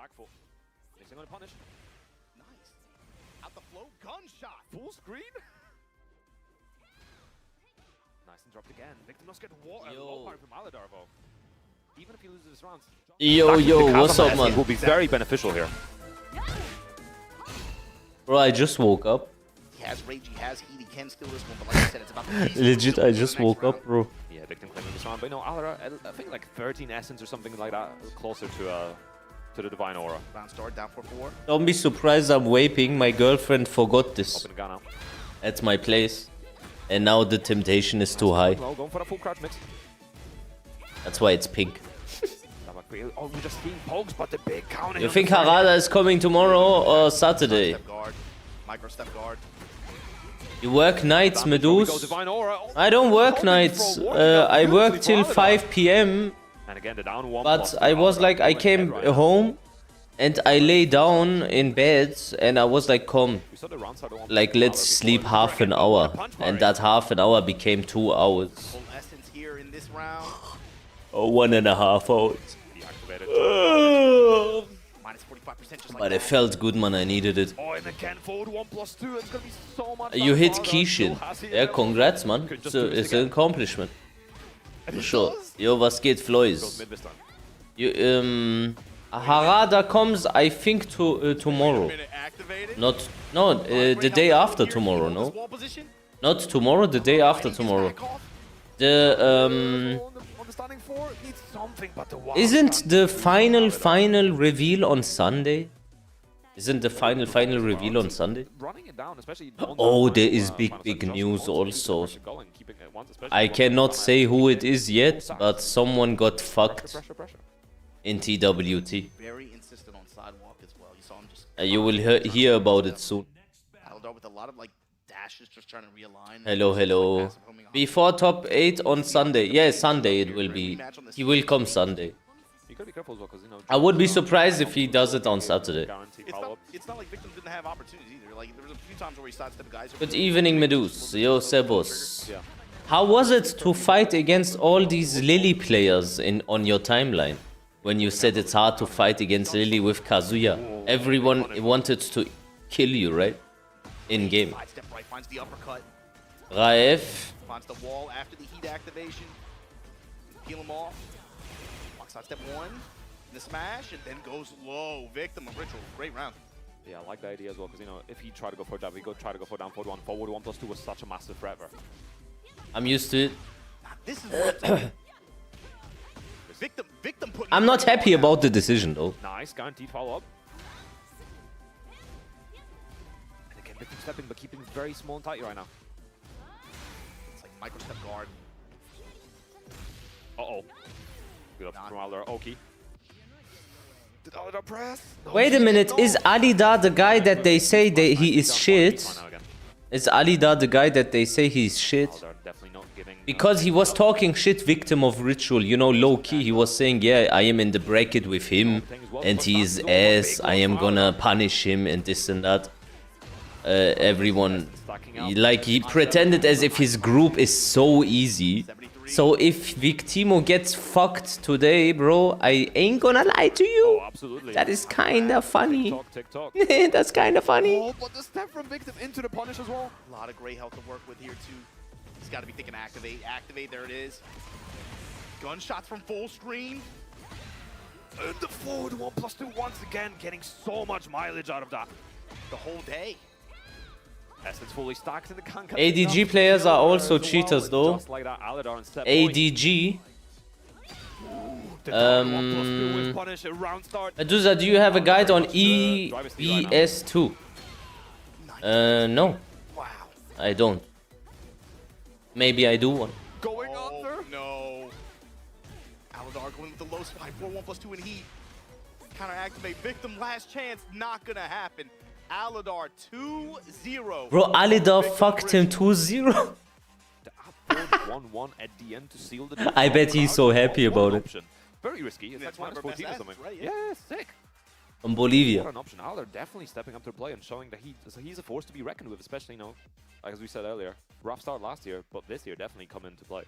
back foot. Mixing on a punish. Nice. Out the flow, gunshot. Full screen. Nice and dropped again. Victim not get water. Low power from Aladar though. Even if he loses his rounds. Yo, what's up, man? Will be very beneficial here. Bro, I just woke up. He has rage, he has heat, he can steal this one, but like I said, it's about the Legit, I just woke up, bro. Yeah, Victim claiming this round, but no, Alara, I think like 13 essence or something like that, closer to the Divine Aura. Round start, down 4-4. Don't be surprised I'm vaping. My girlfriend forgot this Open Ghana. at my place. And now the temptation is too high. Well, going for a full crouch mix. That's why it's pink. Oh, we're just seeing pokes, but the big counter. You think Harada is coming tomorrow or Saturday? Step guard, micro step guard. You work nights, Meduse? I don't work nights. I work till 5 p.m. And again, the down one. But I was like, I came home and I lay down in bed and I was like, come, like let's sleep half an hour. And that half an hour became 2 hours. Full essence here in this round. Or 1.5 hours. Minus 45% just like But it felt good, man. I needed it. Oh, and again, forward 1+2. It's gonna be so much. You hit Kishin. Yeah, congrats, man. It's an accomplishment. For sure. Yo, was geht, Floys? Harada comes, I think, tomorrow. No, the day after tomorrow, no? Not tomorrow, the day after tomorrow. Isn't the final reveal on Sunday? Isn't the final reveal on Sunday? Oh, there is big news also. I cannot say who it is yet, but someone got fucked in TWT. Very insistent on sidewalk as well. You saw him just. You will hear about it soon. Aladar with a lot of like dashes, just trying to realign. Hello. Before top 8 on Sunday. Yeah, Sunday it will be. He will come Sunday. I would be surprised if he does it on Saturday. It's not like Victim didn't have opportunities either. Like there was a few times where he sidestepped guys. Good evening, Meduse. Yo, Sebos. How was it to fight against all these Lily players on your timeline? When you said it's hard to fight against Lily with Kazuya. Everyone wanted to kill you, right? In game. Sidestep right, finds the uppercut. Raef. Finds the wall after the heat activation. Peel him off. Sidestep 1. The smash, and then goes low. Victim of Ritual. Great round. Yeah, I like the idea as well, because, you know, if he tried to go for a jab, he try to go for down forward 1. Forward 1+2 was such a massive threat. I'm used to it. This is what Victim put. I'm not happy about the decision, though. Nice, guaranteed follow-up. And again, Victim stepping, but keeping very small and tight right now. It's like micro step guard. Uh-oh. Good up from Aladar. Oki. Did Aladar press? No, Wait a minute, is Alida the guy that they say that he is shit? Is Alida the guy that they say he's shit? Because he was talking shit, Victim of Ritual, you know, low-key. He was saying, yeah, I am in the bracket with him and he is ass. I am gonna punish him and this and that. Everyone, like, he pretended as if his group is so easy. So if Victimo gets fucked today, bro, I ain't gonna lie to you. Oh, absolutely. That is kinda funny. TikTok. That's kinda funny. Oh, but the step from Victim into the punish as well. A lot of gray health to work with here too. He's got to be thinking activate. There it is. Gunshots from full screen. And the forward 1+2 once again, getting so much mileage out of that. The whole day. Essence fully stacked in the can. ADG players are also cheaters, though. Just like that, Aladar and step ADG. Medusa, Medusa, do you have a guide on EBS2? No. Wow. I don't. Maybe I do one. Going under. No. Aladar going with the low spike. 4-1+2 in heat. Counter activate. Victim last chance. Not gonna happen. Aladar 2-0. Bro, Alida fucked him 2-0. 1-1 at the end to seal the I bet he's so happy about it. Very risky. It's like -14 or something. Right, yeah, sick. From Bolivia. What an option. Aladar definitely stepping up to play and showing that he's a force to be reckoned with, especially, you know, like as we said earlier, rough start last year, but this year definitely come into play.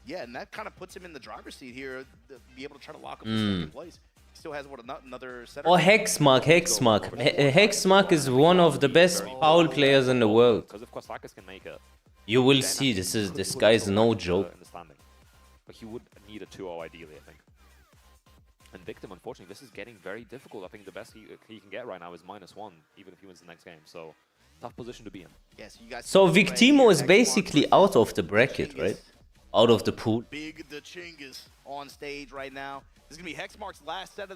Yeah, and that kind of puts him in the driver's seat here to be able to try to lock up the second place. Still has what another setter. Or Hexmark. Hexmark is one of the best foul players in the world. Because if Kostakis can make it, You will see. This guy is no joke. But he would need a 2-0 ideally, I think. And Victim, unfortunately, this is getting very difficult. I think the best he can get right now is -1, even if he wins the next game. So, tough position to be in. Yes, you guys. So Victimo is basically out of the bracket, right? Out of the pool. Big the Chingus on stage right now. This is gonna be Hexmark's last set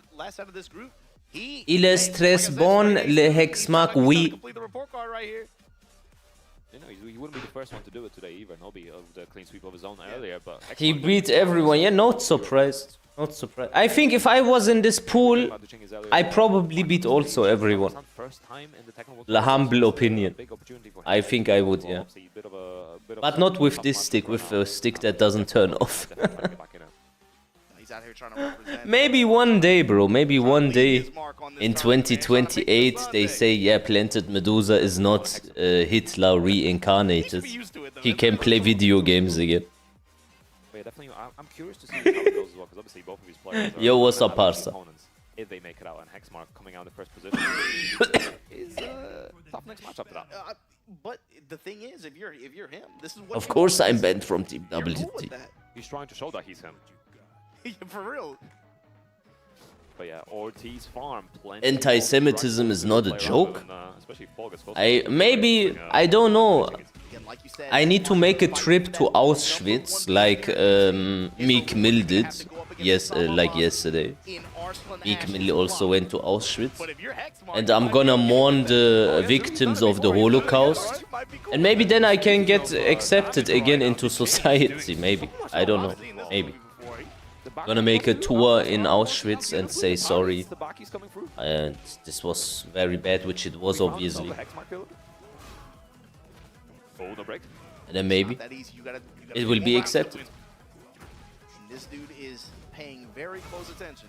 of this group. Il est stress bon, le Hexmark, oui. Complete the report card right here. You know, he wouldn't be the first one to do it today either. Nobby of the clean sweep of his own earlier, but He beat everyone. Yeah, not surprised. Not surprised. I think if I was in this pool, I probably beat also everyone. The humble opinion. I think I would, yeah. But not with this stick, with a stick that doesn't turn off. He's out here trying to represent. Maybe one day, bro. Maybe one day in 2028 they say, yeah, Planted Medusa is not Hitler reincarnated. He can play video games again. But yeah, definitely, I'm curious to see how it goes as well, because obviously both of these players are Yo, what's up, Parsa? If they make it out, and Hexmark coming out in the first position is tough next matchup for that. But the thing is, if you're him, this is what. Of course, I'm banned from Team WT. He's trying to show that he's him. For real. But yeah, Ortiz farm. Anti-Semitism is not a joke. Especially if Paul gets close. I don't know. I need to make a trip to Auschwitz, like Meek Mill did. Yes, like yesterday. Meek Mill also went to Auschwitz. And I'm gonna mourn the victims of the Holocaust. And maybe then I can get accepted again into society, maybe. I don't know, maybe. Gonna make a tour in Auschwitz and say sorry. And this was very bad, which it was obviously. And then maybe it will be accepted. This dude is paying very close attention.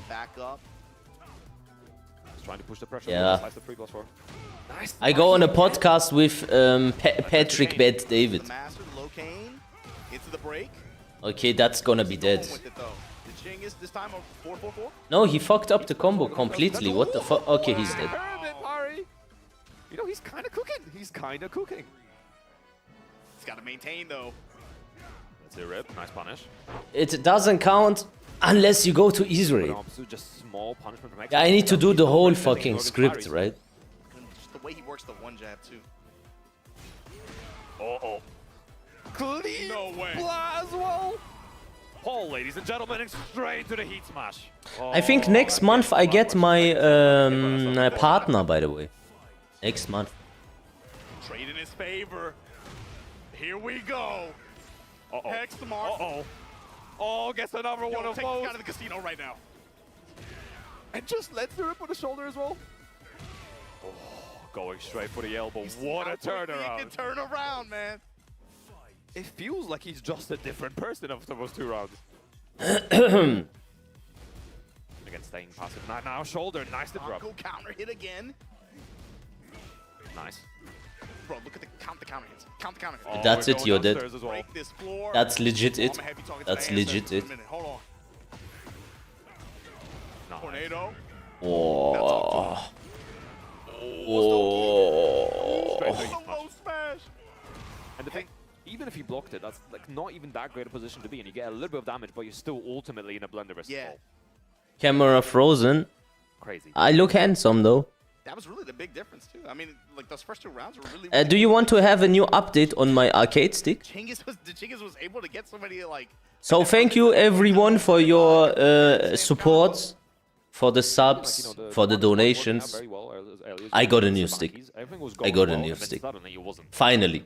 Back up. He's trying to push the pressure. Yeah. Nice. I go on a podcast with Patrick Bet David. Into the break. Okay, that's gonna be dead. No, he fucked up the combo completely. What the fuck? Okay, he's dead. You know, he's kind of cooking. He's got to maintain though. That's a rip. Nice punish. It doesn't count unless you go to Israel. Just small punishment from Yeah, I need to do the whole fucking script, right? Just the way he works the one jab too. Oh. Clean no way. As well. Paul, ladies and gentlemen, straight to the heat smash. I think next month I get my partner, by the way. Next month. Trade in his favor. Here we go. Hexmark. Oh, gets another one of those. Out of the casino right now. And just lets the rip on the shoulder as well. Oh, going straight for the elbow. What a turnaround. He can turn around, man. It feels like he's just a different person after those 2 rounds. Again, staying passive. Now shoulder. Nice to drop. Go counter hit again. Nice. Bro, look at the counter hits. Count the counter hits. Oh, that's it, you're dead. Well. That's legit it. That's legit it. Hold on. Nice. Tornado. Oh. Low smash. And the thing, even if he blocked it, that's like not even that great a position to be in. You get a little bit of damage, but you're still ultimately in a blender versus Paul. Camera frozen. Crazy. I look handsome though. That was really the big difference too. I mean, like those first 2 rounds were really. Do you want to have a new update on my arcade stick? The Chingus was able to get somebody like. So thank you everyone for your support, for the subs, for the donations. I got a new stick. Finally.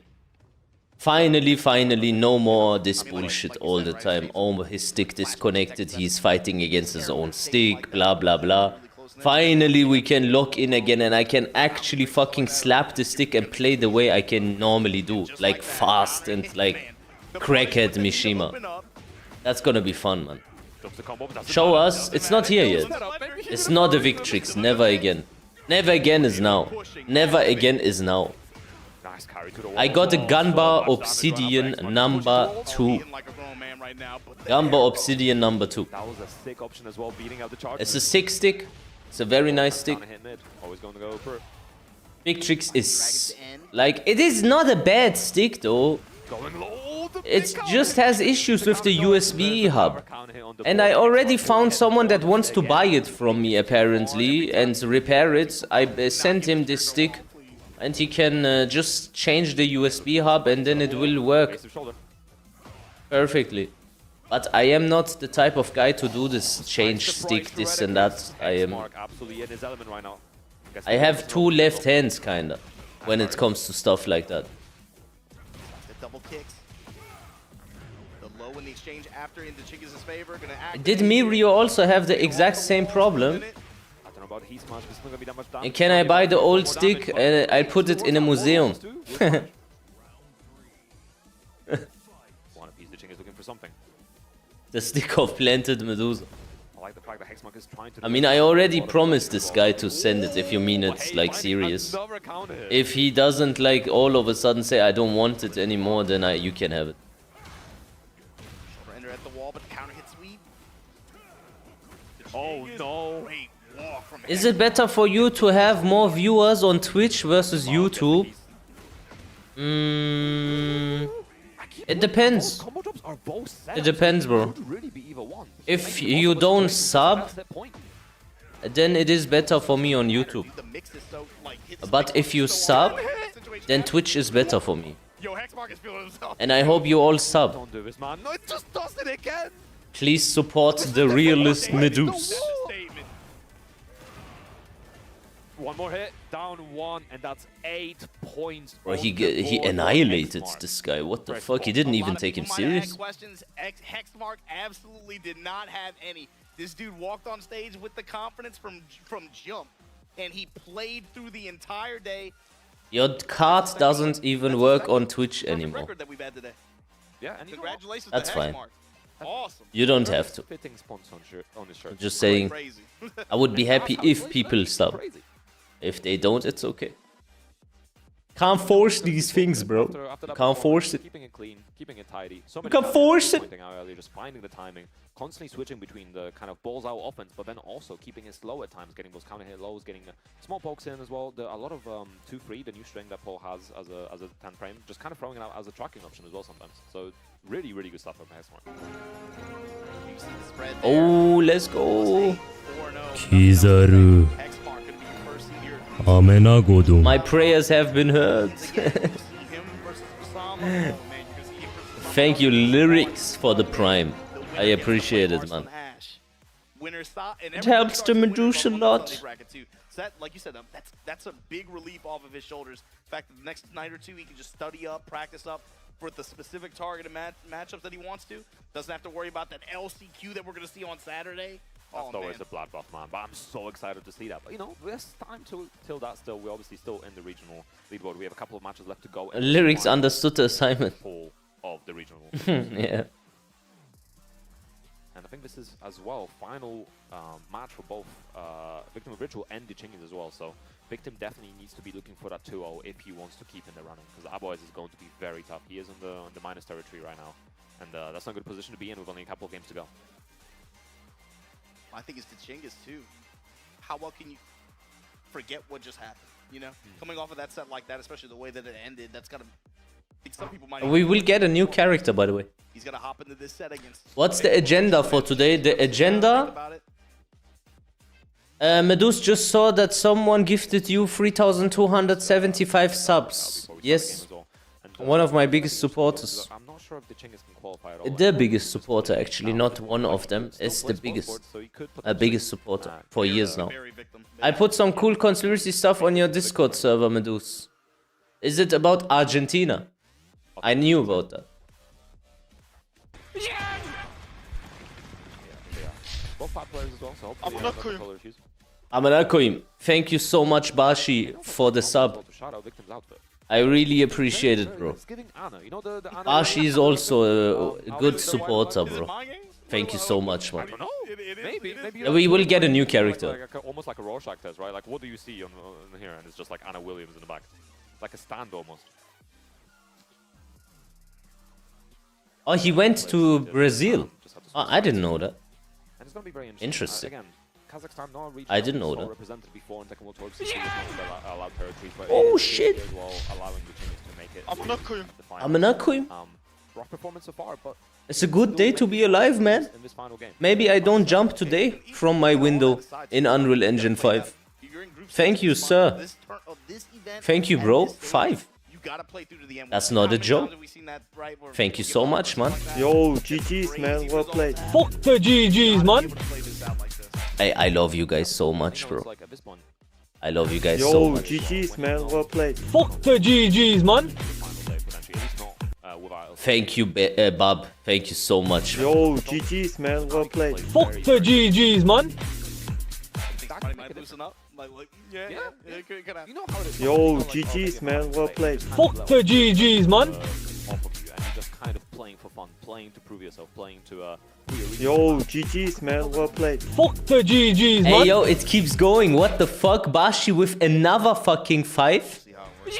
Finally, no more this bullshit all the time. Oh, his stick disconnected, he's fighting against his own stick, blah blah blah. Finally, we can lock in again and I can actually fucking slap the stick and play the way I can normally do. Like fast and like crackhead Mishima. That's gonna be fun, man. Show us. It's not here yet. It's not a Victrix. Never again. Never again is now. Never again is now. Nice carry to the wall. I got a Gamba So much Obsidian damage right now. number 2. Beating like a grown man right now, but Gamba there Obsidian number 2. That was a sick option as well, beating out the charge. It's a 6 stick. It's a very nice stick. Hit mid. Always going to go for Victrix is like, it is not a bad stick though. going low. It just has issues with the USB hub. And I already found someone that wants to buy it from me apparently and repair it. I sent him this stick and he can just change the USB hub and then it will work perfectly. But I am not the type of guy to do this change stick, this and that. I have 2 left hands kinda when it comes to stuff like that. the double kicks. The low in the exchange after into Chinggis' favor. Gonna act Did Mirio also have the exact same problem? And can I buy the old stick and I'll put it in a museum? The stick of planted Medusa. I mean, I already promised this guy to send it if you mean it's like serious. If he doesn't like all of a sudden say I don't want it anymore, then you can have it. Surrender at the wall, but the counter hit sweep. Oh no. Great walk from Is it better for you to have more viewers on Twitch versus YouTube? It depends. It depends, bro. If you don't sub, then it is better for me on YouTube. the mix is so like hits But if you sub, then Twitch is better for me. Yo, Hexmark is feeling himself. And I hope you all sub. Don't do this, man. No, it just does it again. Please support the realist Medusa. Statement. One more hit, down 1, and that's 8 points. Bro, on the he board for annihilated Hexmark. this guy. What the fuck? He didn't A even lot of take him people might have had serious. questions. Hexmark absolutely did not have any. This dude walked on stage with the confidence from jump, and he played through the entire day. Your card doesn't even work on Twitch anymore. Record that we've had today. Yeah, and Congratulations That's to fine. Hexmark. Awesome. You don't have to. Fitting sponsor on his shirt. Just saying, Crazy. I would be happy if people sub. Crazy. If they don't, it's okay. Can't force these things, bro. After You that can't force it. Keeping it clean, keeping it tidy. So You can't force it. Pointing out earlier, just finding the timing, constantly switching between the kind of balls out offense, but then also keeping it slow at times, getting those counter hit lows, getting small pokes in as well. A lot of 2-3, the new string that Paul has as a 10 frame, just kind of throwing it out as a tracking option as well sometimes. So really, really good stuff from Hexmark. You see the spread there. Oh, let's go. 4-0. Kizaru. Hexmark gonna be first here. Amena Godum. My prayers have been heard. Again, you'll see him versus Osama. Oh, man, you're gonna see him versus Thank you, Osama. Lyrics, for the prime. The winner I gets to appreciate play it, man. Marcel Ash. Winner stop, and It everyone helps starts the to win Medusa from a on the lot. Sunday bracket too. So that, like you said, that's a big relief off of his shoulders. The fact that the next night or two he can just study up, practice up for the specific targeted matchups that he wants to. Doesn't have to worry about that LCQ that we're gonna see on Saturday. That's Oh, always man. a bloodbath, man. But I'm so excited to see that. But you know, there's time till that still. We're obviously still in the regional leaderboard. We have a couple of matches left to go. and Lyrics final understood the assignment. Full of the regional. Yeah. And I think this is as well final match for both Victim of Ritual and the Chinggis as well. So Victim definitely needs to be looking for that 2-0 if he wants to keep in the running, because otherwise it's going to be very tough. He is on the minus territory right now, and that's not a good position to be in with only a couple of games to go. I think it's the Chinggis too. How well can you forget what just happened? You know, coming off of that set like that, especially the way that it ended, that's gotta. I think some people might. We will get a new character, by the way. He's gonna hop into this set against. What's the agenda for today? The agenda? Medus just saw that someone gifted you 3,275 subs. Yes, one of my biggest supporters. I'm not sure if the Chinggis can qualify at all. The biggest supporter, actually, not one of them. It's the biggest. Biggest supporter for years now. I put some cool conspiracy stuff on your Discord server, Medus. Is it about Argentina? I knew about that. Both fat players as well, so hopefully they have no color issues. Amanakoim, thank you so much, Bashi, for the sub. Shout out Victim's outfit. I really appreciate it, bro. It's giving Anna. You know the Anna. Bashi is also a good supporter, bro. Thank you so much, I man. don't know. Maybe. We will get a new character. Almost like a Rorschach test, right? Like, what do you see on here? And it's just like Anna Williams in the back. Like a stand almost. Oh, he went to Brazil. Just had to Oh, switch I didn't sides. know that. And it's gonna be very Interesting. Again, Kazakhstan not region I didn't know so that. represented before in Tekken World Tour. It's not allowed territories, but Oh, it is shit. as well, allowing the Chinese to make it. I'm not cool. The final. I'm an Akuim. Rough performance so far, but It's a good day to be alive, man. in this final game. Maybe I don't jump today from my window in Unreal Engine 5. Thank you, sir. Thank you, bro. 5. That's not a joke. Thank you so much, man. Yo, GG's, man. Well played. Fuck the GG's, man. I love you guys so much, bro. Like at this point, I love you guys so Yo, much. GG's, man. Well played. Fuck the GG's, man. final day potentially, at least not without. Thank you, Bob. Thank you so much. Yo, GG's, man. Well played. Fuck the GG's, man. Might loosen up. Yeah. You know how it is. Yo, GG's, man. Well played. Fuck the GG's, man. Off of you, and you're just kind of playing for fun, playing to prove yourself, playing to who you're really Yo, GG's, man. Well played. Fuck the GG's, Hey, man. yo, it keeps going. What the fuck? Bashi with another fucking 5? See how it works.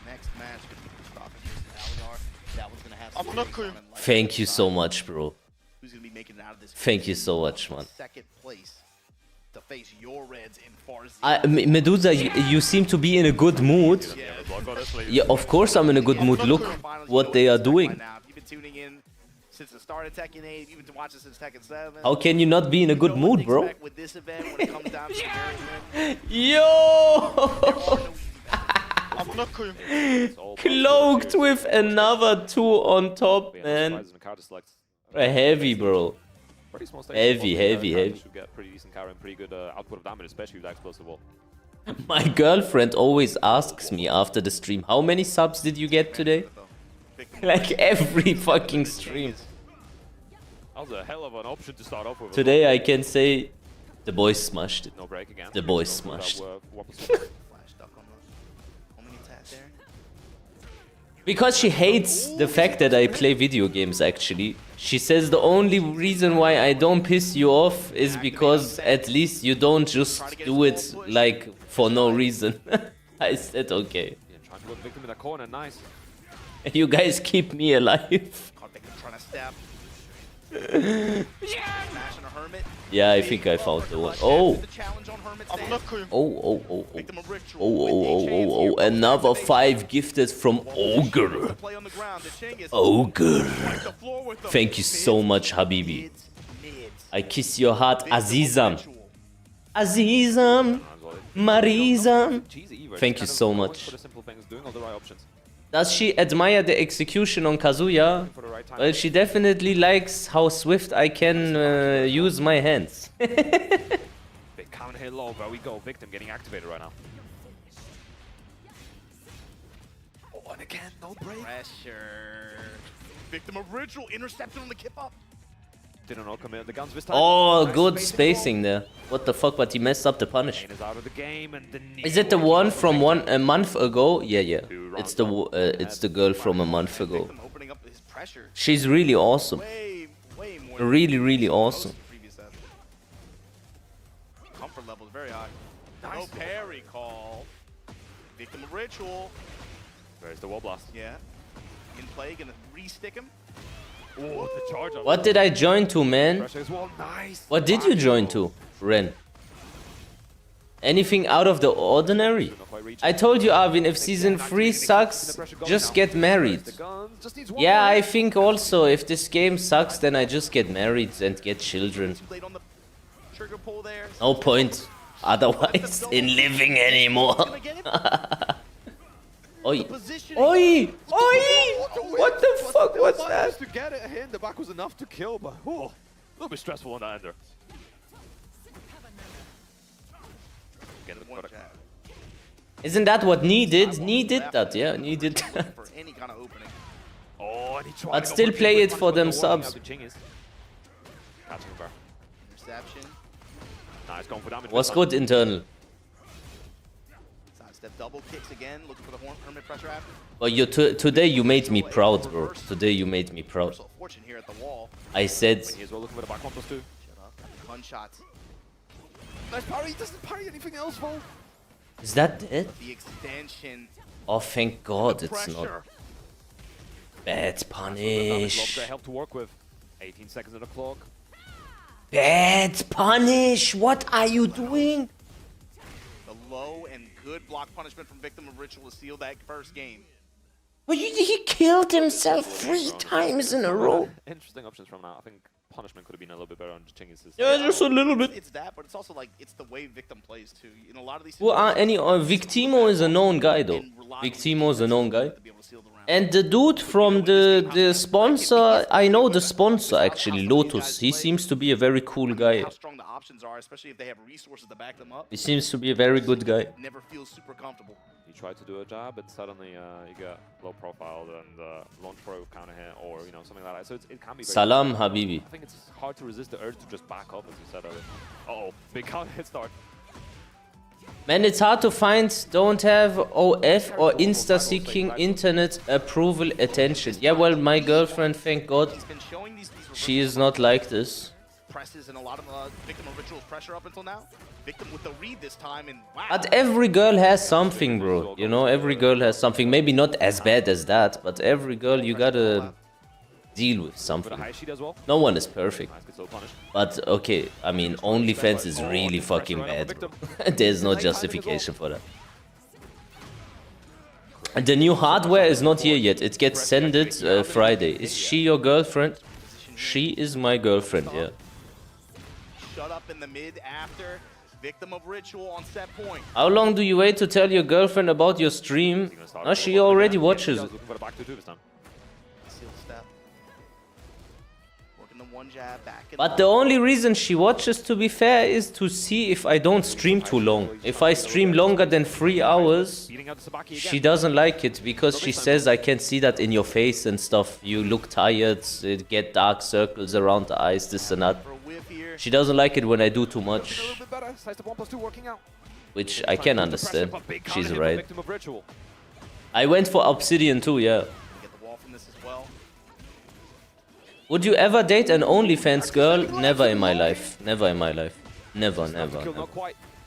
Next match could be Mustafa against Aliar. That one's gonna have some weight on it. Thank you so much, bro. Who's gonna be making it out of this? Thank you so much, man. Second place to face Yoredz in Farzi. Medusa, you seem to be in a good mood. Yeah, of course I'm in a good mood. Look what they are doing. You've been tuning in since the start of Tekken 8. You've been watching since Tekken 7. How can you not be in a good mood, bro? Expect with this event when it comes down to the very end. Yo! I'm not cool. Cloaked with another 2 on top, man. Heavy, bro. Heavy. Should get pretty decent carry and pretty good output of damage, especially with that explosive wall. My girlfriend always asks me after the stream, how many subs did you get today? Like every fucking stream. That was a hell of an option to start off with. Today I can say the boys smashed it. No break again. The boys smashed. Flash duck on the homing attack there. Because she hates the fact that I play video games, actually. She says the only reason why I don't piss you off is because at least you don't just do it like for no reason. I said okay. Yeah, trying to put the victim in that corner, nice. You guys keep me alive. Trying to stab. Smashing a hermit. Yeah, I think I found the one. Oh. The challenge on hermit stand. Oh. Victim of ritual. Oh. Another 5 gifted from Ogre. Play on the ground. The Chinggis Ogre. wipe the floor with them. Thank you so much, Habibi. Mids. I kiss your heart, Victim of Azizam. ritual. Azizam. Marizam. Cheesy Eva, Thank just you kind of so going much. For the simple things, doing all the right options. Does she admire the execution on Kazuya? For the right time. Well, she definitely likes how swift I can use my hands. Big counter hit low, there we go. Victim getting activated right now. Oh, and again, no break. Pressure. Victim of ritual. Interception on the kip up. Didn't know commit the guns this time. Oh, Nice good spacing spacing there. What the fuck, but he messed up the punish. Kane is out of the game, and the Is it the one from a month ago? Yeah. It's the girl from a month ago. Victim opening up his pressure. She's really awesome. Way more. Really awesome. Previous set. Comfort level is very high. No parry call. Victim of ritual. There's the wall blast. Yeah. In play, gonna re-stick him. Oh, the charge up. What did I join to, man? Pressure as well, nice. What did you join to, Ren? Anything out of the ordinary? I told you, Arvin, if season 3 sucks, just get married. The guns just needs one Yeah, more. I think also, if this game sucks, then I just get married and get children. Too late on the trigger pull there. No point otherwise in living anymore. Gonna get it. Oi. Position. Oi! What the fuck was that? To get it, a hit in the back was enough to kill, but oh, a little bit stressful on that ender. Get the One product. jab. Isn't that what needed? Needed that, yeah, needed that. For any kind of opening. Oh, and he tried I'd to go still for play the it for them one, subs. the Chinggis. Catching him, bro. Interception. Nice, going for damage. Was this good time. internal. Sidestep double kicks again. Looking for the hermit pressure after. But today you made me proud, bro. Today you made me proud. Reversal of fortune here at the wall. I said, He as well looking for the back one plus 2. Shut up. Gunshots. Nice parry, doesn't parry anything else, Vol. is that dead? The extension. Oh, thank God The it's not. pressure. Bad punish. Help to work with. 18 seconds on the clock. Bad punish. What are you doing? The low and good block punishment from Victim of Ritual to seal that first game. But he killed himself 3 times in a row. Interesting options from now. I think punishment could have been a little bit better on Chingis'. Yeah, just a little bit. It's that, but it's also like it's the way Victim plays too. In a lot of these. Who are any? Victimo is a known guy though. Victimo is a known guy. And the dude from the sponsor, I know the sponsor actually, Lotus. He seems to be a very cool guy. How strong the options are, especially if they have resources to back them up. He seems to be a very good guy. Never feels super comfortable. You try to do a jab and suddenly you get low profile and launch pro counter hit or something like that. So it can be. Salam Habibi. I think it's hard to resist the urge to just back up, as you said earlier. Uh-oh, big counter hit start. Man, it's hard to find, don't have OF or insta-seeking internet approval attention. Yeah, well, my girlfriend, thank God, she is not like this. Presses and a lot of Victim of Ritual's pressure up until now. Victim with the read this time and wow. But every girl has something, bro. You know, every girl has something. Maybe not as bad as that, but every girl, you gotta deal with something. No one is perfect. But okay, I mean, OnlyFans is really fucking bad. There's no justification for that. And the new hardware is not here yet. It gets sent Friday. Is she your girlfriend? She is my girlfriend, yeah. Shut up in the mid after Victim of Ritual on set point. How long do you wait to tell your girlfriend about your stream? Oh, she already watches it. But the only reason she watches, to be fair, is to see if I don't stream too long. If I stream longer than 3 hours, she doesn't like it because she says I can see that in your face and stuff. You look tired, it get dark circles around the eyes, this and that. She doesn't like it when I do too much. Which I can understand. She's right. I went for Obsidian too, yeah. Would you ever date an OnlyFans girl? Never in my life. Never in my life. Never, never.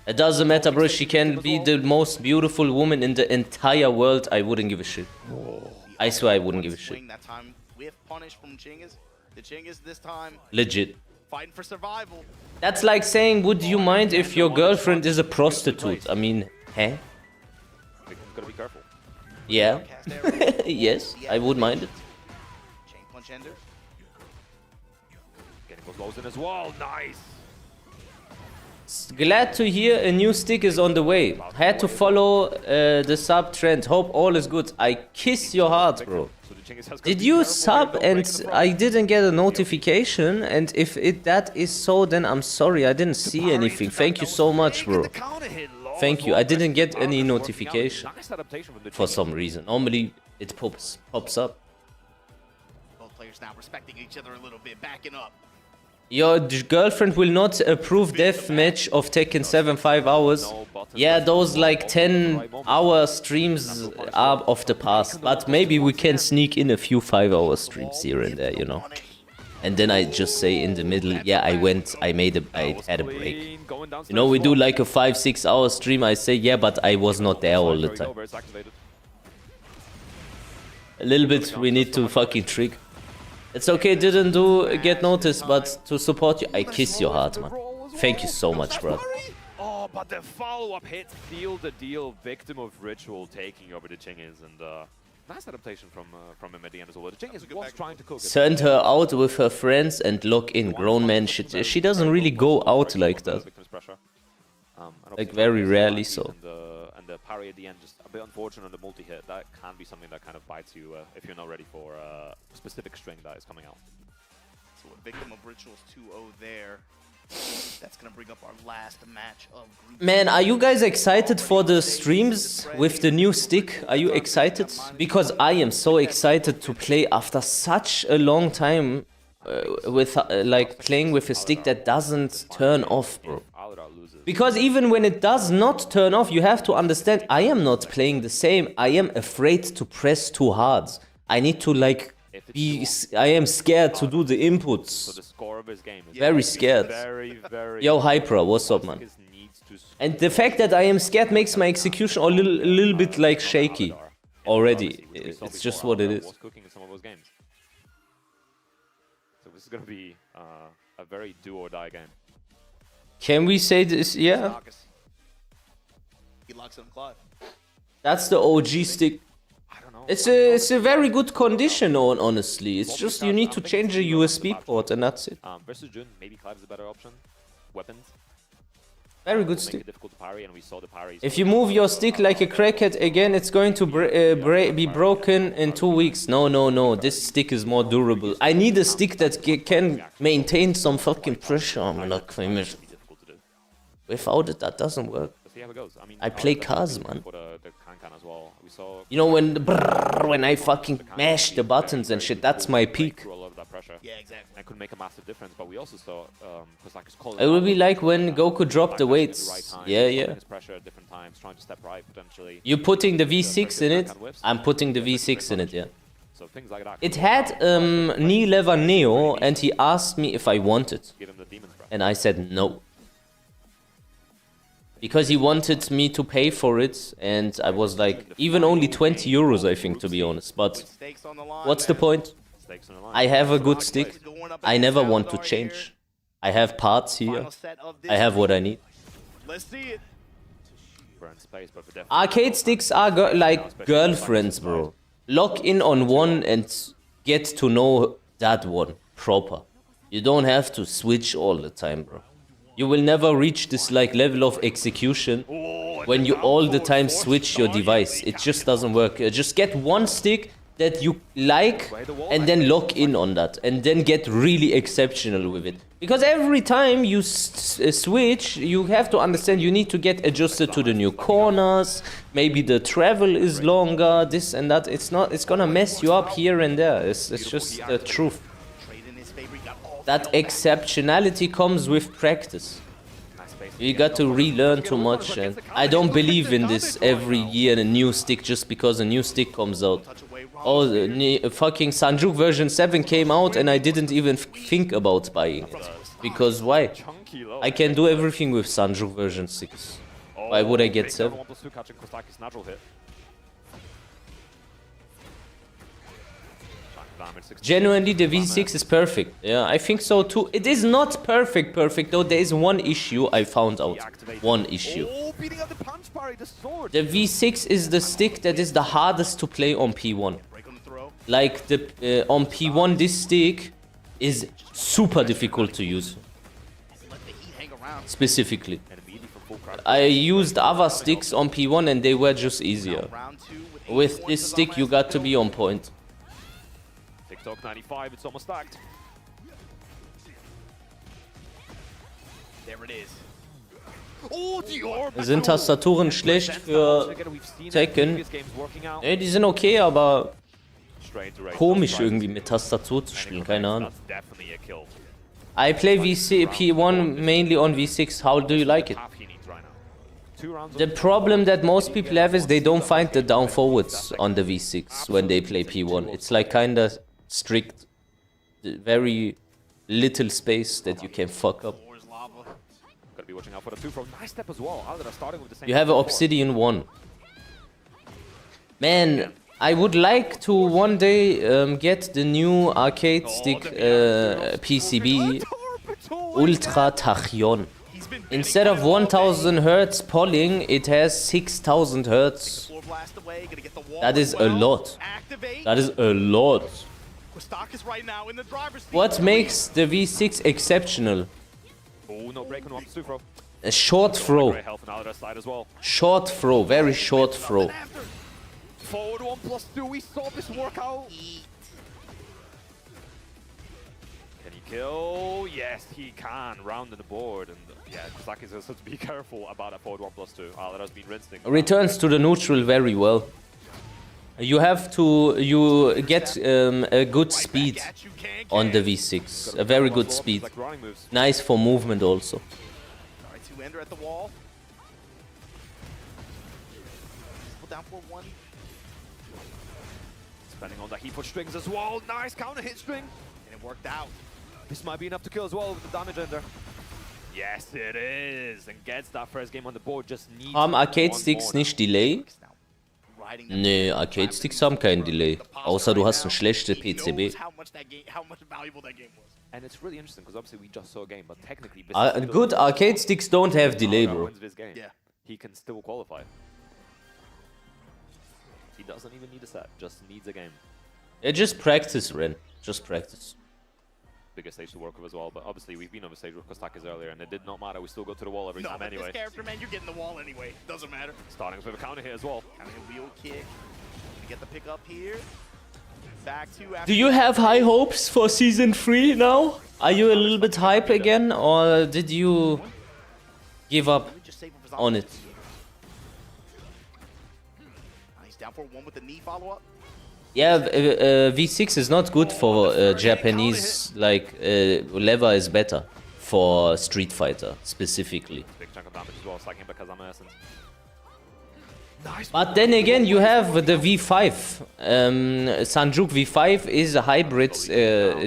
It doesn't matter, bro. She can be the most beautiful woman in the entire world. I wouldn't give a shit. I swear I wouldn't give a shit. Legit. Fighting for survival. That's like saying, would you mind if your girlfriend is a prostitute? I mean, huh? Gotta be careful. Yeah. Yes, I would mind it. Chain punch ender. Getting those lows in as well. Nice. Glad to hear a new stick is on the way. Had to follow the sub trend. Hope all is good. I kiss your heart, bro. Did you sub and I didn't get a notification? And if that is so, then I'm sorry. I didn't see anything. Thank you so much, bro. Thank you. I didn't get any notification for some reason. Normally it pops up. Both players now respecting each other a little bit, backing up. Your girlfriend will not approve deathmatch of Tekken 7 5 hours. Yeah, those like 10-hour streams are of the past. But maybe we can sneak in a few 5-hour streams here and there, you know. And then I just say in the middle, yeah, I had a break. You know, we do like a 5-6 hour stream. I say, yeah, but I was not there all the time. A little bit, we need to fucking trick. It's okay, didn't get noticed, but to support you, I kiss your heart, man. Thank you so much, bro. Oh, but the follow-up hit sealed the deal. Victim of Ritual taking over the Chingis, and nice adaptation from him at the end as well. The Chingis was trying to cook it. Send her out with her friends and lock in. Grown man shit. She doesn't really go out like that. Like very rarely so. And the parry at the end, just a bit unfortunate on the multi-hit. That can be something that kind of bites you if you're not ready for a specific string that is coming out. So a Victim of Rituals 2-0 there. That's gonna bring up our last match of group. Man, are you guys excited for the streams with the new stick? Are you excited? Because I am so excited to play after such a long time with like playing with a stick that doesn't turn off, bro. Because even when it does not turn off, you have to understand I am not playing the same. I am afraid to press too hard. I need to like I am scared to do the inputs. So the score of his game is very scared. Very Yo, Hypra, what's up, man? And the fact that I am scared makes my execution a little bit like shaky. already. We saw It's before just what it Harada is. was cooking in some of those games. So this is gonna be a very do or die game. Can we say this? Yeah, Marcus. He locks in Clive. that's the OG stick. I don't know. It's a very good condition, honestly. It's just you need to change a USB port and that's it. Versus Jun, maybe Clive's a better option. Weapons. Very good Make stick. it difficult to parry, and we saw the parries. If you move your stick like a crackhead again, it's going to be broken in 2 weeks. No. This stick is more durable. I need a stick that can maintain some fucking pressure. I'm like, Be difficult to do. without it, that doesn't work. Let's see how it goes. I mean, I play Harada cars, definitely man. for the can as well. We saw You know when I fucking mash the buttons and shit, that's my peak. through a lot of that pressure. Yeah, exactly. And could make a massive difference. But we also saw Kosaki's call. It will be like when Goku dropped the weights. Yeah. His pressure at different times, trying to step right potentially. You putting the V6 in it? I'm putting the V6 in it, yeah. So things like that. It had knee lever Neo, and he asked me if I wanted, Give him the demon's breath. and I said no. Because he wanted me to pay for it, and I was like, even only 20 euros, I think, to be honest. But Stakes on the line. what's the point? Stakes on the line. I have a good stick. I never want to change. I have parts here. Final set of this I have what I need. Let's see it. We're in space, but we're definitely Arcade sticks are like girlfriends, bro. Lock in on one and get to know that one proper. You don't have to switch all the time, bro. You will never reach this like level of execution when you all the time switch your device. It just doesn't work. Just get one stick that you like and then lock in on that and then get really exceptional with it. Because every time you switch, you have to understand you need to get adjusted to the new corners. Maybe the travel is longer, this and that. It's gonna mess you up here and there. It's just the truth. Trade in his favor. He got all That exceptionality comes with practice. You got to relearn too much, and I don't believe in this every year a new stick just because a new stick comes out. Oh, the fucking Sanjuk version 7 came out and I didn't even think about buying it. Because why? chunky low. I can do everything with Sanjuk version 6. Why would I get 7? 1+2 catching Kosaki's natural hit. Genuinely, the V6 is perfect. Yeah, I think so too. It is not perfect though. There is one issue I found out. One issue. Oh, beating up the punch parry, the sword. The V6 is the stick that is the hardest to play on P1. break on the throw. Like the on P1, this stick is super difficult to use. Let the heat hang around. Specifically, And immediately from full crouch. I used other sticks on P1 and they were just easier. Round 2 with 8 With points this to the stick, you last got to kill. be on point. TikTok 95, it's almost stacked. There it is. Oh, die Orb! Sind Tastaturen schlecht für Tekken? Ne, die sind okay, aber komisch irgendwie mit Tastatur zu spielen, keine Ahnung. That's definitely a kill. I play P1 mainly on V6. How do you like it? Half he needs right now. 2 rounds The problem that most people have is they don't find the down forwards on the V6 when they play P1. It's like kinda strict, very little space that you can fuck up. Wars lava. Gotta be watching out for the 2 from nice step as well. Harada starting with the same. You have an before. Obsidian 1. Man, I would like to one day get the new arcade stick PCB Ultra Tachyon. He's been Instead of 1000 Hertz polling, it has 6000 Hertz. floor blast away, gonna get the wall That as is a well. lot. Activate. That is a lot. Kostakis right now in the driver's seat. What makes the V6 exceptional? Oh, no break on 1+2 throw. A short throw. Great health on Harada's side as well. Short throw, very short throw. Forward 1+2, we saw this work out. Can he kill? Yes, he can. Round in the board. And yeah, Kosaki says to be careful about that forward 1+2. Harada's been rinsing. Returns to the neutral very well. You have to, you get a good speed on the V6. A very good speed. Like running moves. Nice for movement also. Alright, 2-ender at the wall. Put down for 1. Spending on the heat for strings as well. Nice counter hit string. And it worked out. This might be enough to kill as well with the damage ender. Yes, it is. And gets that first game on the board. Just needs Haben Arcade one Sticks more nicht Delay? Now riding that Nee, wave, Arcade trapped Sticks in haben keinen the Delay. posture Außer du right hast now. ein schlechtes He PCB. knows how much valuable that game was. And it's really interesting because obviously we just saw a game, but technically, Good Arcade Sticks don't have delay, Harada bro. wins this game. Yeah. He can still qualify. He doesn't even need a set, just needs a game. Yeah, just practice, Ren. Just practice. Bigger stage to work with as well, but obviously we've been on the stage with Kostakis earlier, and it did not matter. We still go to the wall every No, time but anyway. this character, man, you're getting the wall anyway. Doesn't matter. Starting with a counter hit as well. Kind of a wheel kick. Gonna get the pick up here. Back to after Do you have high hopes for Season 3 now? Are you a little bit hype again, or did you give up Let me just save up his on options. it? He's down for one with the knee follow-up. Yeah, V6 is not good for Japanese, like, lever is better for Street Fighter, specifically. Big chunk of damage as well, stacking because I'm essence. Nice. But then again, you have the V5. Sanjuk V5 is a hybrid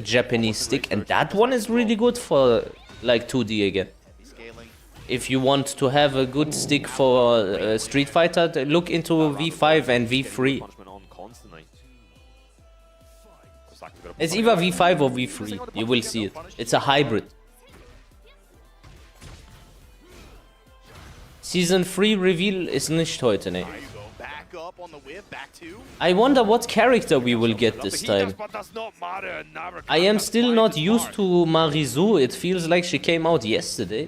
Japanese stick, and that one is really good for, like, 2D again. He's scaling. If you want to have a good stick for Street Fighter, look into V5 and V3. Punishment on constantly. Kostakis got a It's either V5 or V3. You will see it. It's a hybrid. Season 3 reveal ist nicht heute, ne? There you go. Back up on the whip. Back two. I wonder what character we will get this time. I am still not used to Marizu. It feels like she came out yesterday.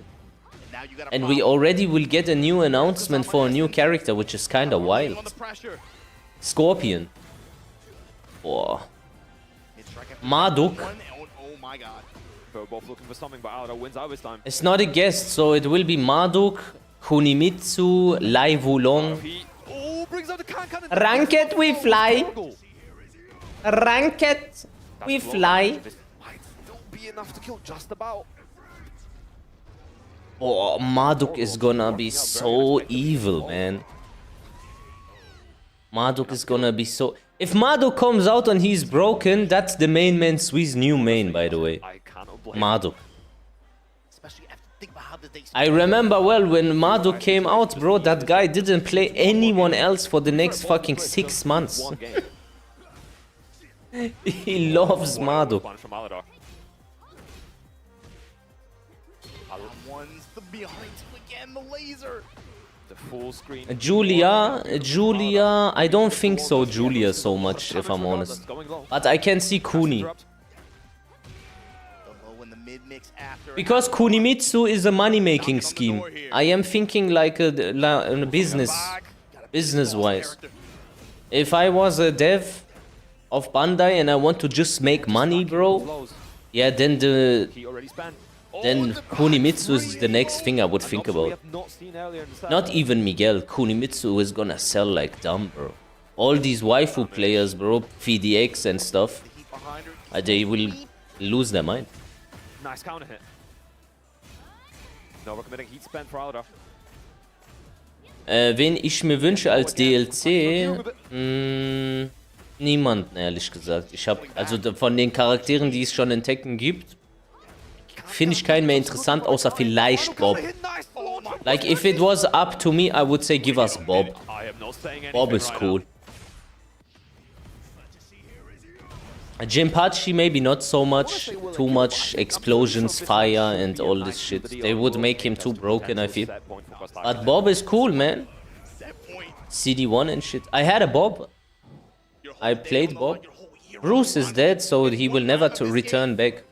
Now you got a And we problem. already will get a new announcement for a new character, which is kinda On wild. the pressure. Scorpion. Boah. Hit strike after Marduk. one. Oh my god. They're both looking for something, but Harada wins out this time. It's not a guest, so it will be Marduk, Kunimitsu, Lai Wulong. He brings out the can and Ranked we fly. Ranked we That's low fly. damage. This might still be enough to kill just about. Oh, Marduk is gonna be so evil, man. Marduk is gonna be so... If Marduk comes out and he's broken, that's the main man Sui's new main, by the way. I cannot blame Marduk. Especially after think about how they. I remember well when Marduk came out, bro, that guy didn't play anyone else for the next fucking 6 months. one game. He loves Marduk. Punish from Aladar. One's the behind two again. The laser. The full screen. Julia, I don't think so, Julia, so much, if I'm honest. Going low. But I can see Kuni. The low and the mid mix after. Because Kunimitsu is a money-making scheme. I am thinking like a business-wise. If I was a dev of Bandai and I want to just make money, bro, yeah, then He already spent. Kunimitsu is the next thing I would think We about. have not seen earlier in the set. Not even Miguel. Kunimitsu is gonna sell like dumb, bro. All these waifu players, bro, VDX and stuff, The heat behind her. they will lose their mind. Nice counter hit. No, we're committing heat spent for Aladar. Wen ich mir wünsche als DLC? Niemanden, ehrlich gesagt. Ich hab, also von den Charakteren, die es schon in Tekken gibt, finde ich keinen mehr interessant, außer vielleicht Bob. Like, if it was up to me, I would say give us Bob. I am not saying anything Bob is right cool. Jinpachi maybe not so much. Too much explosions, fire and all this shit. They would make him too broken, I feel. But Bob is cool, man. Set point. CD1 and shit. I had a Bob. Your whole I day played on the Bob. line, your whole hero Bruce is on dead, so he will never to return back.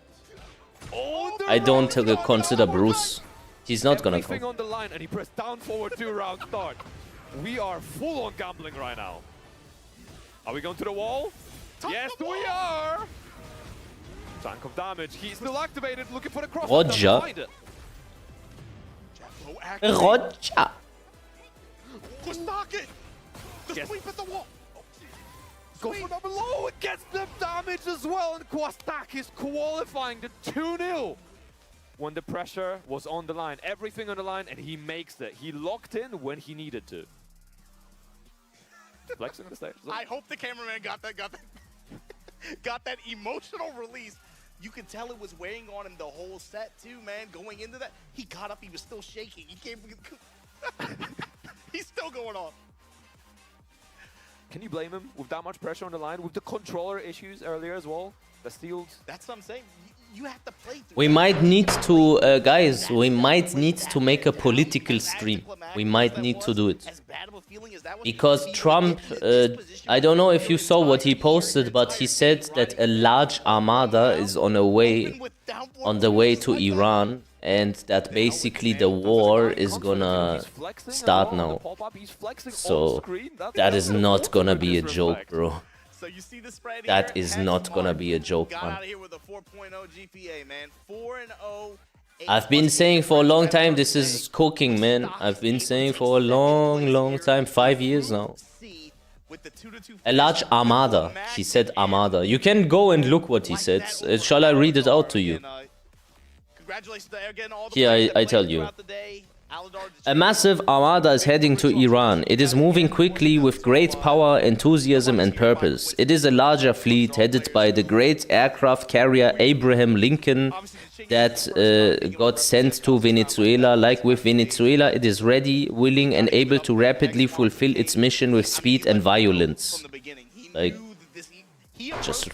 I don't consider Bruce. He's not gonna Everything come. on the line, and he pressed down forward 2 round start. We are full on gambling right now. Are we going to the wall? Yes, we are. Chunk of damage. He's still activated, looking for the cross. Roger. Doesn't find it. Low activate. Roger! Kostaki. The Yes. sweep at the wall. Go for number low. It gets the damage as well, and Kostakis is qualifying the 2-0. When the pressure was on the line, everything on the line, and he makes it. He locked in when he needed to. Flexing on the stage. I hope the cameraman got that got that emotional release. You can tell it was weighing on him the whole set too, man. Going into that, he got up, he was still shaking. He came, he's still going on. can you blame him with that much pressure on the line, with the controller issues earlier as well? The stealed. That's what I'm saying. You have to play through. We might need to, guys, we might need to make a political stream. We might need to do it. Because Trump, I don't know if you saw what he posted, but he said that a large armada is on the way to Iran, and that basically the war is gonna start now. So that is not gonna be a joke, bro. So you see the spread here. That is not gonna be a joke, Got man. out of here with a 4.0 GPA, man. 4-0. I've been saying for a long time this is cooking, man. I've been saying for a long time, 5 years now. A large armada. He said armada. You can go and look what he said. Shall I read it out to you? Here, I tell you. A massive armada is heading to Iran. It is moving quickly with great power, enthusiasm and purpose. It is a larger fleet headed by the great aircraft carrier Abraham Lincoln that got sent to Venezuela. Like with Venezuela, it is ready, willing and able to rapidly fulfill its mission with speed and violence. Like, just,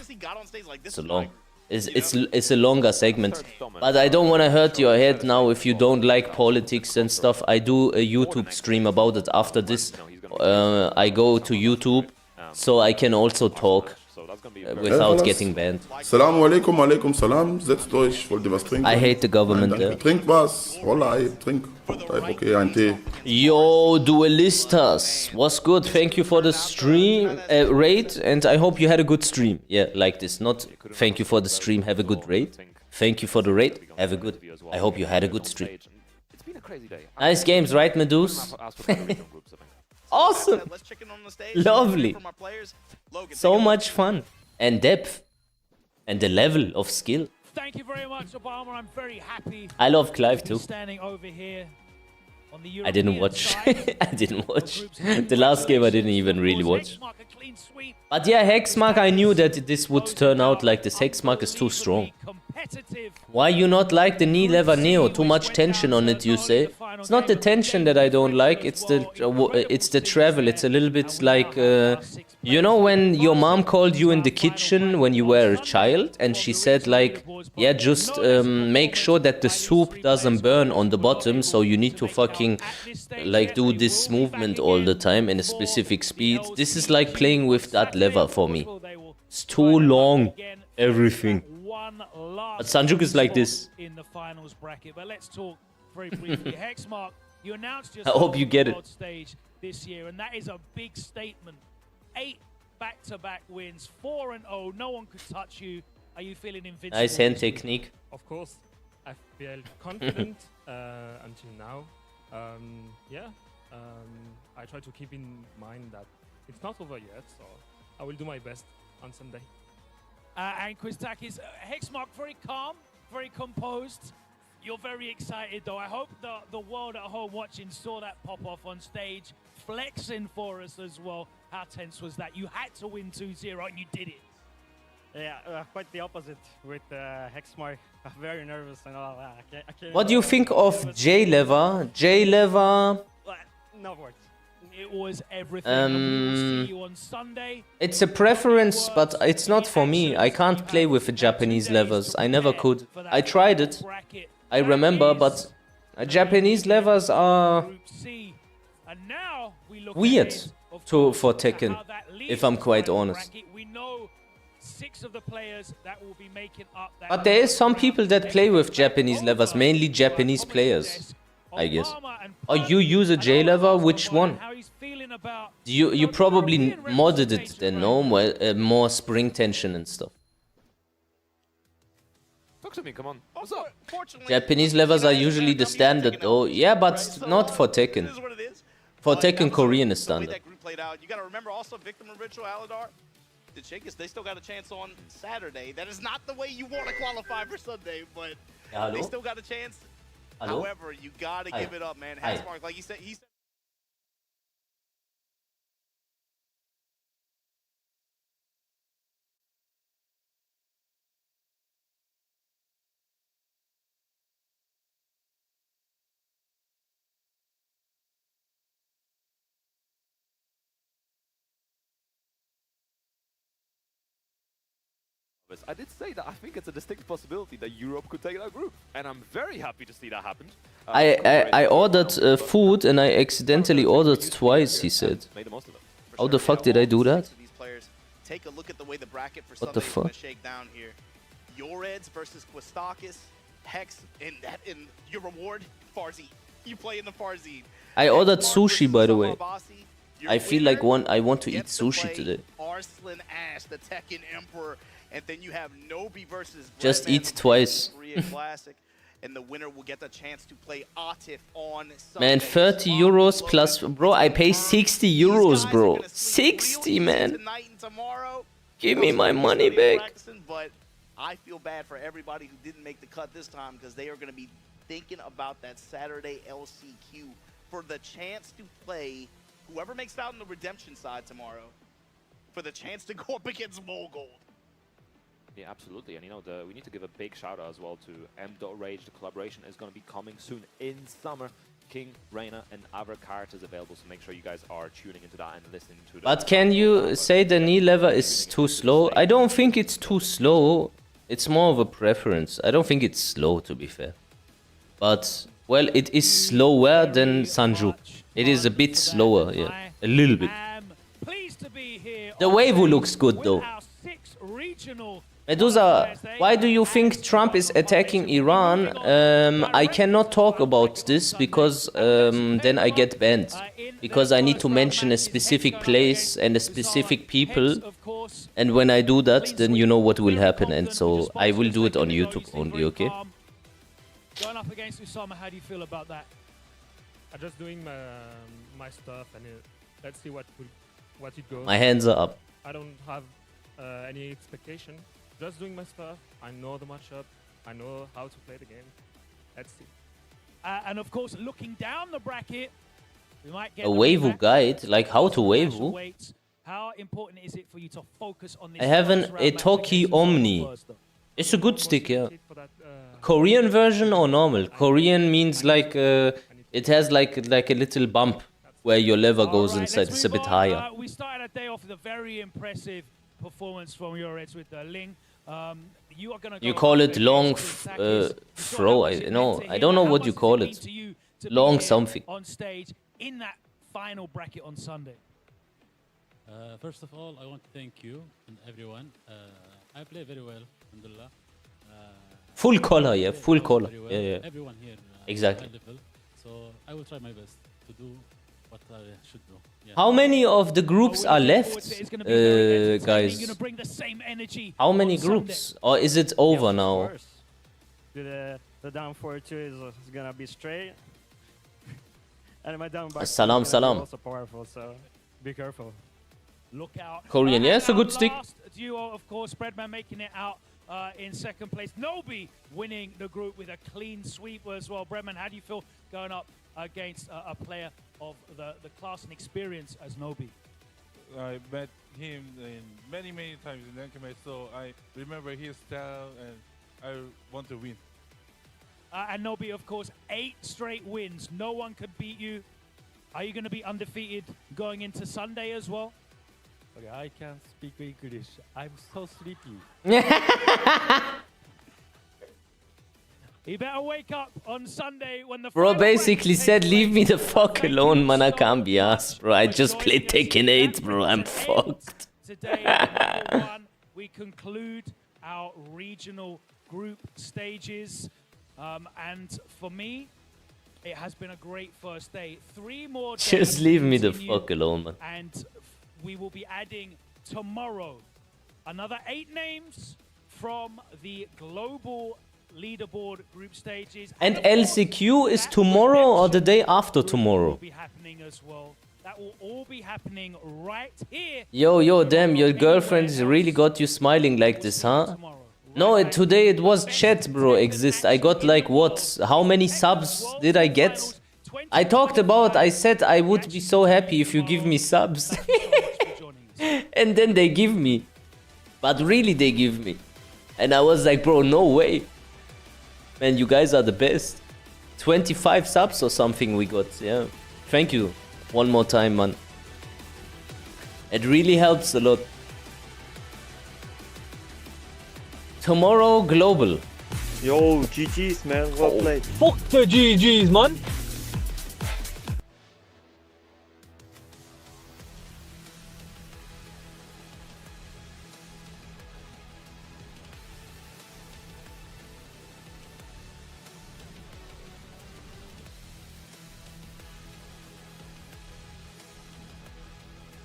it's a long... It's a longer segment, but I don't want to hurt your head now if you don't like politics and stuff. I do a YouTube stream about it after this. I go to YouTube, so I can also talk without getting banned. Assalamu alaikum, alaikum salam. Setzt euch, wollt ihr was trinken? I hate the government there. Trink was. Wallah, trink. Okay, ein Tee. Yo, Duelistas, what's good? Thank you for the stream raid, and I hope you had a good stream. Yeah, like this. Not thank you for the stream, have a good raid. Thank you for the raid, have a good. I hope you had a good stream. Nice games, right, Meduse? Awesome. Lovely. So much fun. And depth. And the level of skill. Thank you very much, Obama. I'm very happy. I love Clive too. Standing over here on the I didn't watch. I didn't watch. The last game I didn't even really watch. But yeah, Hexmark, I knew that this would turn out like this. Hexmark is too strong. Why you not like the knee lever Neo? Too much tension on it, you say? It's not the tension that I don't like, it's the travel. It's a little bit like, you know when your mom called you in the kitchen when you were a child and she said like, yeah, just make sure that the soup doesn't burn on the bottom, so you need to fucking like do this movement all the time in a specific speed. This is like playing with that lever for me. It's too long, everything. But Sanjuk is like this. In the finals bracket, but let's talk very briefly. Hexmark, you announced I hope you get it. Stage this year, and that is a big statement. 8 back-to-back wins, 4-0. No one could touch you. Are you feeling invincible? Nice hand technique. Of course, I feel confident until now. I try to keep in mind that it's not over yet, so I will do my best on Sunday. And Quiztakis, Hexmark very calm, very composed. You're very excited though. I hope the world at home watching saw that pop off on stage, flexing for us as well. How tense was that? You had to win 2-0 and you did it. Yeah, quite the opposite with Hexmark. I'm very nervous and all that. I can't What do you think of J-Lever? J-Lever... No words. It was everything. And we will see you on Sunday. It's a preference, but it's not for me. I can't play with the Japanese levers. I never could. I tried it. I remember, but Japanese levers are weird for Tekken, if I'm quite honest. But there is some people that play with Japanese levers, mainly Japanese players, I guess. Oh, you use a J lever? Which one? You probably modded it then, no? More spring tension and stuff. Talk to me, come on. What's up? Japanese levers are usually the standard though. Yeah, but not for Tekken. For Tekken, Korean is standard. You gotta remember also Victim and Ritual Aladar. The Chicas, they still got a chance on Saturday. That is not the way you want to qualify for Sunday, but they still got a chance. However, you gotta give it up, man. Hexmark, like he said. I did say that I think it's a distinct possibility that Europe could take that group, and I'm very happy to see that happen. I ordered food and I accidentally ordered twice, he said. Made the most of it. How the fuck did I do that? These players, take a look at the way the bracket for What the Sunday is going fuck? to shake down here. Yoredz versus Quistakis, Hex, in your reward, Farzine. You play in the Farzine. I ordered Hexmark sushi, by the way. versus Abasi. Your I feel like winner I want to eat gets sushi play today. Arslan Ash, the Tekken Emperor, and then you have Nobi versus Just Breadman eat from twice. Korea Classic, and the winner will get the chance to play Atif on Sunday. Man, 30 euros plus, bro, I pay 60 euros, bro. 60, man. Tonight and tomorrow. Give me my money back. But I feel bad for everybody who didn't make the cut this time because they are going to be thinking about that Saturday LCQ for the chance to play whoever makes it out on the redemption side tomorrow for the chance to go up against Mogold. Yeah, absolutely. And you know, we need to give a big shout out as well to M.Rage. The collaboration is going to be coming soon in summer. King, Reina, and other cards is available, so make sure you guys are tuning into that and listening to that. But can you say the knee lever is too slow? I don't think it's too slow. It's more of a preference. I don't think it's slow, to be fair. But, well, it is slower than Sanjuk. It is a bit slower, yeah. A little bit. The Waivu looks good, though. Medusa, why do you think Trump is attacking Iran? I cannot talk about this because then I get banned. Because I need to mention a specific place and a specific people. And when I do that, then you know what will happen. And so I will do it on YouTube only, okay? Going up against Usama, how do you feel about that? I'm just doing my stuff and let's see what it goes. My hands are up. I don't have any expectation. Just doing my stuff. I know the matchup. I know how to play the game. Let's see. And of course, looking down the bracket, we might get A Waivu guide? Like how to Waivu? How important is it for you to focus on this? I have an Etoki Omni. It's a good stick, yeah. Korean version or normal? Korean means like it has like a little bump where your lever goes inside. It's a bit higher. We started our day off with a very impressive performance from Yoredz with the Ling. You are gonna You call it long throw. I don't know what you call it. Long something. On stage in that final bracket on Sunday. First of all, I want to thank you and everyone. I play very well, alhamdulillah. Full color, yeah, full color. Well. Yeah. Everyone here Exactly. level, so I will try my best to do what I should do. Yeah. How many of the groups are left, guys? How many groups? Or is it over now? The down 4-2 is gonna be straight. And my down back Salam, salam. also powerful, so be careful. Look out. Korean, yeah, it's a good stick. Last duo, of course, Breadman making it out in second place. Nobi winning the group with a clean sweep as well. Breadman, how do you feel going up against a player of the class and experience as Nobi? I met him many times in Ranked, so I remember his style and I want to win. And Nobi, of course, 8 straight wins. No one could beat you. Are you going to be undefeated going into Sunday as well? Okay, I can't speak English. I'm so sleepy. You better wake up on Sunday when the Bro basically said, leave me the fuck alone, man. I can't be asked, bro. I just played Tekken 8, bro. I'm fucked. Today, at number 1, we conclude our regional group stages. And for me, it has been a great first day. 3 more days. Just leave me the fuck alone, man. And we will be adding tomorrow another 8 names from the global leaderboard group stages. And LCQ is tomorrow or the day after tomorrow? Will be happening as well. That will all be happening right here. Yo, damn, your girlfriend has really got you smiling like this, huh? No, today it was chat, bro, exist. I got like what? How many subs did I get? I talked about, I said I would be so happy if you give me subs. And then they give me. But really they give me. And I was like, bro, no way. Man, you guys are the best. 25 subs or something we got, yeah. Thank you. One more time, man. It really helps a lot. Tomorrow global. Yo, GG's, man. Well played. Fuck the GG's, man.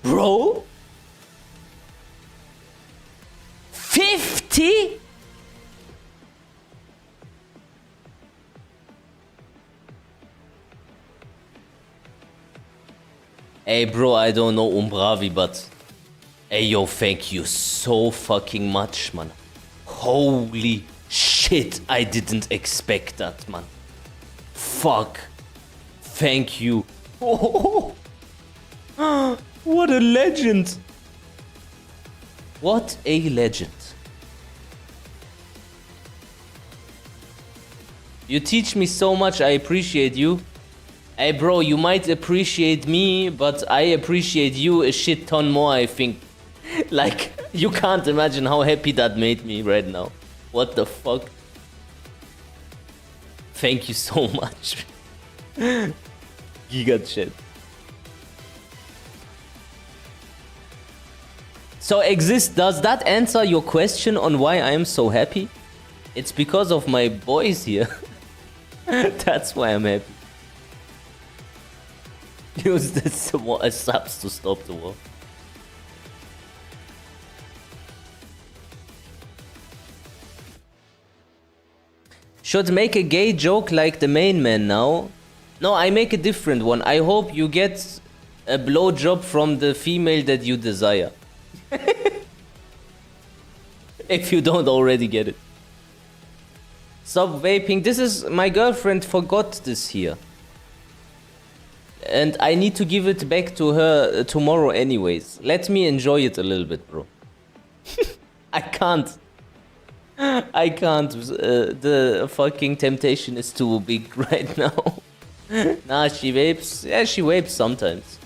Bro? 50? Hey bro, I don't know Umbravi, but hey yo, thank you so fucking much, man. Holy shit, I didn't expect that, man. Fuck. Thank you. Oh, what a legend. What a legend. You teach me so much, I appreciate you. Hey bro, you might appreciate me, but I appreciate you a shit ton more, I think. Like, you can't imagine how happy that made me right now. What the fuck? Thank you so much. Giga chat. So Exist, does that answer your question on why I am so happy? It's because of my boys here. That's why I'm happy. Use this as subs to stop the war. Should make a gay joke like the main man now. No, I make a different one. I hope you get a blowjob from the female that you desire. If you don't already get it. Stop vaping. This is... my girlfriend forgot this here. And I need to give it back to her tomorrow anyways. Let me enjoy it a little bit, bro. I can't. I can't. The fucking temptation is too big right now. Nah, she vapes. Yeah, she vapes sometimes.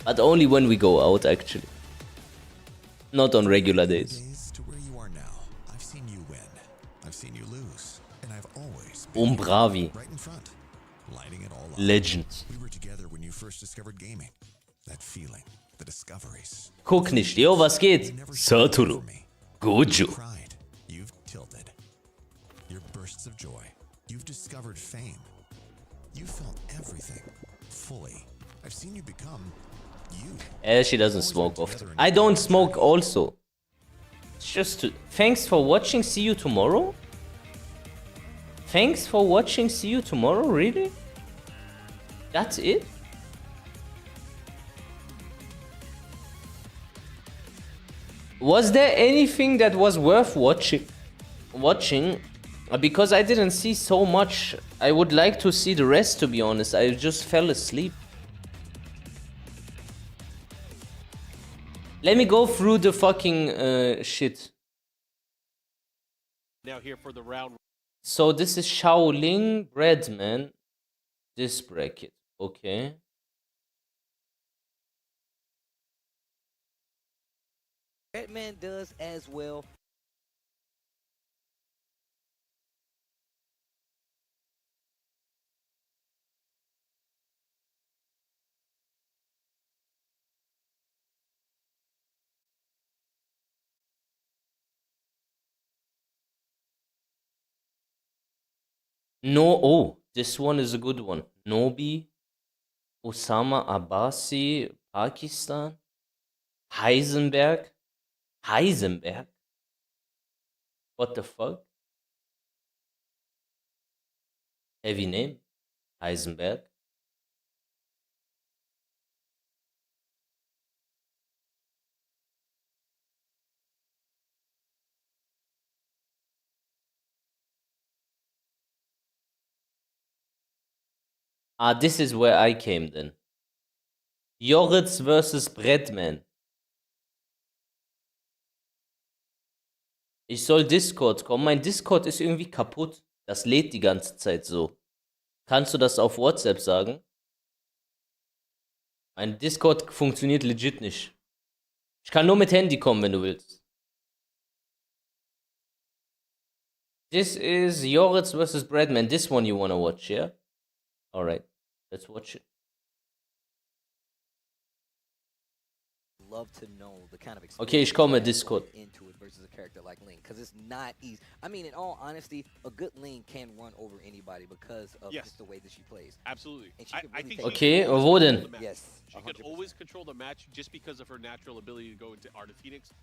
But only when we go out, actually. Not on regular days. To where you are now. I've seen you win. I've seen you lose. And I've always Umbravi. right in front, lighting it all up. Legend. We were together when you first discovered gaming. That feeling, the discoveries. Guck nicht. Yo, was geht? Satoru. Gojo. Pride, you've tilted. Your bursts of joy. You've discovered fame. You felt everything fully. I've seen you become you. She doesn't smoke often. I don't smoke also. It's just to... Thanks for watching. See you tomorrow? Thanks for watching. See you tomorrow? Really? That's it? Was there anything that was worth watching? Because I didn't see so much. I would like to see the rest, to be honest. I just fell asleep. Let me go through the fucking shit. Now here for the round. So this is Shaoling Breadman. This bracket. Okay. Batman does as well. No, oh, this one is a good one. Nobi, Osama Abbasi, Pakistan, Heisenberg. Heisenberg? What the fuck? Heavy name? Heisenberg. Ah, this is where I came then. Yoredz versus Breadman. Ich soll Discord kommen. Mein Discord ist irgendwie kaputt. Das lädt die ganze Zeit so. Kannst du das auf WhatsApp sagen? Mein Discord funktioniert legit nicht. Ich kann nur mit Handy kommen, wenn du willst. This is Yoredz versus Breadman. This one you wanna watch, yeah? Alright, let's watch it. Love to know the kind of Okay, ich komme Discord. into it versus a character like Link, because it's not easy. I mean, in all honesty, a good Link can run over anybody because of just the way that she plays. Absolutely. And she can really take Okay, wo denn? Yes. She could always control the match just because of her natural ability to go into Art of Phoenix,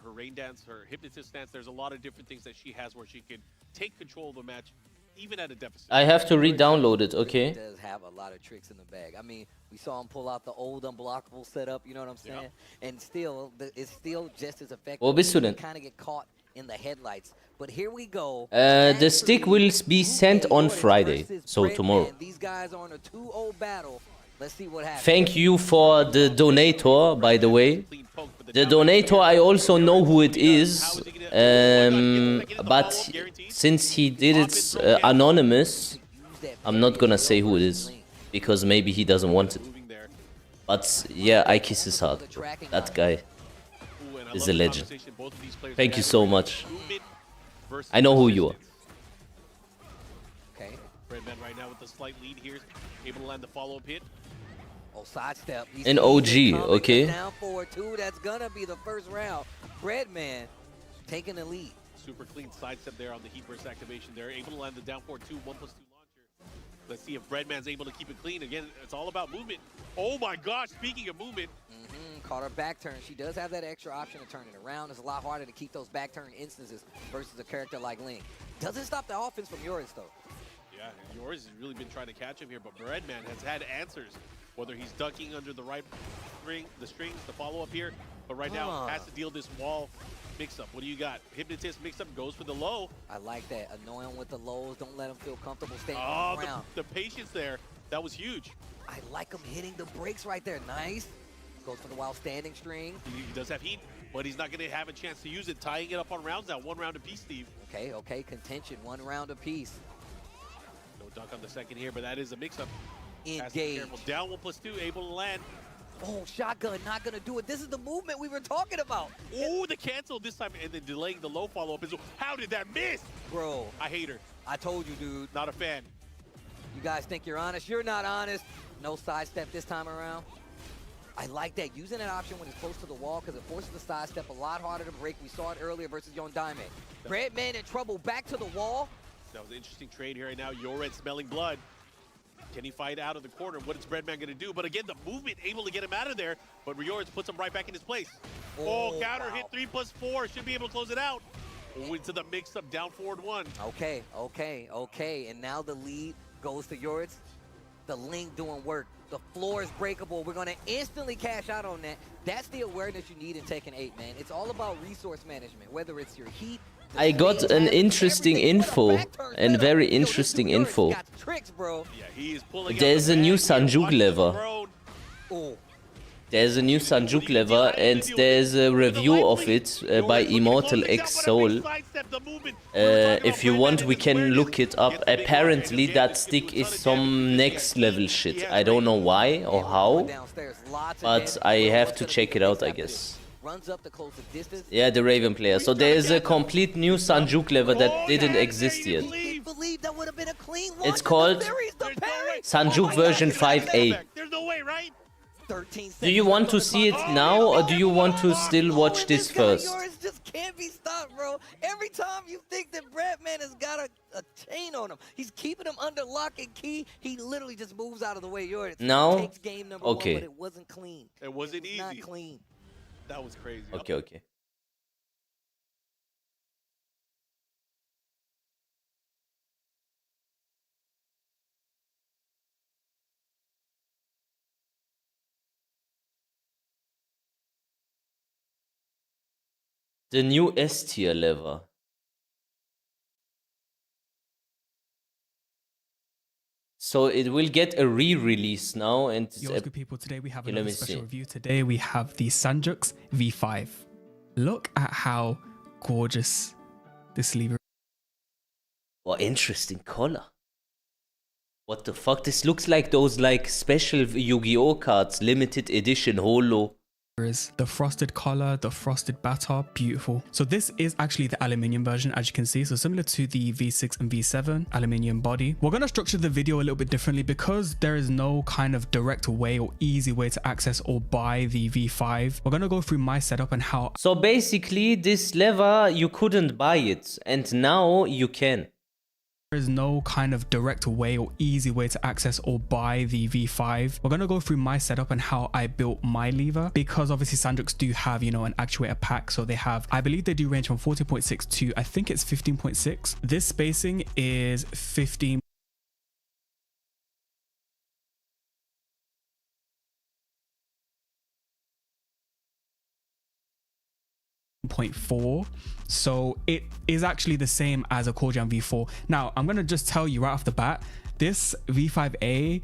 her rain dance, her hypnotist stance. There's a lot of different things that she has where she can take control of the match, even at a deficit. I have to re-download it, okay? Does have a lot of tricks in the bag. I mean, we saw him pull out the old unblockable setup, you know what I'm saying? And still, it's still just as effective. Wo bist du denn? Kind of get caught in the headlights. But here we go. The stick will be sent on Friday, so tomorrow. These guys are on a 2-0 battle. Let's see what happens. Thank you for the donator, by the way. The donator, I also know who it is, but since he did it anonymous, I'm not gonna say who it is, because maybe he doesn't want it. But yeah, I kiss his heart. That guy is a legend. Thank you so much. I know who you are. Okay. Breadman right now with a slight lead here, able to land the follow-up hit. Oh, sidestep. An OG, okay. Down forward two. That's gonna be the first round. Breadman taking the lead. Super clean sidestep there on the heat burst activation. They're able to land the down forward 2, 1+2 launcher. Let's see if Breadman's able to keep it clean. Again, it's all about movement. Oh my gosh, speaking of movement. Caught her back turn. She does have that extra option to turn it around. It's a lot harder to keep those back turn instances versus a character like Link. Doesn't stop the offense from Yoredz though. Yeah, Yoredz has really been trying to catch him here, but Breadman has had answers. Whether he's ducking under the right string, the strings, the follow-up here, but right now has to deal this wall mix-up. What do you got? Hypnotist mix-up goes for the low. I like that. Annoy him with the lows. Don't let him feel comfortable staying on the ground. The patience there. That was huge. I like him hitting the brakes right there. Nice. Goes for the wild standing string. He does have heat, but he's not going to have a chance to use it. Tying it up on rounds now. 1 round apiece, Steve. Okay, okay. Contention. 1 round apiece. No dunk on the second here, but that is a mix-up. Engage. Down 1+2, able to land. Oh, shotgun, not gonna do it. This is the movement we were talking about. Oh, the cancel this time, and then delaying the low follow-up. How did that miss? Bro. I hate her. I told you, dude. Not a fan. You guys think you're honest? You're not honest. No sidestep this time around. I like that. Using that option when it's close to the wall because it forces the sidestep a lot harder to break. We saw it earlier versus Yon Diamond. Breadman in trouble. Back to the wall. That was an interesting trade here right now. Yoredz smelling blood. Can he fight out of the corner? What is Breadman going to do? But again, the movement able to get him out of there. But Yoredz puts him right back in his place. Oh, counter hit 3+4. Should be able to close it out. Into the mix-up, down forward 1. Okay, okay, okay. And now the lead goes to Yoredz. The Link doing work. The floor is breakable. We're going to instantly cash out on that. That's the awareness you need in Tekken 8, man. It's all about resource management, whether it's your heat. I got an interesting info, and very interesting info. There's a new Sanjuk lever. There's a new Sanjuk lever, and there's a review of it by Immortal X Soul. If you want, we can look it up. Apparently, that stick is some next level shit. I don't know why or how, but I have to check it out, I guess. Yeah, the Raven player. So there is a complete new Sanjuk lever that didn't exist yet. It's called Sanjuk version 5-A. Do you want to see it now, or do you want to still watch this first? Yoredz just can't be stopped, bro. Every time you think that Breadman has got a chain on him, he's keeping him under lock and key. He literally just moves out of the way. Yoredz takes game number 1, but it wasn't clean. It wasn't easy. Not clean. That was crazy. Okay, okay. The new S tier lever. So it will get a re-release now, and Yo, good people. Today we have another special review. Today we have the Sanjuk V5. Look at how gorgeous this lever. What interesting color. What the fuck? This looks like those special Yu-Gi-Oh cards, limited edition holo. is the frosted collar, the frosted batter, beautiful. So this is actually the aluminium version, as you can see. So similar to the V6 and V7 aluminium body. We're going to structure the video a little bit differently because there is no kind of direct way or easy way to access or buy the V5. We're going to go through my setup and how. So basically this lever, you couldn't buy it and now you can. There is no kind of direct way or easy way to access or buy the V5. We're going to go through my setup and how I built my lever, because obviously Sanjuks do have, you know, an actuator pack. So they have, I believe they do range from 14.6 to, I think it's 15.6. This spacing is 15. .4, so it is actually the same as a Core Jam V4. Now I'm gonna just tell you right off the bat, this V5-A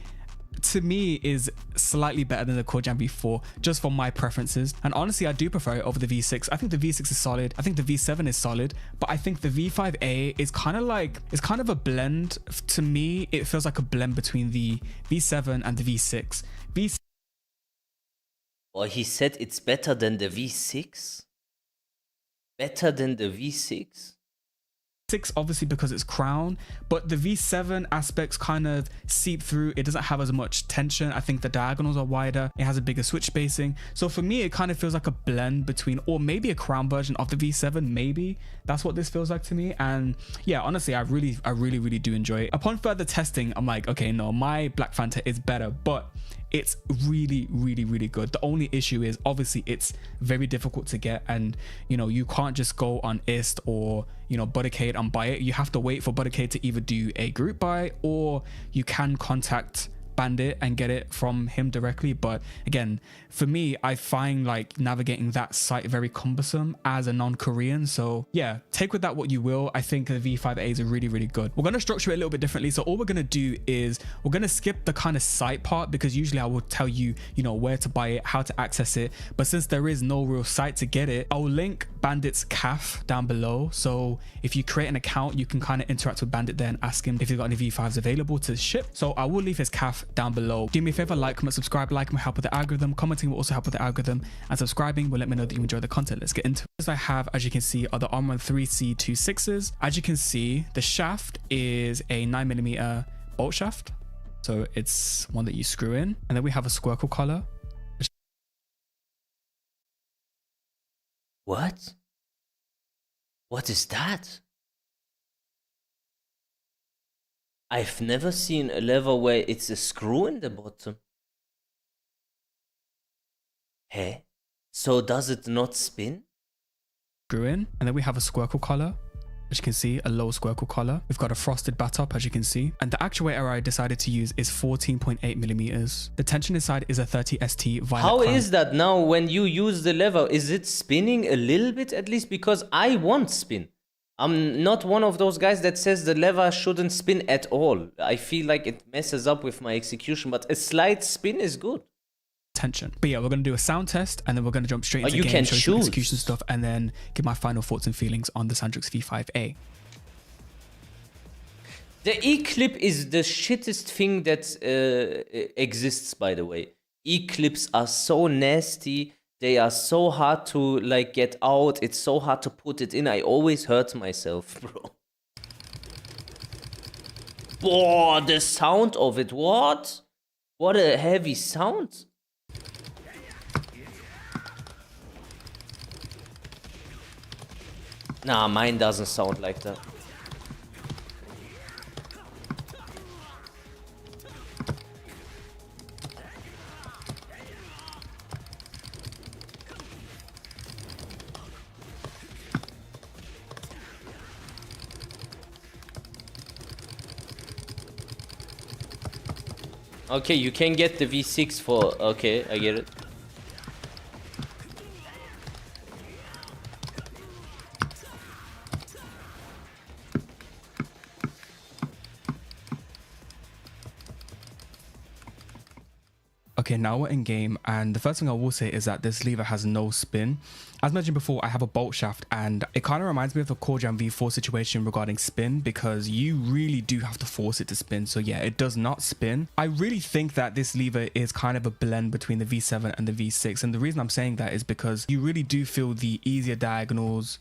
to me is slightly better than the Core Jam V4, just for my preferences. And honestly, I do prefer it over the V6. I think the V6 is solid. I think the V7 is solid, but I think the V5-A is kind of like, it's kind of a blend. To me, it feels like a blend between the V7 and the V6. Well, he said it's better than the V6? Better than the V6? 6 obviously because it's crown, but the V7 aspects kind of seep through. It doesn't have as much tension. I think the diagonals are wider. It has a bigger switch spacing. So for me, it kind of feels like a blend between, or maybe a crown version of the V7. Maybe that's what this feels like to me. And yeah, honestly, I really do enjoy it. Upon further testing, I'm like, okay, no, my Black Fanta is better, but it's really good. The only issue is obviously it's very difficult to get, and you know, you can't just go on IST or, you know, Buttercade and buy it. You have to wait for Buttercade to either do a group buy, or you can contact Bandit and get it from him directly. But again, for me, I find like navigating that site very cumbersome as a non-Korean. So yeah, take with that what you will. I think the V5-A is really good. We're going to structure it a little bit differently. So all we're going to do is we're going to skip the kind of site part, because usually I will tell you, you know, where to buy it, how to access it. But since there is no real site to get it, I'll link Bandit's CAF down below. So if you create an account, you can kind of interact with Bandit there and ask him if you've got any V5s available to ship. So I will leave his CAF down below. Do me a favor, like, comment, subscribe. Liking will help with the algorithm, commenting will also help with the algorithm, and subscribing will let me know that you enjoy the content. Let's get into it. As I have, as you can see, are the Armor 3C26s. As you can see, the shaft is a 9mm bolt shaft, so it's one that you screw in, and then we have a squircle collar. What is that? I've never seen a lever where it's a screw in the bottom. Hey, so does it not spin? Screw in, and then we have a squircle collar. As you can see, a low squircle collar. We've got a frosted bat up, as you can see. And the actuator I decided to use is 14.8mm. The tension inside is a 30ST violet How crown. is that now when you use the lever? Is it spinning a little bit at least? Because I won't spin. I'm not one of those guys that says the lever shouldn't spin at all. I feel like it messes up with my execution, but a slight spin is good. Tension. But yeah, we're going to do a sound test, and then we're going to jump straight into you game, can show you some choose execution stuff, and then give my final thoughts and feelings on the Sanjuk V5-A. The E-clip is the shittest thing that exists, by the way. E-clips are so nasty. They are so hard to like get out. It's so hard to put it in. I always hurt myself, bro. Whoa, the sound of it. What? What a heavy sound. Nah, mine doesn't sound like that. Okay, you can get the V6 for... Okay, I get it. Okay, now we're in game, and the first thing I will say is that this lever has no spin. As mentioned before, I have a bolt shaft, and it kind of reminds me of the Core Jam V4 situation regarding spin, because you really do have to force it to spin. So yeah, it does not spin. I really think that this lever is kind of a blend between the V7 and the V6, and the reason I'm saying that is because you really do feel the easier diagonals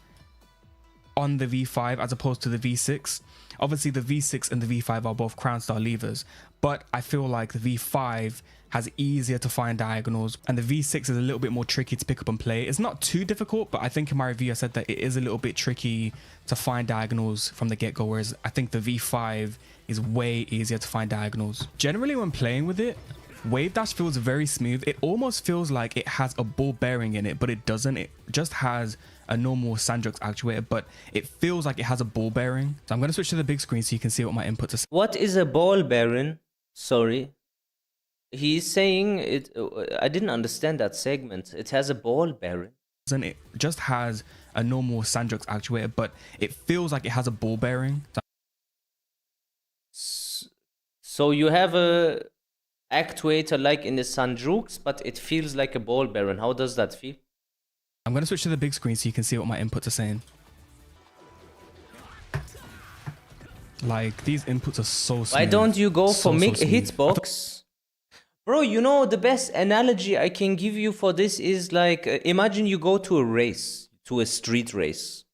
on the V5 as opposed to the V6. Obviously the V6 and the V5 are both crown style levers, but I feel like the V5 has easier to find diagonals, and the V6 is a little bit more tricky to pick up and play. It's not too difficult, but I think in my review I said that it is a little bit tricky to find diagonals from the get-go, whereas I think the V5 is way easier to find diagonals. Generally when playing with it, wave dash feels very smooth. It almost feels like it has a ball bearing in it, but it doesn't. It just has a normal Sanjuk actuator, but it feels like it has a ball bearing. So I'm going to switch to the big screen so you can see what my inputs are. What is a ball bearing? Sorry. He's saying it. I didn't understand that segment. It has a ball bearing. It just has a normal Sanjuk actuator, but it feels like it has a ball bearing. So you have a actuator like in the Sanjuks, but it feels like a ball bearing. How does that feel? I'm going to switch to the big screen so you can see what my inputs are saying. Like, these inputs are so smooth. Why don't you go for hitbox? Bro, you know, the best analogy I can give you for this is like, imagine you go to a race, to a street race,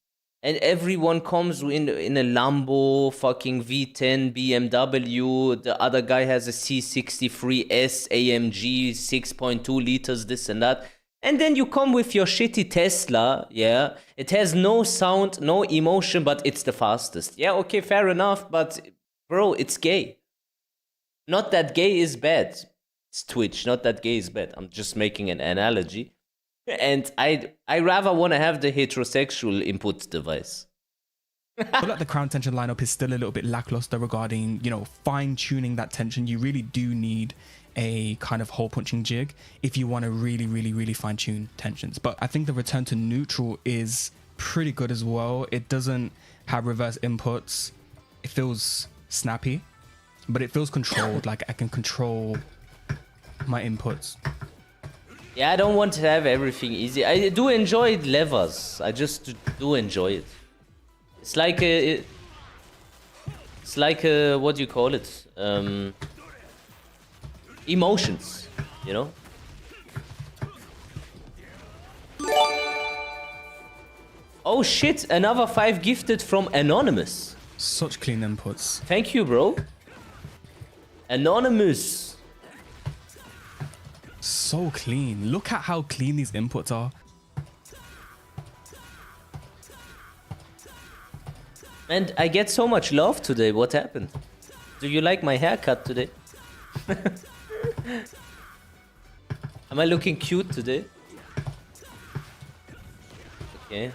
and everyone comes in a Lambo, fucking V10, BMW, the other guy has a C63S, AMG, 6.2 liters, this and that. And then you come with your shitty Tesla, yeah? It has no sound, no emotion, but it's the fastest. Yeah, okay, fair enough, but bro, it's gay. Not that gay is bad. It's Twitch, not that gay is bad. I'm just making an analogy. And I rather want to have the heterosexual input device. I feel like the crown tension lineup is still a little bit lackluster regarding, you know, fine-tuning that tension. You really do need a kind of hole-punching jig if you want to really fine-tune tensions. But I think the return to neutral is pretty good as well. It doesn't have reverse inputs. It feels snappy, but it feels controlled. Like I can control my inputs. Yeah, I don't want to have everything easy. I do enjoy levers. I just do enjoy it. It's like a... It's like a... What do you call it? Emotions, you know? Oh shit, another 5 gifted from Anonymous. Such clean inputs. Thank you, bro. Anonymous. So clean. Look at how clean these inputs are. And I get so much love today. What happened? Do you like my haircut today? Am I looking cute today? Okay.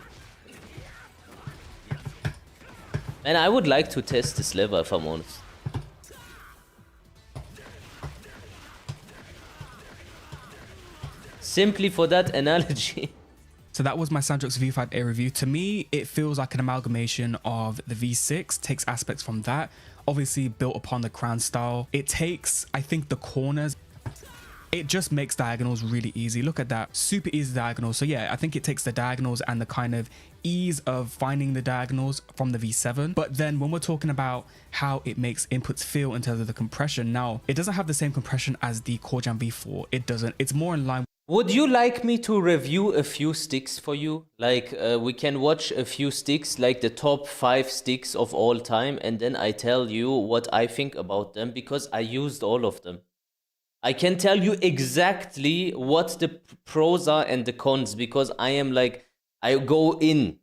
Man, I would like to test this lever if I'm honest. Simply for that analogy. So that was my Sanjuk V5-A review. To me, it feels like an amalgamation of the V6, takes aspects from that, obviously built upon the crown style. It takes, I think, the corners. It just makes diagonals really easy. Look at that, super easy diagonals. So yeah, I think it takes the diagonals and the kind of ease of finding the diagonals from the V7. But then when we're talking about how it makes inputs feel in terms of the compression, now it doesn't have the same compression as the Core Jam V4. It doesn't. It's more in line. Would you like me to review a few sticks for you? Like, we can watch a few sticks, like the top 5 sticks of all time, and then I tell you what I think about them, because I used all of them. I can tell you exactly what the pros are and the cons, because I am like, I go in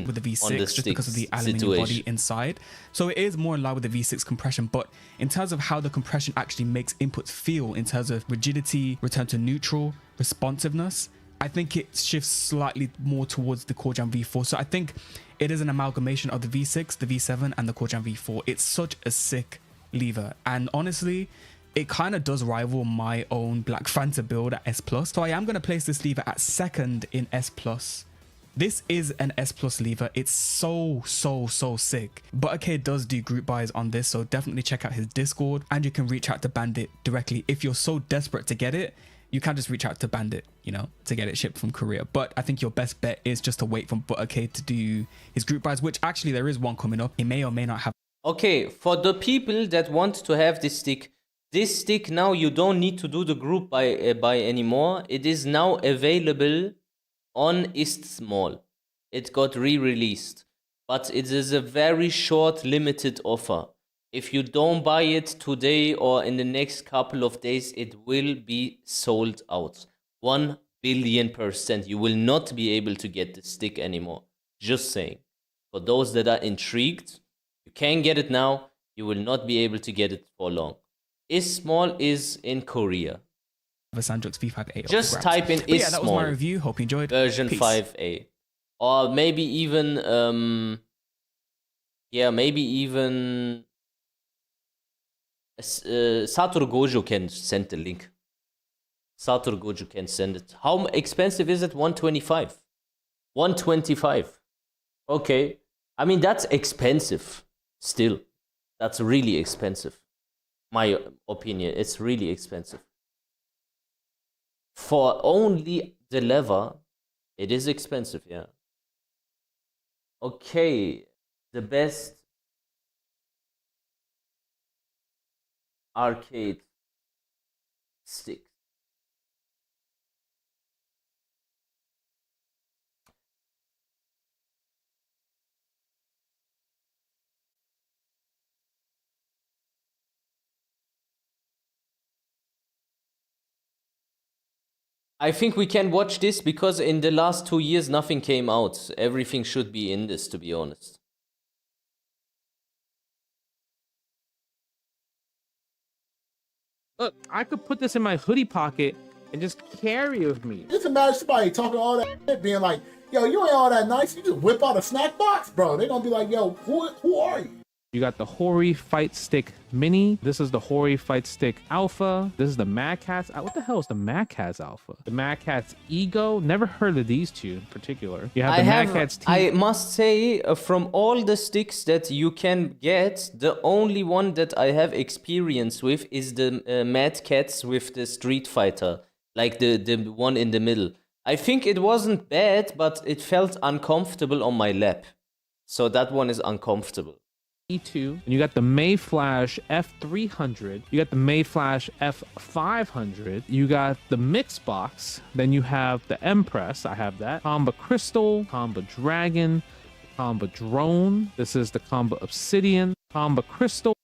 with the V6 just because of the aluminium body inside. So it is more in line with the V6 compression, but in terms of how the compression actually makes inputs feel in terms of rigidity, return to neutral, responsiveness, I think it shifts slightly more towards the Core Jam V4. So I think it is an amalgamation of the V6, the V7 and the Core Jam V4. It's such a sick lever, and honestly, it kind of does rival my own Black Fanta build at S+. So I am going to place this lever at second in S+. This is an S Plus lever. It's so sick. Buttercade does do group buys on this, so definitely check out his Discord, and you can reach out to Bandit directly. If you're so desperate to get it, you can just reach out to Bandit, you know, to get it shipped from Korea. But I think your best bet is just to wait for Buttercade to do his group buys, which actually there is one coming up. He may or may not have. Okay, for the people that want to have this stick now, you don't need to do the group buy anymore. It is now available on Istmall. It got re-released, but it is a very short limited offer. If you don't buy it today or in the next couple of days, it will be sold out. 1,000,000,000%. You will not be able to get the stick anymore. Just saying. For those that are intrigued, you can get it now. You will not be able to get it for long. Istmall is in Korea. The Sanjuk V5-A. Just type in Istmall. Yeah, that was my review. Hope you enjoyed. Version Peace. 5A. Or maybe even Satoru Gojo can send the link. Satoru Gojo can send it. How expensive is it? 125. 125. Okay. I mean, that's expensive. Still. That's really expensive. My opinion. It's really expensive. For only the lever, it is expensive, yeah. Okay. The best arcade stick. I think we can watch this because in the last 2 years nothing came out. Everything should be in this, to be honest. Look, I could put this in my hoodie pocket and just carry it with me. Just imagine somebody talking all that shit, being like, yo, you ain't all that nice. You just whip out a snack box, bro. They're gonna be like, yo, who are you? You got the Hori Fight Stick Mini. This is the Hori Fight Stick Alpha. This is the Mad Catz. What the hell is the Mad Catz Alpha? The Mad Catz Ego. Never heard of these two in particular. You have the Mad Catz T. I must say, from all the sticks that you can get, the only one that I have experience with is the Mad Catz with the Street Fighter, like the one in the middle. I think it wasn't bad, but it felt uncomfortable on my lap. So that one is uncomfortable. E2, and you got the Mayflash F300, you got the Mayflash F500, you got the Mix Box, then you have the Empress, I have that, Quamba Crystal, Quamba Dragon, Quamba Drone, this is the Quamba Obsidian, Quamba Crystal.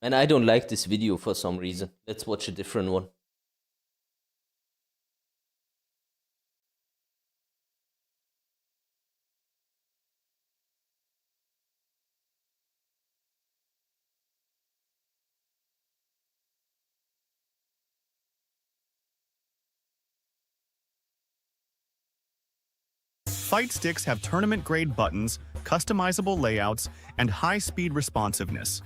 And I don't like this video for some reason. Let's watch a different one. Fight sticks have tournament-grade buttons, customizable layouts, and high-speed responsiveness.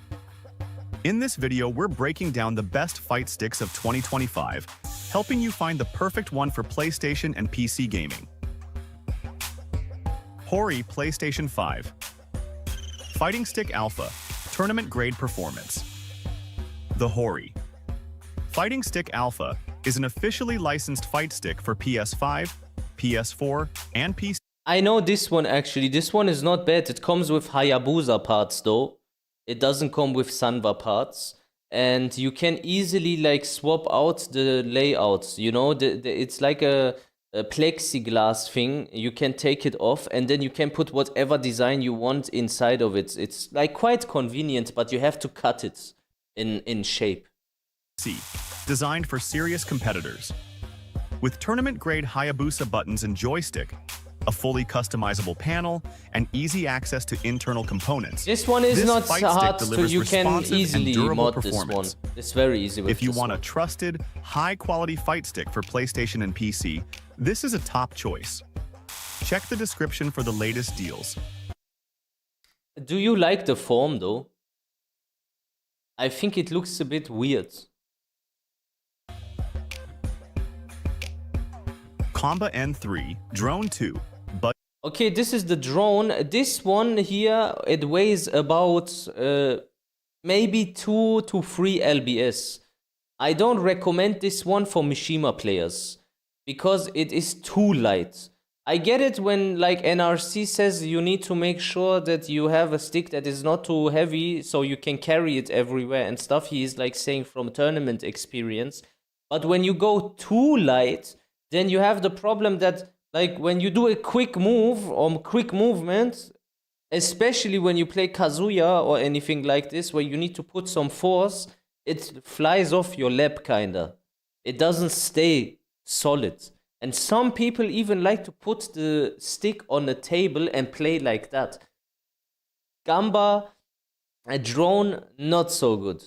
In this video, we're breaking down the best fight sticks of 2025, helping you find the perfect one for PlayStation and PC gaming. Hori PlayStation 5. Fighting Stick Alpha, tournament-grade performance. The Hori. Fighting Stick Alpha is an officially licensed fight stick for PS5, PS4, and PC. I know this one actually. This one is not bad. It comes with Hayabusa parts though. It doesn't come with Sanwa parts. And you can easily like swap out the layouts. You know, it's like a plexiglass thing. You can take it off and then you can put whatever design you want inside of it. It's like quite convenient, but you have to cut it in shape. Designed for serious competitors. With tournament-grade Hayabusa buttons and joystick, a fully customizable panel, and easy access to internal components. This one is not hard, so you can easily mod this one. It's very easy with If you want a trusted, high-quality fight stick for PlayStation and PC, this is a top choice. Check the description for the latest deals. Do you like the form though? I think it looks a bit weird. Quamba N3 Drone 2, but Okay, this is the drone. This one here, it weighs about maybe 2 to 3 lbs. I don't recommend this one for Mishima players because it is too light. I get it when like NRC says you need to make sure that you have a stick that is not too heavy so you can carry it everywhere and stuff. He is like saying from tournament experience. But when you go too light, then you have the problem that like when you do a quick move or quick movement, especially when you play Kazuya or anything like this where you need to put some force, it flies off your lap kinda. It doesn't stay solid. And some people even like to put the stick on a table and play like that. Gamba, a drone, not so good.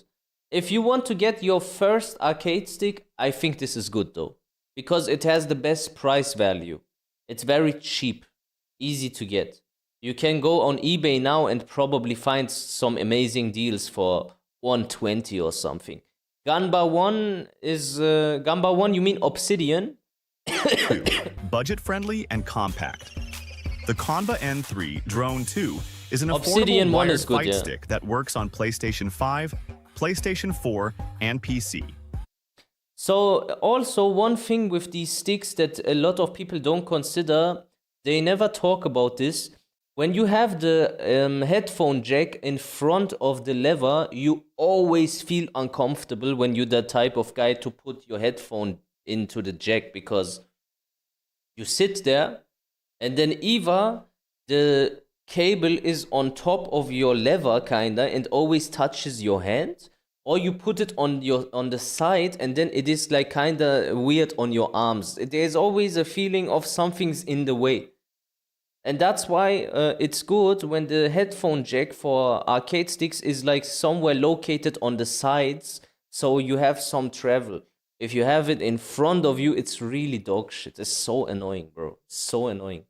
If you want to get your first arcade stick, I think this is good though. Because it has the best price value. It's very cheap, easy to get. You can go on eBay now and probably find some amazing deals for 120 or something. Gamba 1 is... Gamba 1, you mean Obsidian? budget-friendly and compact. The Quamba N3 Drone 2 is an Obsidian affordable one wired is good, fight yeah. stick that works on PlayStation 5, PlayStation 4, and PC. So also one thing with these sticks that a lot of people don't consider, they never talk about this. When you have the headphone jack in front of the lever, you always feel uncomfortable when you're the type of guy to put your headphone into the jack because you sit there and then either the cable is on top of your lever kinda and always touches your hand, or you put it on the side and then it is like kinda weird on your arms. There's always a feeling of something's in the way. And that's why it's good when the headphone jack for arcade sticks is like somewhere located on the sides so you have some travel. If you have it in front of you, it's really dog shit. It's so annoying, bro. So annoying.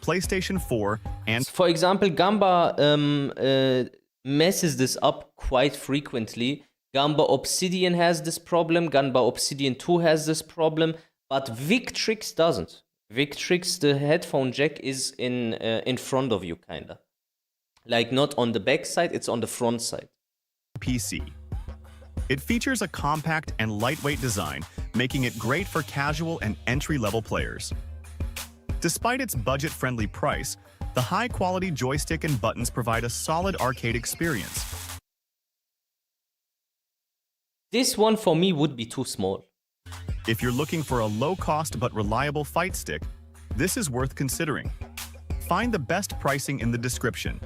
PlayStation 4 and... For example, Gamba messes this up quite frequently. Gamba Obsidian has this problem. Gamba Obsidian 2 has this problem. But Victrix doesn't. Victrix, the headphone jack is in front of you, kinda. Like not on the back side, it's on the front side. PC. It features a compact and lightweight design, making it great for casual and entry-level players. Despite its budget-friendly price, the high-quality joystick and buttons provide a solid arcade experience. This one for me would be too small. If you're looking for a low-cost but reliable fight stick, this is worth considering. Find the best pricing in the description.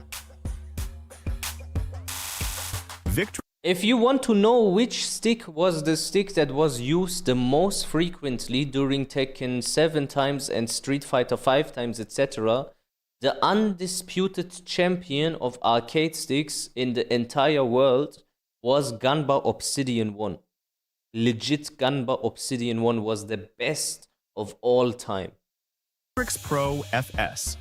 If you want to know which stick was the stick that was used the most frequently during Tekken 7 times and Street Fighter 5 times, etc., the undisputed champion of arcade sticks in the entire world was Gamba Obsidian 1. Legit, Gamba Obsidian 1 was the best of all time. Victrix Pro FS.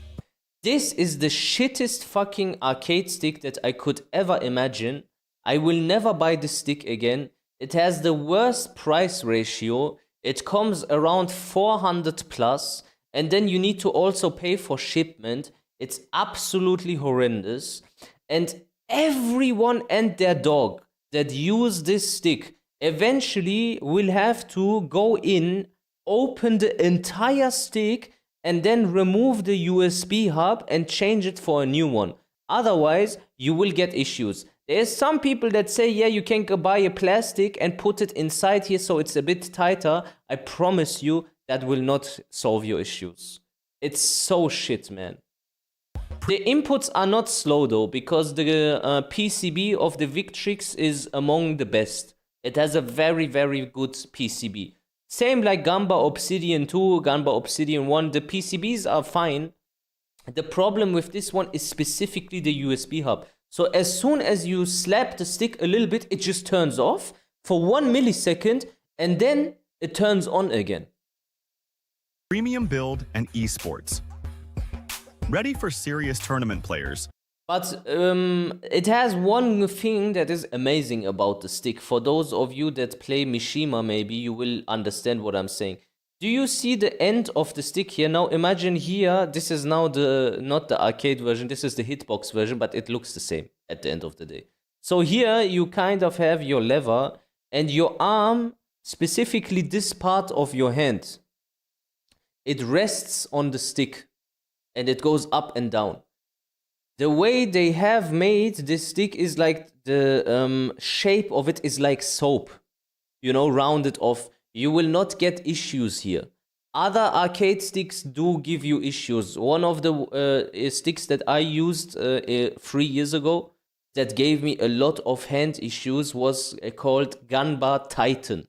This is the shittest fucking arcade stick that I could ever imagine. I will never buy this stick again. It has the worst price ratio. It comes around 400 plus, and then you need to also pay for shipment. It's absolutely horrendous. And everyone and their dog that use this stick eventually will have to go in, open the entire stick, and then remove the USB hub and change it for a new one. Otherwise, you will get issues. There's some people that say, yeah, you can go buy a plastic and put it inside here so it's a bit tighter. I promise you that will not solve your issues. It's so shit, man. The inputs are not slow though, because the PCB of the Victrix is among the best. It has a very, very good PCB. Same like Gamba Obsidian 2, Gamba Obsidian 1. The PCBs are fine. The problem with this one is specifically the USB hub. So as soon as you slap the stick a little bit, it just turns off for 1 millisecond and then it turns on again. Premium build and esports. Ready for serious tournament players. But it has one thing that is amazing about the stick. For those of you that play Mishima, maybe you will understand what I'm saying. Do you see the end of the stick here? Now imagine here, this is now not the arcade version, this is the hitbox version, but it looks the same at the end of the day. So here you kind of have your lever and your arm, specifically this part of your hand, it rests on the stick and it goes up and down. The way they have made this stick is like the shape of it is like soap, you know, rounded off. You will not get issues here. Other arcade sticks do give you issues. One of the sticks that I used 3 years ago that gave me a lot of hand issues was called Gamba Titan.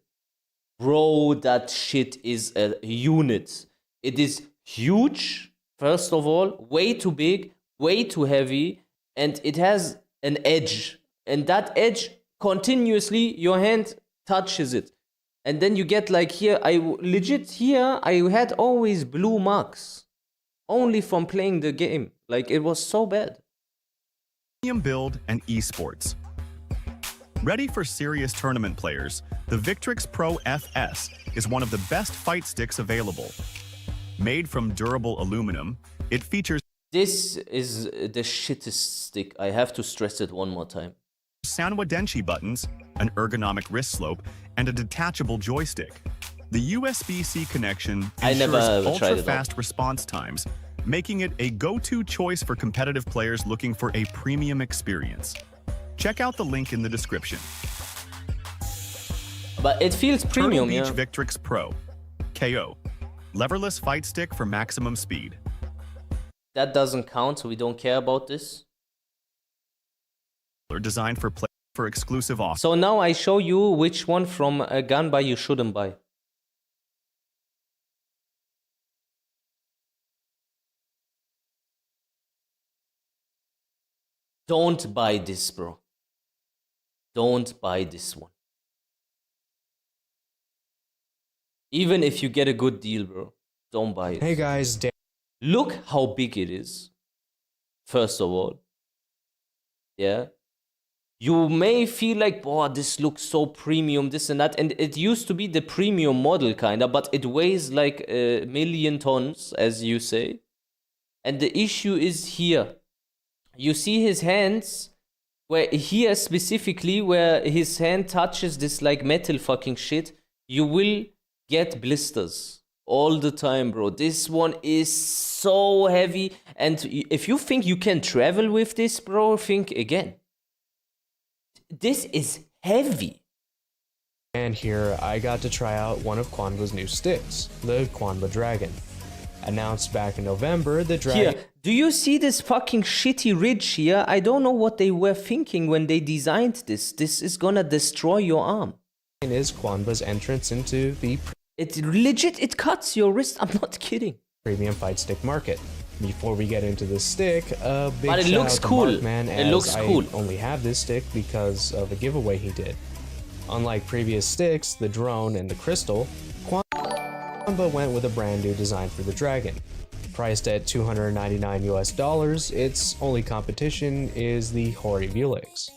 Bro, that shit is a unit. It is huge, first of all, way too big, way too heavy, and it has an edge. And that edge, continuously, your hand touches it. And then you get like here, I had always blue marks. Only from playing the game. Like, it was so bad. Premium build and esports. Ready for serious tournament players, the Victrix Pro FS is one of the best fight sticks available. Made from durable aluminum, it features... This is the shittest stick. I have to stress it one more time. Sanwa Denshi buttons, an ergonomic wrist slope, and a detachable joystick. The USB-C connection ensures ultra-fast response times, making it a go-to choice for competitive players looking for a premium experience. Check out the link in the description. But it feels premium, Turtle Beach Victrix Pro, KO. Leverless fight stick for maximum speed. That doesn't count, so we don't care about this. Designed for exclusive offers. So now I show you which one from Gamba you shouldn't buy. Don't buy this, bro. Don't buy this one. Even if you get a good deal, bro, don't buy it. Hey guys, look how big it is. First of all. Yeah. You may feel like, boah, this looks so premium, this and that. And it used to be the premium model, kind of, but it weighs like 1,000,000 tons, as you say. And the issue is here. You see his hands, where here specifically, where his hand touches this like metal fucking shit, you will get blisters all the time, bro. This one is so heavy. And if you think you can travel with this, bro, think again. This is heavy. And here I got to try out one of Quamba's new sticks, the Quamba Dragon. Announced back in November, the Dragon... Here, do you see this fucking shitty ridge here? I don't know what they were thinking when they designed this. This is gonna destroy your arm. ...is Quamba's entrance into the... It legit, it cuts your wrist. I'm not kidding. ...premium fight stick market. Before we get into the stick, a big but it shout looks out to cool. Markman, It looks cool. I only have this stick because of a giveaway he did. Unlike previous sticks, the drone and the crystal, Quamba went with a brand new design for the Dragon. Priced at $299 US, its only competition is the Hori Helix.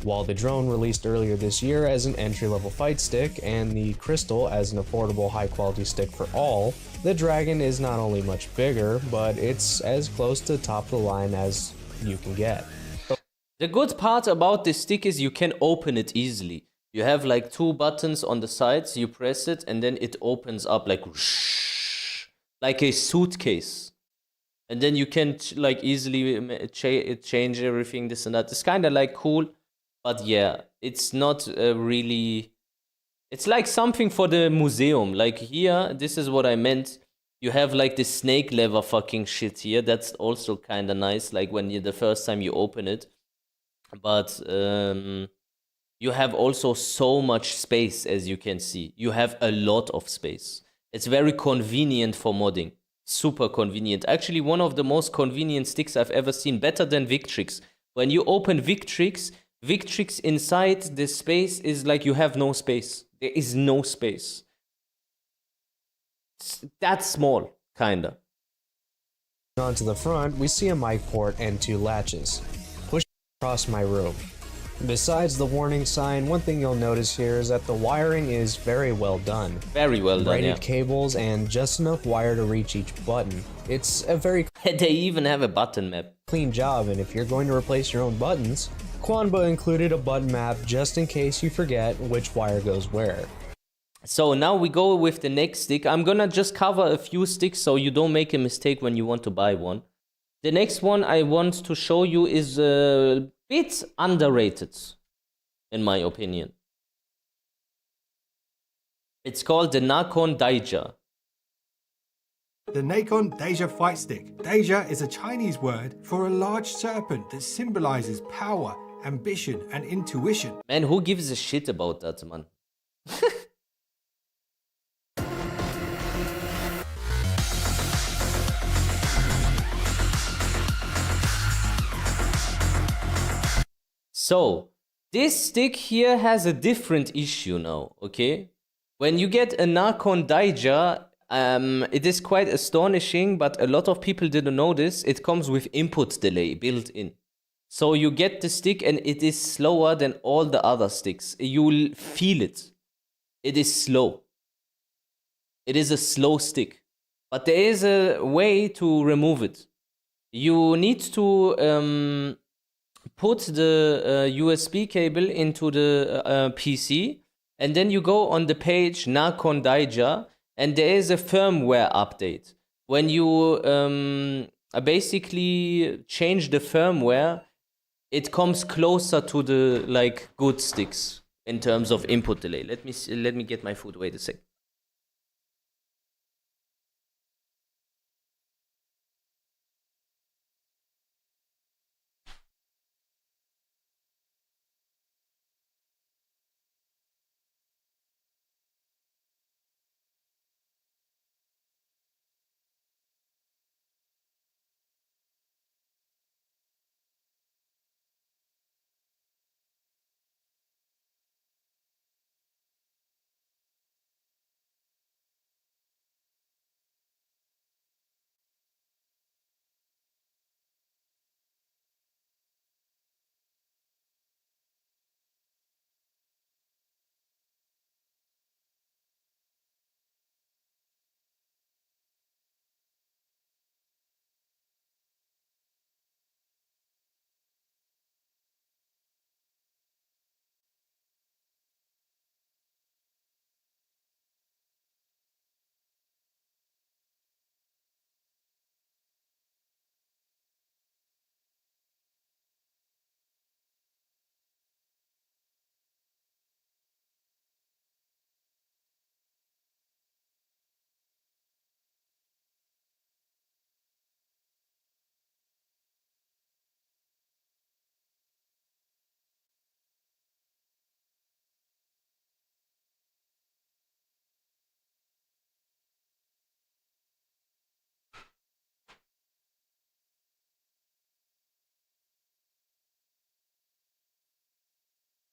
While the drone released earlier this year as an entry-level fight stick and the crystal as an affordable high-quality stick for all, the Dragon is not only much bigger, but it's as close to top of the line as you can get. The good part about this stick is you can open it easily. You have like 2 buttons on the sides, you press it and then it opens up like whoosh, like a suitcase. And then you can like easily change everything, this and that. It's kind of like cool. But yeah, it's not really... It's like something for the museum. Like here, this is what I meant. You have like this snake leather fucking shit here. That's also kind of nice, like when the first time you open it. But you have also so much space, as you can see. You have a lot of space. It's very convenient for modding. Super convenient. Actually, one of the most convenient sticks I've ever seen. Better than Victrix. When you open Victrix inside the space is like you have no space. There is no space. It's that small, kinda. On to the front, we see a mic port and 2 latches. Push across my room. Besides the warning sign, one thing you'll notice here is that the wiring is very well done. Very well done, Braided yeah. cables and just enough wire to reach each button. It's a very They even have a button map. clean job, and if you're going to replace your own buttons, Quamba included a button map just in case you forget which wire goes where. So now we go with the next stick. I'm gonna just cover a few sticks so you don't make a mistake when you want to buy one. The next one I want to show you is a bit underrated, in my opinion. It's called the Nikon Deja. The Nikon Deja fight stick. Deja is a Chinese word for a large serpent that symbolizes power, ambition, and intuition. Man, who gives a shit about that, man? So, this stick here has a different issue now, okay? When you get a Nikon Deja, it is quite astonishing, but a lot of people didn't know this. It comes with input delay built in. So you get the stick and it is slower than all the other sticks. You'll feel it. It is slow. It is a slow stick. But there is a way to remove it. You need to put the USB cable into the PC, and then you go on the page Nikon Deja, and there is a firmware update. When you basically change the firmware, it comes closer to the like good sticks in terms of input delay. Let me get my food. Wait a sec.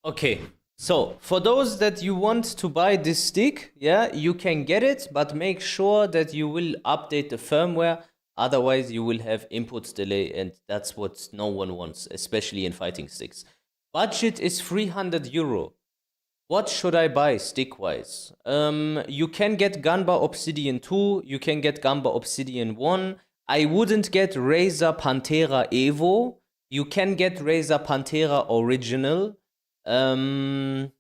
Okay, so for those that you want to buy this stick, yeah, you can get it, but make sure that you will update the firmware. Otherwise, you will have input delay, and that's what no one wants, especially in fighting sticks. Budget is 300 euro. What should I buy stick-wise? You can get Gamba Obsidian 2, you can get Gamba Obsidian 1. I wouldn't get Razer Pantera Evo. You can get Razer Pantera Original. When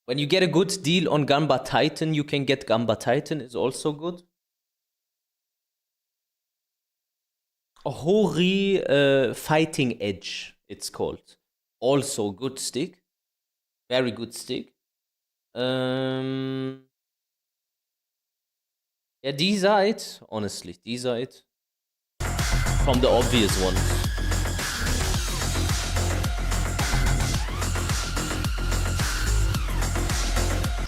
you get a good deal on Gamba Titan, you can get Gamba Titan, is also good. Hori Fighting Edge, it's called. Also good stick. Very good stick. Yeah, these are it, honestly. These are it. From the obvious ones.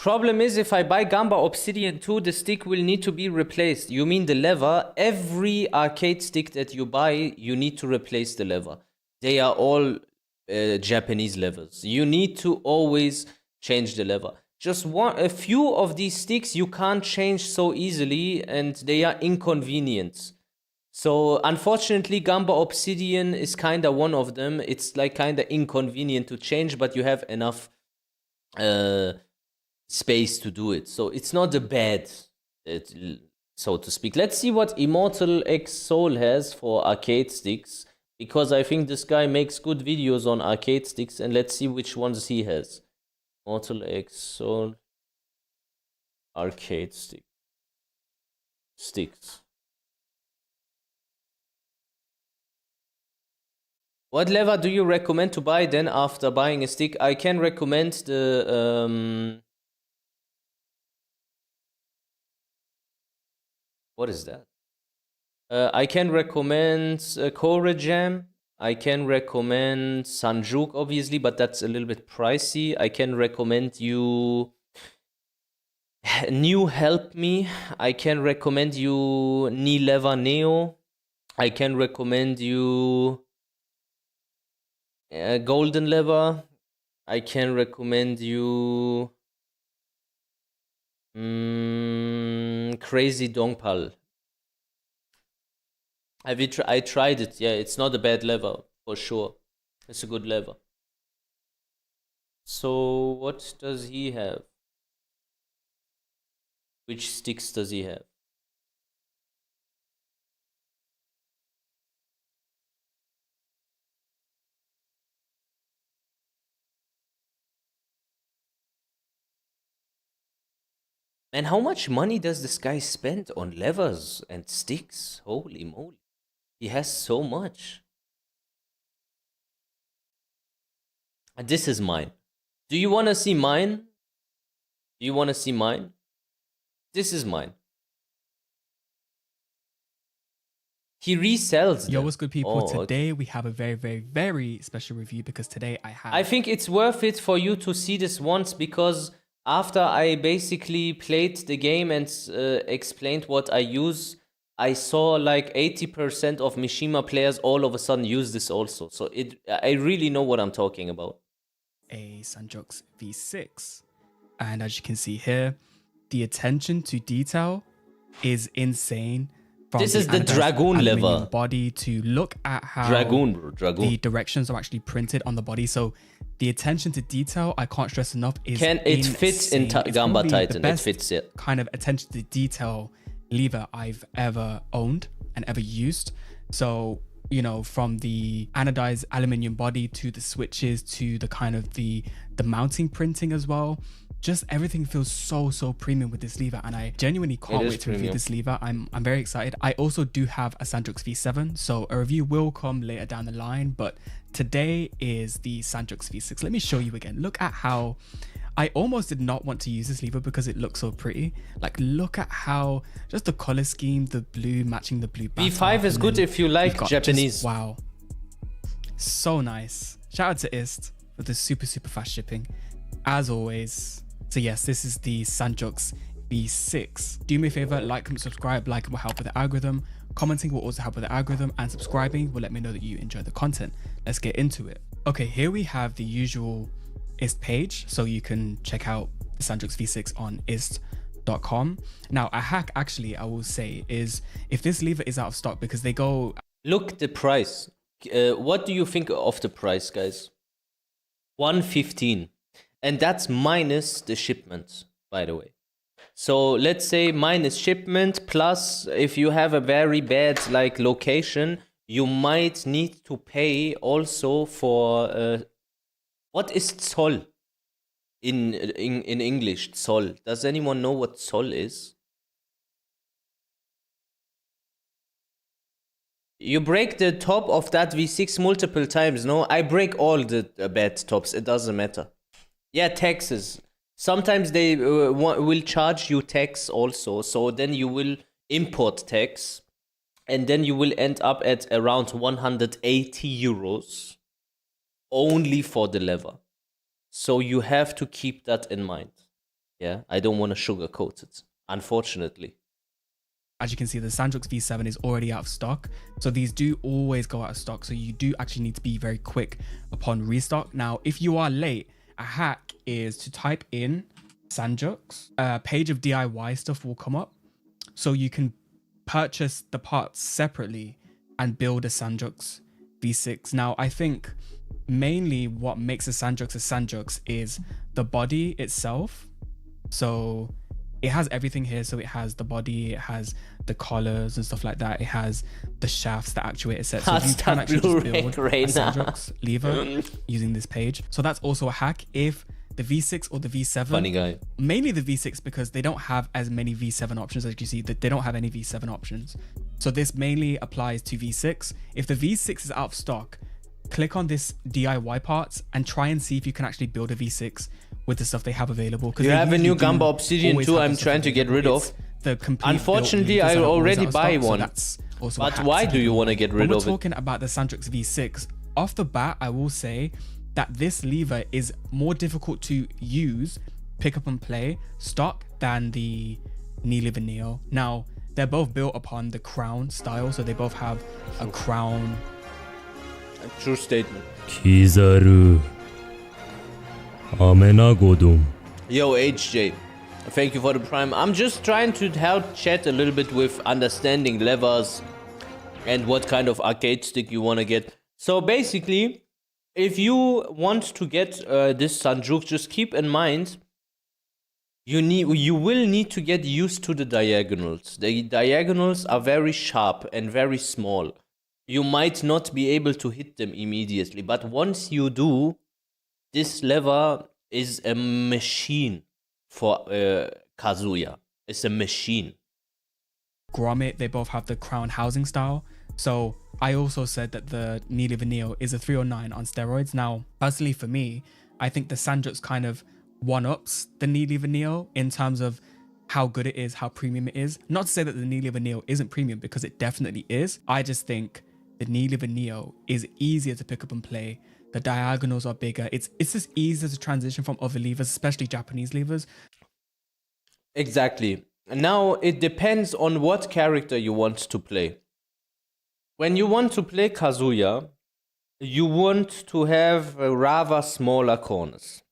Problem is, if I buy Gamba Obsidian 2, the stick will need to be replaced. You mean the lever? Every arcade stick that you buy, you need to replace the lever. They are all Japanese levers. You need to always change the lever. Just a few of these sticks you can't change so easily, and they are inconvenient. So unfortunately, Gamba Obsidian is kind of one of them. It's like kind of inconvenient to change, but you have enough space to do it. So it's not a bad, so to speak. Let's see what Immortal X Soul has for arcade sticks, because I think this guy makes good videos on arcade sticks, and let's see which ones he has. Immortal X Soul arcade sticks. What lever do you recommend to buy then after buying a stick? I can recommend the what is that? I can recommend Core Jam. I can recommend Sanjuk, obviously, but that's a little bit pricey. I can recommend you New Help Me. I can recommend you Knee Lever Neo. I can recommend you Golden Lever. I can recommend you Crazy Dongpal. I tried it. Yeah, it's not a bad lever for sure. It's a good lever. So what does he have? Which sticks does he have? And how much money does this guy spend on levers and sticks? Holy moly. He has so much. And this is mine. Do you want to see mine? Do you want to see mine? This is mine. He resells them. Yo, what's good, people? Oh, today we have a very, very, very special review because today I think it's worth it for you to see this once, because after I basically played the game and explained what I use, I saw like 80% of Mishima players all of a sudden use this also. So I really know what I'm talking about. A Sanjuk V6. And as you can see here, the attention to detail is insane. From This is the Dragon lever. Body to look at how Dragon, bro. Dragon. The directions are actually printed on the body. So the attention to detail, I can't stress enough, is it fits in Gamba Titan. It fits it. Kind of attention to detail lever I've ever owned and ever used. So, you know, from the anodized aluminium body to the switches to the kind of the mounting printing as well. Just everything feels so premium with this lever, and I genuinely can't wait to review this lever. I'm very excited. I also do have a Sanjuk V7, so a review will come later down the line, but today is the Sanjuk V6. Let me show you again. Look at how I almost did not want to use this lever because it looks so pretty. Like, look at how just the color scheme, the blue matching the blue. V5 is good if you like Japanese. Wow, so nice. Shout out to Ist for the super fast shipping as always. So yes, this is the Sanjuk V6. Do me a favor, like, comment, subscribe. Liking will help with the algorithm. Commenting will also help with the algorithm, and subscribing will let me know that you enjoy the content. Let's get into it. Okay, here we have the usual Ist page, so you can check out the Sanjuk V6 on ist.com. Now, a hack, actually, I will say, is if this lever is out of stock, because they go... Look the price. What do you think of the price, guys? 115. And that's minus the shipment, by the way. So let's say minus shipment, plus if you have a very bad like location, you might need to pay also for what is Zoll in English? Zoll. Does anyone know what Zoll is? You break the top of that V6 multiple times, no? I break all the bad tops, it doesn't matter. Yeah, taxes. Sometimes they will charge you tax also, so then you will import tax, and then you will end up at around 180 euros only for the lever. So you have to keep that in mind. Yeah, I don't want to sugarcoat it, unfortunately. As you can see, the Sanjuk V7 is already out of stock. So these do always go out of stock. So you do actually need to be very quick upon restock. Now, if you are late, a hack is to type in Sanjuk's. A page of DIY stuff will come up. So you can purchase the parts separately and build a Sanjuk V6. Now, I think mainly what makes a Sanjuk is the body itself. So it has everything here. So it has the body, it has the collars and stuff like that. It has the shafts, the actuator set. So you can actually just build a Sanjuk lever using this page. So that's also a hack. If the V6 or the V7, funny guy, mainly the V6, because they don't have as many V7 options as you see, that they don't have any V7 options. So this mainly applies to V6. If the V6 is out of stock, click on this DIY parts and try and see if you can actually build a V6 with the stuff they have available. You have a new Gamba Obsidian too. I'm trying to get rid of. Unfortunately, I already buy one. But why do you want to get rid of it? When we're talking about the Sanjuk V6, off the bat, I will say that this lever is more difficult to use, pick up and play, stock than the Lever Neo. Now, they're both built upon the crown style, so they both have a crown. A true statement. Kizaru. Amena Godum. Yo, HJ. Thank you for the prime. I'm just trying to help chat a little bit with understanding levers and what kind of arcade stick you want to get. So basically, if you want to get this Sanjuk, just keep in mind you will need to get used to the diagonals. The diagonals are very sharp and very small. You might not be able to hit them immediately, but once you do, this lever is a machine for Kazuya. It's a machine. Grommet, they both have the crown housing style. So I also said that the Lever Neo is a 309 on steroids. Now, personally for me, I think the Sanjuk's kind of one-ups the Lever Neo in terms of how good it is, how premium it is. Not to say that the Lever Neo isn't premium, because it definitely is. I just think the Lever Neo is easier to pick up and play. The diagonals are bigger. It's just easier to transition from other levers, especially Japanese levers. Exactly. Now, it depends on what character you want to play. When you want to play Kazuya, you want to have rather smaller corners.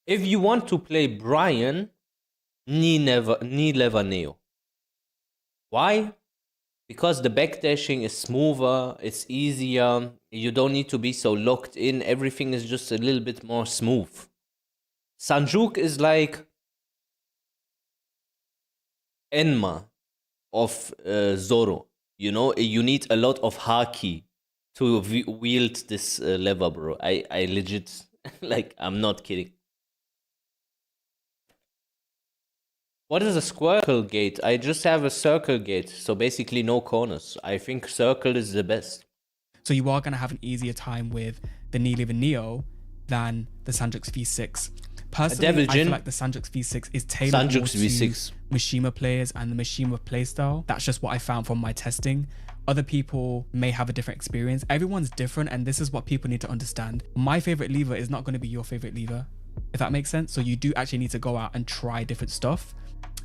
If you want to play Brian, Lever Neo. Why? Because the backdashing is smoother, it's easier, you don't need to be so locked in, everything is just a little bit more smooth. Sanjuk is like Enma of Zoro. You know, you need a lot of haki to wield this lever, bro. I legit, like, I'm not kidding. What is a squircle gate? I just have a circle gate, so basically no corners. I think circle is the best. So you are going to have an easier time with the Lever Neo than the Sanjuk V6. Personally, I feel like the Sanjuk V6 is tailored more to Mishima players and the Mishima playstyle. That's just what I found from my testing. Other people may have a different experience. Everyone's different, and this is what people need to understand. My favorite lever is not going to be your favorite lever, if that makes sense. So you do actually need to go out and try different stuff.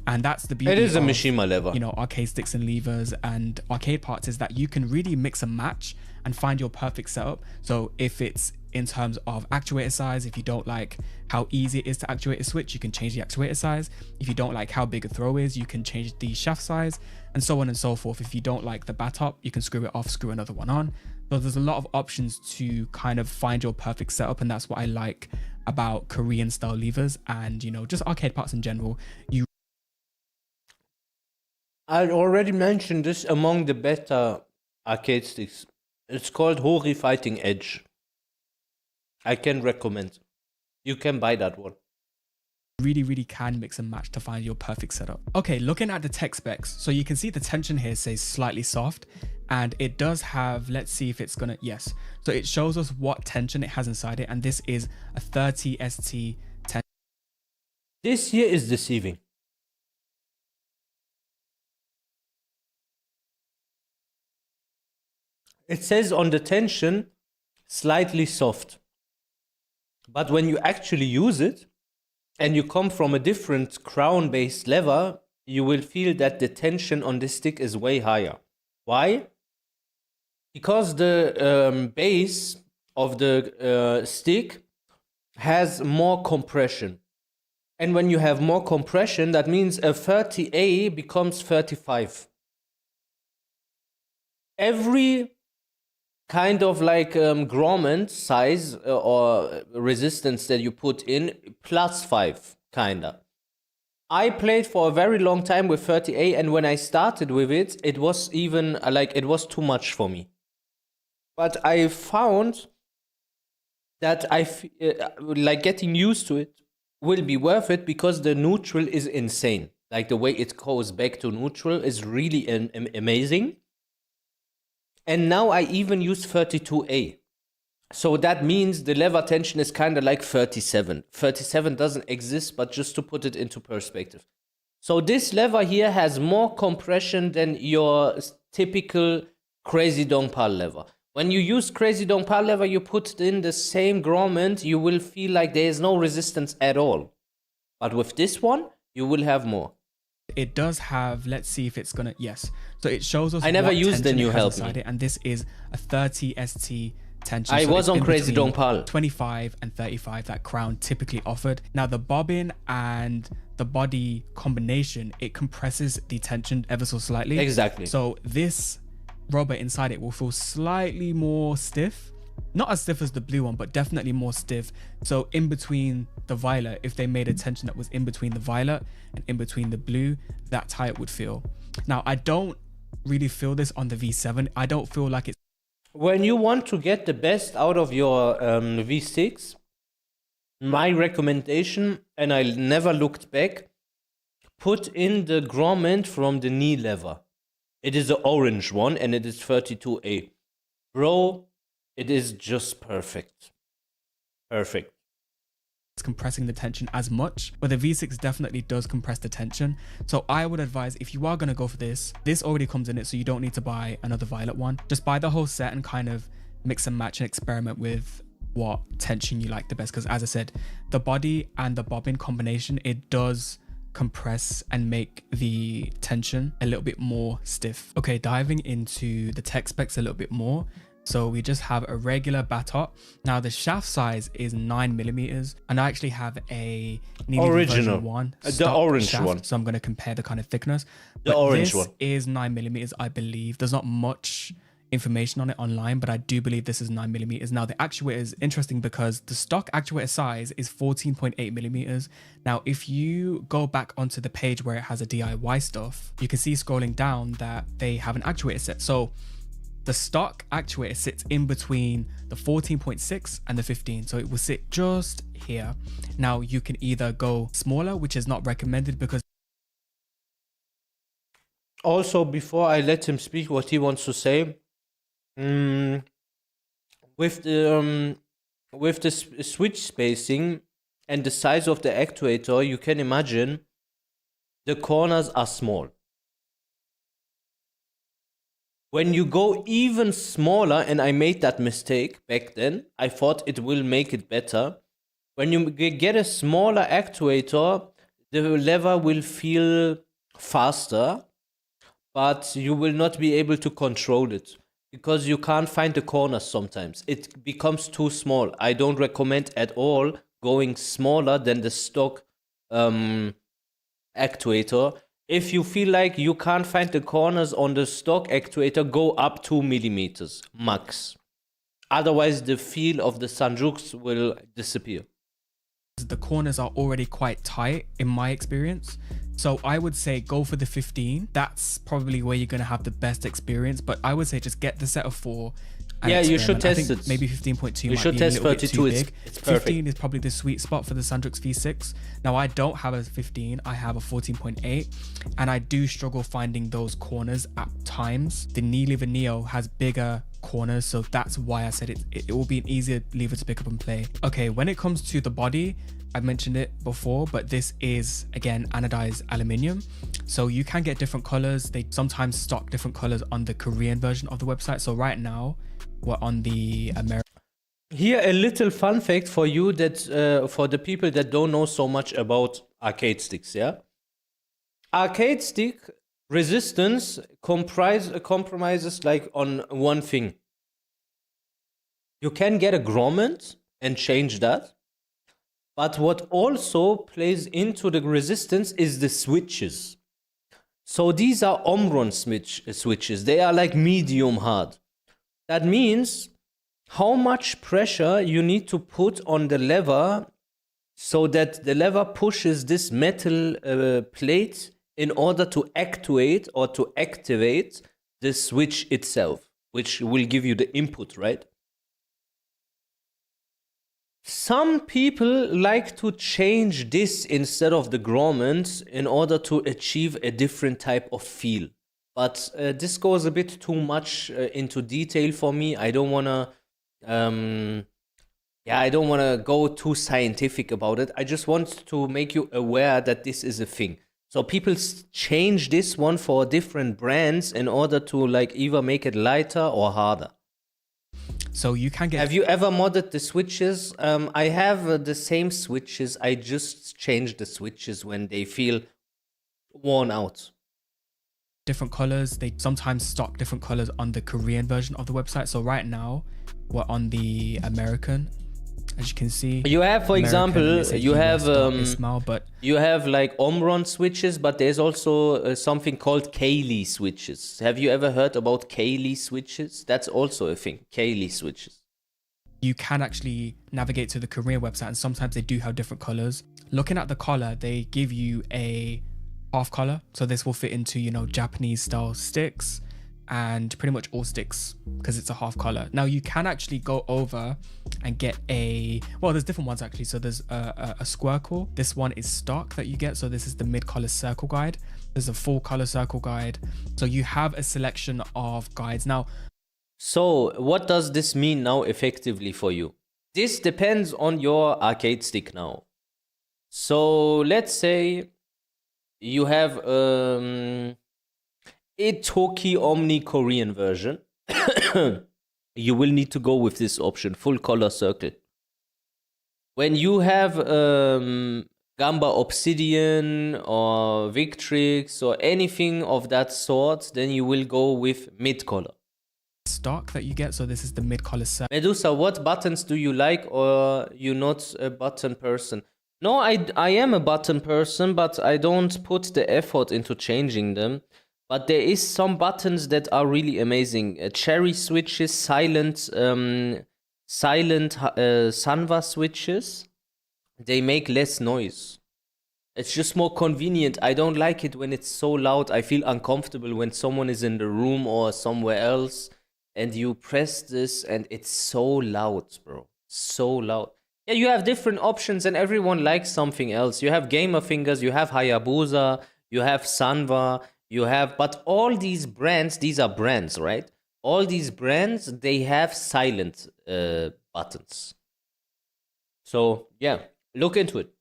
And that's the beauty. It is a Mishima lever. You know, arcade sticks and levers and arcade parts, is that you can really mix and match and find your perfect setup. So if it's in terms of actuator size, if you don't like how easy it is to actuate a switch, you can change the actuator size. If you don't like how big a throw is, you can change the shaft size, and so on and so forth. If you don't like the bat-top, you can screw it off, screw another one on. So there's a lot of options to kind of find your perfect setup, and that's what I like about Korean style levers and, you know, just arcade parts in general. I already mentioned this among the better arcade sticks. It's called Hori Fighting Edge. I can recommend. You can buy that one. Really can mix and match to find your perfect setup. Okay, looking at the tech specs, so you can see the tension here says slightly soft, and it does have, let's see if it's gonna, yes. So it shows us what tension it has inside it, and this is a 30 ST tension. This here is deceiving. It says on the tension, slightly soft. But when you actually use it, and you come from a different crown-based lever, you will feel that the tension on this stick is way higher. Why? Because the base of the stick has more compression. And when you have more compression, that means a 30A becomes 35. every kind of like grommet size or resistance that you put in +5 kinda. I played for a very long time with 30A, and when I started with it, it was even like it was too much for me. But I found that like getting used to it will be worth it because the neutral is insane. Like the way it goes back to neutral is really amazing. And now I even use 32A. So that means the lever tension is kind of like 37. 37 doesn't exist, but just to put it into perspective. So this lever here has more compression than your typical Crazy Dongpal lever. When you use Crazy Dongpal lever, you put in the same grommet, you will feel like there is no resistance at all. But with this one, you will have more. It does have, let's see if it's gonna, yes. So it shows us I never what used the tension new it has help inside me. it, and this is a 30 ST tension. I So was it's on in Crazy between Dongpal. 25 and 35 that Crown typically offered. Now the bobbin and the body combination, it compresses the tension ever so slightly. Exactly. So this rubber inside it will feel slightly more stiff. Not as stiff as the blue one, but definitely more stiff. So in between the violet, if they made a tension that was in between the violet and in between the blue, that's how it would feel. Now, I don't really feel this on the V7. I don't feel like it's... When you want to get the best out of your V6, my recommendation, and I never looked back, put in the grommet from the knee lever. It is the orange one and it is 32A. Bro, it is just perfect. Perfect. It's compressing the tension as much, but the V6 definitely does compress the tension. So I would advise, if you are going to go for this already comes in it, so you don't need to buy another violet one. Just buy the whole set and kind of mix and match and experiment with what tension you like the best. Because as I said, the body and the bobbin combination, it does compress and make the tension a little bit more stiff. Okay, diving into the tech specs a little bit more. So we just have a regular batot. Now the shaft size is 9mm, and I actually have a original one, the orange shaft, one. so I'm going to compare the kind of thickness. The But orange this one is 9mm, I believe. There's not much information on it online, but I do believe this is 9mm. Now the actuator is interesting because the stock actuator size is 14.8mm. Now if you go back onto the page where it has a DIY stuff, you can see scrolling down that they have an actuator set. So the stock actuator sits in between the 14.6 and the 15, so it will sit just here. Now you can either go smaller, which is not recommended because... Also, before I let him speak what he wants to say, with the switch spacing and the size of the actuator, you can imagine the corners are small. When you go even smaller, and I made that mistake back then, I thought it will make it better. When you get a smaller actuator, the lever will feel faster, but you will not be able to control it because you can't find the corners sometimes. It becomes too small. I don't recommend at all going smaller than the stock actuator. If you feel like you can't find the corners on the stock actuator, go up 2mm max. Otherwise, the feel of the Sanjuks will disappear. The corners are already quite tight in my experience. So I would say go for the 15. That's probably where you're going to have the best experience. But I would say just get the set of 4. Yeah, you should I test think it. Maybe 15.2 You might should be test a little bit 32. too big. It's perfect. 15 is probably the sweet spot for the Sanjuk V6. Now I don't have a 15, I have a 14.8, and I do struggle finding those corners at times. The knee lever Neo has bigger corners, so that's why I said it will be an easier lever to pick up and play. Okay, when it comes to the body, I've mentioned it before, but this is again anodized aluminium, so you can get different colors. They sometimes stock different colors on the Korean version of the website. So right now we're on the American. Here a little fun fact for you that for the people that don't know so much about arcade sticks. Yeah, arcade stick resistance compromises like on one thing. You can get a grommet and change that. But what also plays into the resistance is the switches. So these are Omron switches. They are like medium hard. That means how much pressure you need to put on the lever so that the lever pushes this metal plate in order to actuate or to activate the switch itself, which will give you the input, right? Some people like to change this instead of the grommet in order to achieve a different type of feel. But this goes a bit too much into detail for me. I don't wanna, I don't wanna go too scientific about it. I just want to make you aware that this is a thing. So people change this one for different brands in order to like either make it lighter or harder. So you can get... Have you ever modded the switches? I have the same switches. I just change the switches when they feel worn out. Different colors. They sometimes stock different colors on the Korean version of the website. So right now, we're on the American. As you can see, you have, for example, you have but you have like Omron switches, but there's also something called Kaylee switches. Have you ever heard about Kaylee switches? That's also a thing, Kaylee switches. You can actually navigate to the Korean website, and sometimes they do have different colors. Looking at the color, they give you a half color, so this will fit into, you know, Japanese style sticks and pretty much all sticks because it's a half color. Now you can actually go over and get a, well, there's different ones actually. So there's a squircle. This one is stock that you get. So this is the mid-color circle guide. There's a full color circle guide. So you have a selection of guides. Now, so what does this mean now effectively for you? This depends on your arcade stick now. So let's say you have a Toki Omni Korean version. You will need to go with this option, full color circle. When you have Gamba Obsidian or Victrix or anything of that sort, then you will go with mid color. Stock that you get, so this is the mid color circle. Medusa, what buttons do you like, or you're not a button person? No, I am a button person, but I don't put the effort into changing them. But there is some buttons that are really amazing. Cherry switches, silent Sanva switches. They make less noise. It's just more convenient. I don't like it when it's so loud. I feel uncomfortable when someone is in the room or somewhere else and you press this and it's so loud, bro. So loud. Yeah, you have different options and everyone likes something else. You have Gamer Fingers, you have Hayabusa, you have Sanva. You have, but all these brands, these are brands, right? All these brands, they have silent buttons. So, yeah, look into it.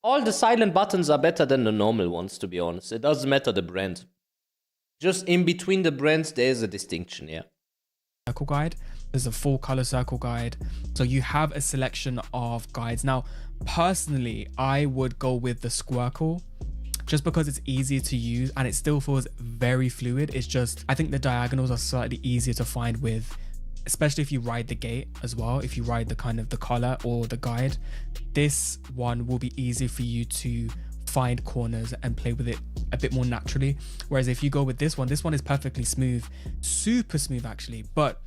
All the silent buttons are better than the normal ones, to be honest. It doesn't matter the brand. Just in between the brands, there's a distinction, yeah. Circle guide. There's a full color circle guide. So you have a selection of guides. Now, personally, I would go with the squircle, just because it's easier to use and it still feels very fluid. It's just, I think the diagonals are slightly easier to find with, especially if you ride the gate as well. If you ride the kind of the collar or the guide, this one will be easier for you to find corners and play with it a bit more naturally. Whereas if you go with this one is perfectly smooth, super smooth actually, but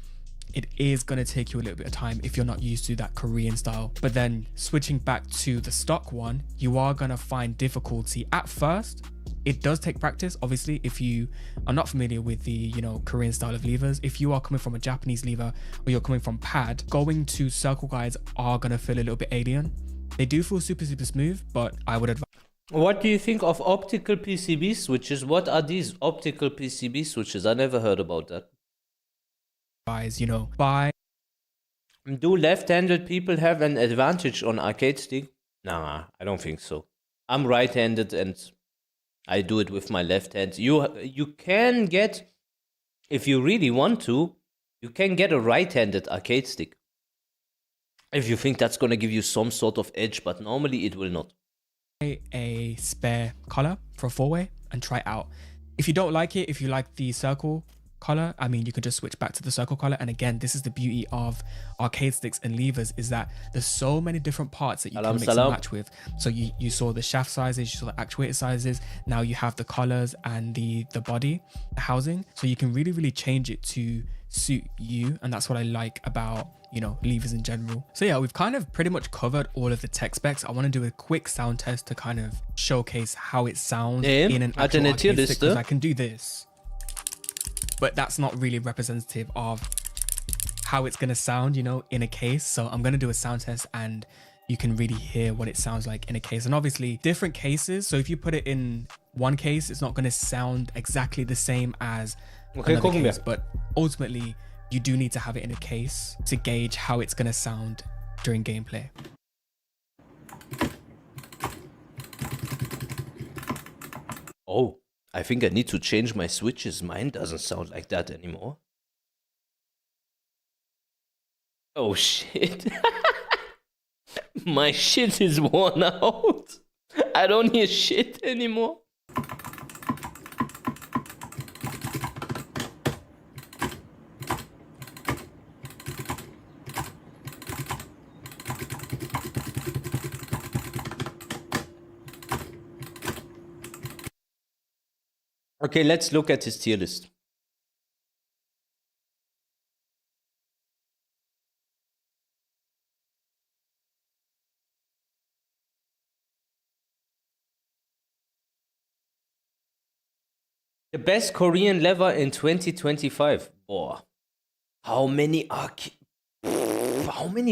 it is going to take you a little bit of time if you're not used to that Korean style. But then switching back to the stock one, you are going to find difficulty at first. It does take practice, obviously, if you are not familiar with the, you know, Korean style of levers. If you are coming from a Japanese lever or you're coming from pad, going to circle guides are going to feel a little bit alien. They do feel super, super smooth, but I would advise. What do you think of optical PCB switches? What are these optical PCB switches? I never heard about that. You know, do left-handed people have an advantage on arcade stick? Nah, I don't think so. I'm right-handed and I do it with my left hand. You can get, if you really want to, you can get a right-handed arcade stick. If you think that's going to give you some sort of edge, but normally it will not. A spare color for a 4-way and try it out. If you don't like it, if you like the circle, color. I mean, you can just switch back to the circle color. And again, this is the beauty of arcade sticks and levers, is that there's so many different parts that you can mix and match with. So you saw the shaft sizes, you saw the actuator sizes. Now you have the colors and the body, the housing. So you can really change it to suit you. And that's what I like about, you know, levers in general. So yeah, we've kind of pretty much covered all of the tech specs. I want to do a quick sound test to kind of showcase how it sounds in an actual arcade stick, because I can do this, but that's not really representative of how it's going to sound, you know, in a case. So I'm going to do a sound test and you can really hear what it sounds like in a case. And obviously different cases. So if you put it in one case, it's not going to sound exactly the same as another case, but ultimately you do need to have it in a case to gauge how it's going to sound during gameplay. Oh, I think I need to change my switches. Mine doesn't sound like that anymore. Oh shit. My shit is worn out. I don't hear shit anymore. Okay, let's look at his tier list. The best Korean lever in 2025. Oh, how many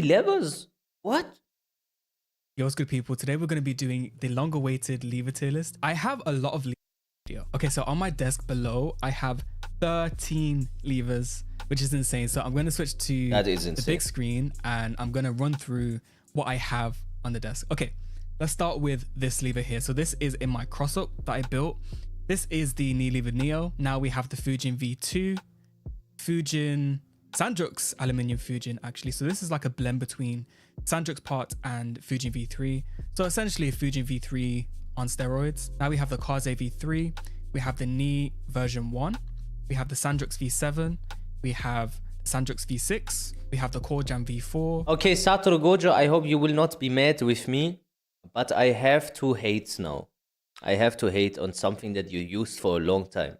levers? What? Yo, what's good, people? Today we're going to be doing the longer awaited lever tier list. I have a lot of levers. Okay, so on my desk below, I have 13 levers, which is insane. So I'm going to switch to the big screen and I'm going to run through what I have on the desk. Okay, let's start with this lever here. So this is in my cross-up that I built. This is the knee lever Neo. Now we have the Fujin V2, Sanjuk's aluminium Fujin actually. So this is like a blend between Sanjuk's part and Fujin V3. So essentially a Fujin V3 on steroids. Now we have the Kaze V3, we have the knee version 1, we have the Sanjuk V7, we have Sanjuk V6, we have the Korjam V4. Okay, Satoru Gojo, I hope you will not be mad with me, but I have to hate now. I have to hate on something that you used for a long time.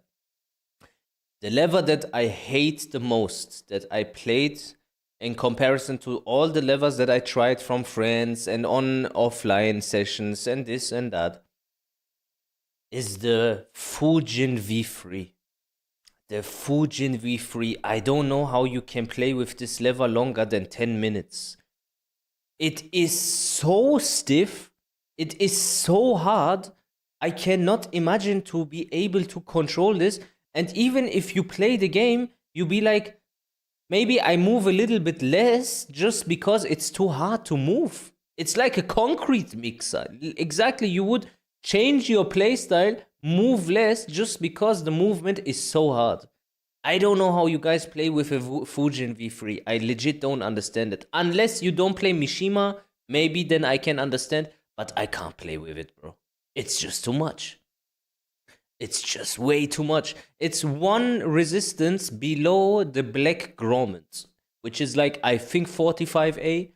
The lever that I hate the most, that I played in comparison to all the levers that I tried from friends and on offline sessions and this and that, is the Fujin V3. The Fujin V3. I don't know how you can play with this lever longer than 10 minutes. It is so stiff. It is so hard. I cannot imagine to be able to control this. And even if you play the game, you be like, maybe I move a little bit less just because it's too hard to move. It's like a concrete mixer. Exactly, you would change your playstyle, move less just because the movement is so hard. I don't know how you guys play with a Fujin V3. I legit don't understand it. Unless you don't play Mishima, maybe then I can understand. But I can't play with it, bro. It's just too much. It's just way too much. It's one resistance below the black grommet, which is like, I think 45A.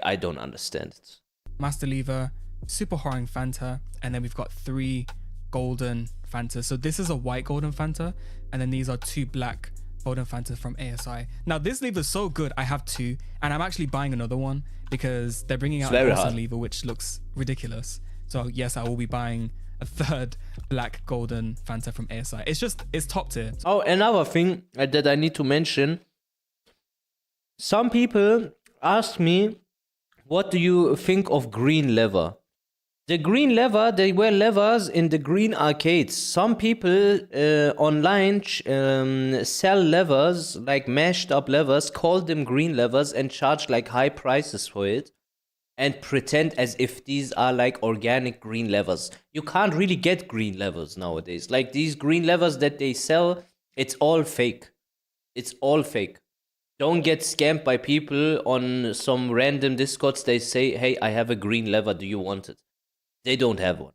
I don't understand it. Master lever, super horring Fanta, and then we've got 3 golden Fanta. So this is a white golden Fanta, and then these are 2 black golden Fanta from ASI. Now this lever is so good, I have 2, and I'm actually buying another one because they're bringing out an awesome lever which looks ridiculous. So yes, I will be buying a 3rd black golden Fanta from ASI. It's top tier. Oh, another thing that I need to mention. Some people ask me, what do you think of green lever? The green lever, they were levers in the green arcades. Some people online sell levers, like mashed up levers, call them green levers and charge like high prices for it. And pretend as if these are like organic green levers. You can't really get green levers nowadays. Like these green levers that they sell, it's all fake. It's all fake. Don't get scammed by people on some random Discords. They say, hey, I have a green lever. Do you want it? They don't have one.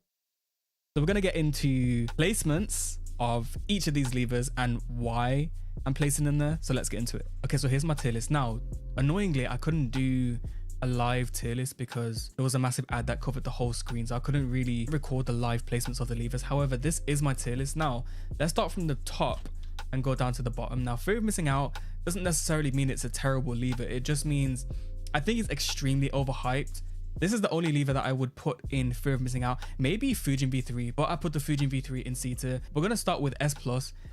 So we're going to get into placements of each of these levers and why I'm placing them there. So let's get into it. Okay, so here's my tier list. Now, annoyingly, I couldn't do a live tier list because there was a massive ad that covered the whole screen, so I couldn't really record the live placements of the levers. However, this is my tier list. Now, let's start from the top and go down to the bottom. Now, fear of missing out doesn't necessarily mean it's a terrible lever. It just means I think it's extremely overhyped. This is the only lever that I would put in fear of missing out. Maybe Fujin V3, but I put the Fujin V3 in C tier. We're going to start with S+.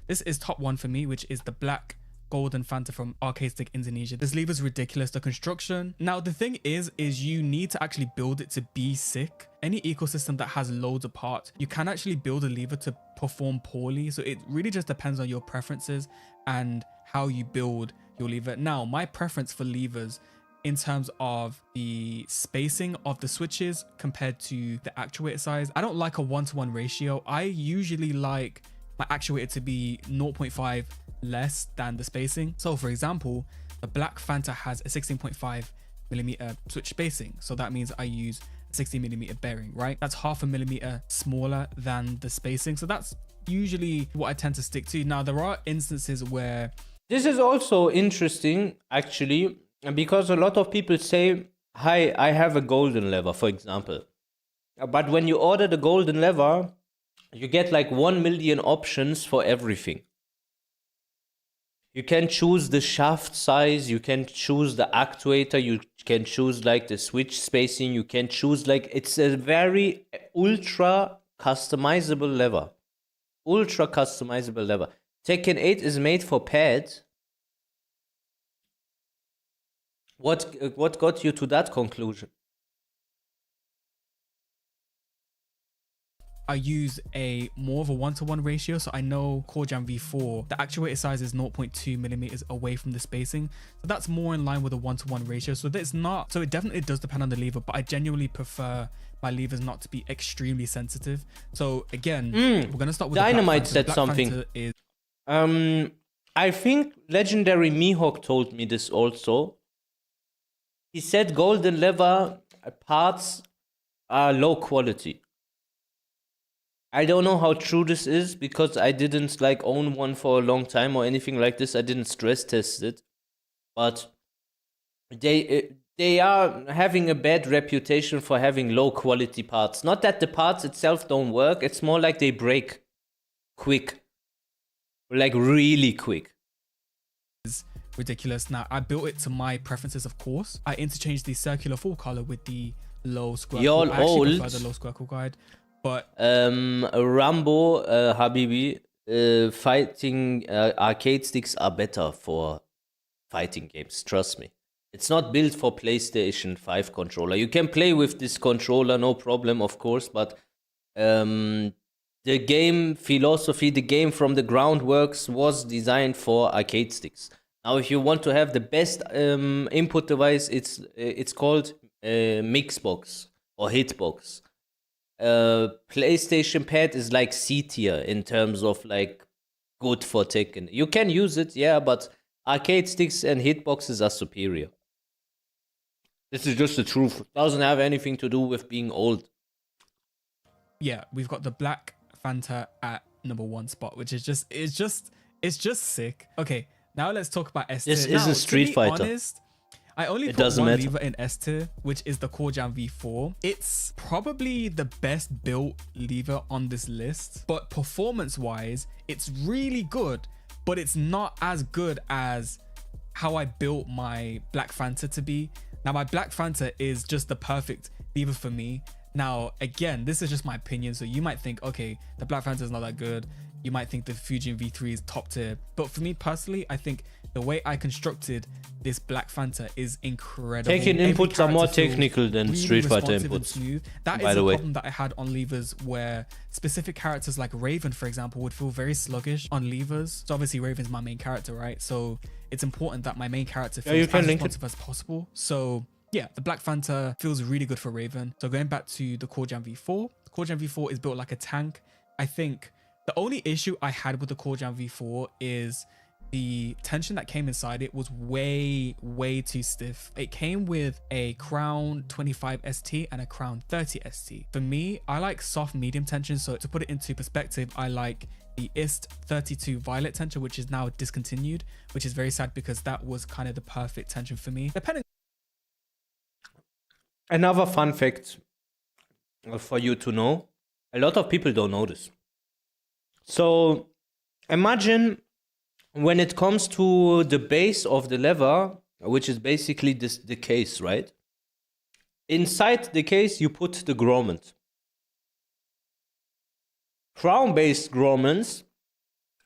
This is top one for me, which is the black golden Fanta from Arcade Stick Indonesia. This lever is ridiculous. The construction. Now, the thing is you need to actually build it to be sick. Any ecosystem that has loads of parts, you can actually build a lever to perform poorly. So it really just depends on your preferences and how you build your lever. Now, my preference for levers in terms of the spacing of the switches compared to the actuator size, I don't like a 1-to-1 ratio. I usually like my actuator to be 0.5 less than the spacing. So for example, the black Fanta has a 16.5mm switch spacing. So that means I use a 60mm bearing, right? That's 0.5 millimeter smaller than the spacing. So that's usually what I tend to stick to. Now, there are instances where... This is also interesting, actually, because a lot of people say, hi, I have a golden lever, for example. But when you order the golden lever, you get like 1 million options for everything. You can choose the shaft size, you can choose the actuator, you can choose like the switch spacing, you can choose like, it's a very ultra customizable lever. Ultra customizable lever. Tekken 8 is made for pads. What got you to that conclusion? I use more of a 1-to-1 ratio. So I know Core Jam V4, the actuator size is 0.2 millimeters away from the spacing. So that's more in line with a 1-to-1 ratio. So that's not, so it definitely does depend on the lever, but I genuinely prefer my levers not to be extremely sensitive. So again, we're going to start with Dynamite said something. I think legendary Mihawk told me this also. He said golden lever parts are low quality. I don't know how true this is because I didn't like own one for a long time or anything like this. I didn't stress test it, but they are having a bad reputation for having low quality parts. Not that the parts itself don't work. It's more like they break quick, like really quick. Ridiculous. Now, I built it to my preferences, of course. I interchanged the circular full color with the low square. You're I actually old. prefer the low square guide. But Rambo, Habibi, fighting arcade sticks are better for fighting games. Trust me. It's not built for PlayStation 5 controller. You can play with this controller, no problem, of course. But the game philosophy, the game from the groundworks was designed for arcade sticks. Now, if you want to have the best input device, it's called Mixbox or Hitbox. PlayStation Pad is like C tier in terms of like good for Tekken. You can use it, yeah, but arcade sticks and hitboxes are superior. This is just the truth. It doesn't have anything to do with being old. Yeah, we've got the black Fanta at #1 spot, which is just sick. Okay, now let's talk about S tier. This is a Street Fighter. Honest, I only put one lever in S tier, which is the Core Jam V4. It's probably the best built lever on this list, but performance-wise, it's really good, but it's not as good as how I built my Black Fanta to be. Now, my Black Fanta is just the perfect lever for me. Now, again, this is just my opinion, so you might think, okay, the Black Fanta is not that good. You might think the Fujin V3 is top tier. But for me personally, I think the way I constructed this Black Fanta is incredible. Tekken inputs are more technical than really Street Fighter inputs. That is a problem that I had on levers where specific characters like Raven, for example, would feel very sluggish on levers. So obviously Raven's my main character, right? So it's important that my main character feels as responsive as possible. So yeah, the Black Fanta feels really good for Raven. So going back to the Core Jam V4, the Core Jam V4 is built like a tank. I think the only issue I had with the Core Jam V4 is the tension that came inside it was way too stiff. It came with a Crown 25 ST and a Crown 30 ST. For me, I like soft medium tension. So to put it into perspective, I like the IST 32 violet tension, which is now discontinued, which is very sad because that was kind of the perfect tension for me. Depending. Another fun fact for you to know, a lot of people don't know this. So imagine when it comes to the base of the lever, which is basically the case, right? Inside the case, you put the grommet. Crown-based grommets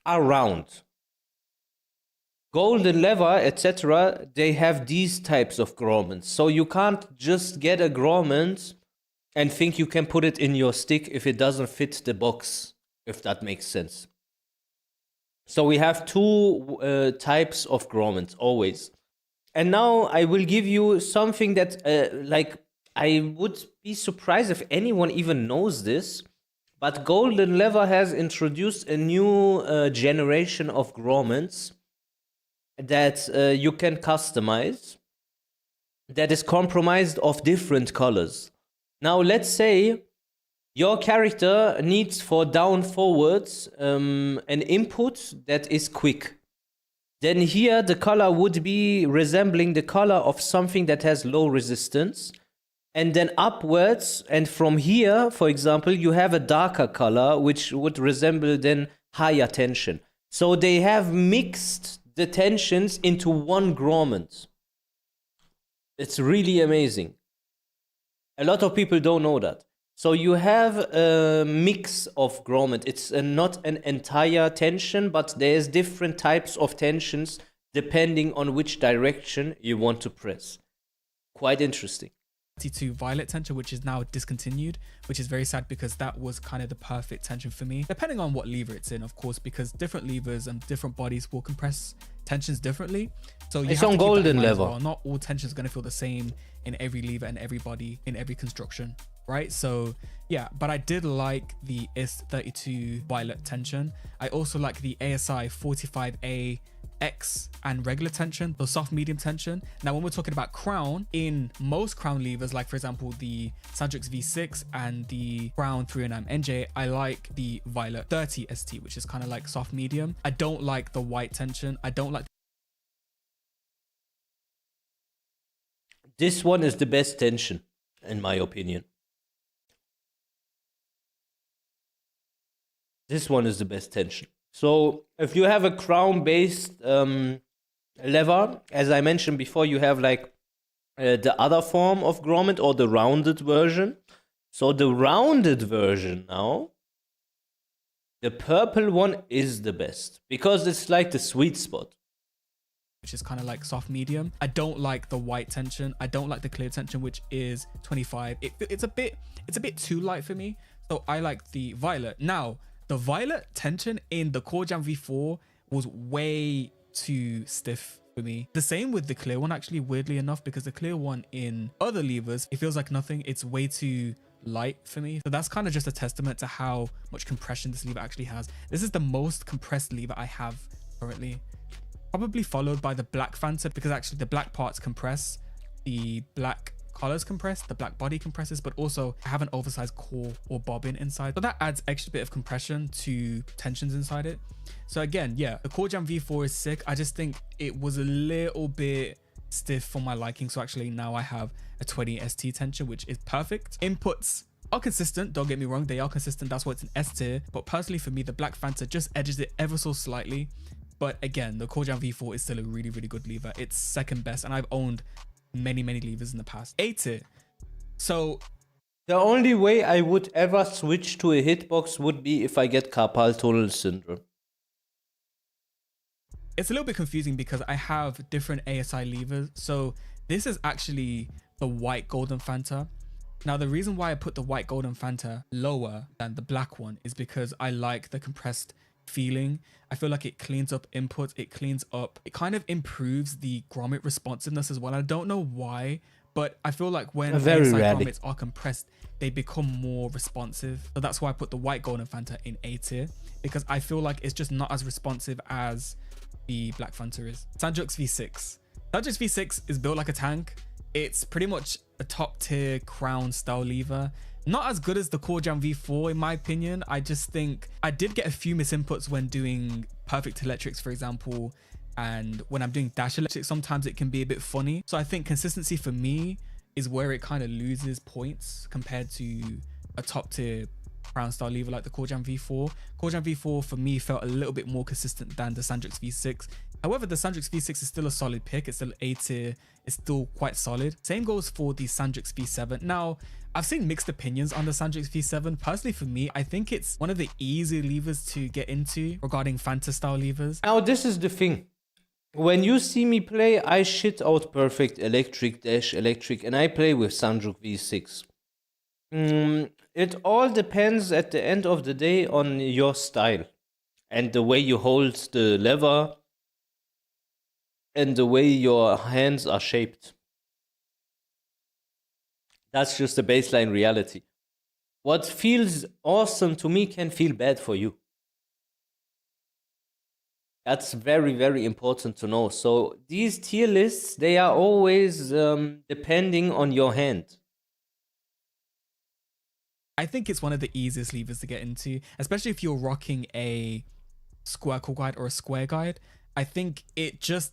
are round. Golden lever, etc., they have these types of grommets. So you can't just get a grommet and think you can put it in your stick if it doesn't fit the box, if that makes sense. So we have two types of grommets, always. And now I will give you something that, I would be surprised if anyone even knows this, but Golden Lever has introduced a new generation of grommets that you can customize, that is comprised of different colors. Now let's say your character needs for down forwards an input that is quick. Then here the color would be resembling the color of something that has low resistance. And then upwards, and from here, for example, you have a darker color, which would resemble then higher tension. So they have mixed the tensions into one grommet. It's really amazing. A lot of people don't know that. So you have a mix of grommet. It's not an entire tension, but there's different types of tensions depending on which direction you want to press. Quite interesting. 32 violet tension, which is now discontinued, which is very sad because that was kind of the perfect tension for me, depending on what lever it's in, of course, because different levers and different bodies will compress tensions differently. So you it's have on to keep that in golden mind as level. well. Not all tensions going to feel the same in every lever and every body in every construction, right? So yeah, but I did like the IST 32 violet tension. I also like the ASI 45A X and regular tension, the soft medium tension. Now when we're talking about crown, in most crown levers, like for example the Sanjuk V6 and the Crown 309 NJ, I like the violet 30 ST, which is kind of like soft medium. I don't like the white tension. I don't like. This one is the best tension, in my opinion. This one is the best tension. So if you have a crown-based lever, as I mentioned before, you have like the other form of grommet or the rounded version. So the rounded version now, the purple one is the best because it's like the sweet spot. Which is kind of like soft medium. I don't like the white tension. I don't like the clear tension, which is 25. It's a bit too light for me. So I like the violet. Now, the violet tension in the Core Jam V4 was way too stiff for me. The same with the clear one, actually, weirdly enough, because the clear one in other levers, it feels like nothing. It's way too light for me. So that's kind of just a testament to how much compression this lever actually has. This is the most compressed lever I have currently. Probably followed by the black Fanta, because actually the black parts compress, the black collars compress, the black body compresses, but also I have an oversized core or bobbin inside. So that adds extra bit of compression to tensions inside it. So again, yeah, the Core Jam V4 is sick. I just think it was a little bit stiff for my liking. So actually now I have a 20 ST tension, which is perfect. Inputs are consistent, don't get me wrong, they are consistent. That's why it's an S tier. But personally for me, the black Fanta just edges it ever so slightly. But again, the Core Jam V4 is still a really, really good lever. It's second best, and I've owned many levers in the past. A tier. So the only way I would ever switch to a hitbox would be if I get carpal tunnel syndrome. It's a little bit confusing because I have different ASI levers. So this is actually the white golden Fanta. Now the reason why I put the white golden Fanta lower than the black one is because I like the compressed feeling. I feel like it cleans up inputs, it kind of improves the grommet responsiveness as well. I don't know why, but I feel like when ASI grommets are compressed, they become more responsive. So that's why I put the white golden Fanta in A tier, because I feel like it's just not as responsive as the black Fanta is. Sanjuk V6. Sanjuk V6 is built like a tank. It's pretty much a top tier crown style lever. Not as good as the Core Jam V4 in my opinion. I just think I did get a few misinputs when doing perfect electrics, for example, and when I'm doing dash electrics, sometimes it can be a bit funny. So I think consistency for me is where it kind of loses points compared to a top tier crown style lever like the Core Jam V4. Core Jam V4 for me felt a little bit more consistent than the Sanjuk V6. However, the Sanjuk V6 is still a solid pick. It's still A tier. It's still quite solid. Same goes for the Sanjuk V7. Now, I've seen mixed opinions on the Sanjuk V7. Personally, for me, I think it's one of the easier levers to get into regarding Fanta style levers. Now, this is the thing. When you see me play, I shit out perfect electric, dash electric, and I play with Sanjuk V6. It all depends at the end of the day on your style and the way you hold the lever and the way your hands are shaped. That's just the baseline reality. What feels awesome to me can feel bad for you. That's very, very important to know. So these tier lists, they are always depending on your hand. I think it's one of the easiest levers to get into, especially if you're rocking a squircle guide or a square guide. I think it just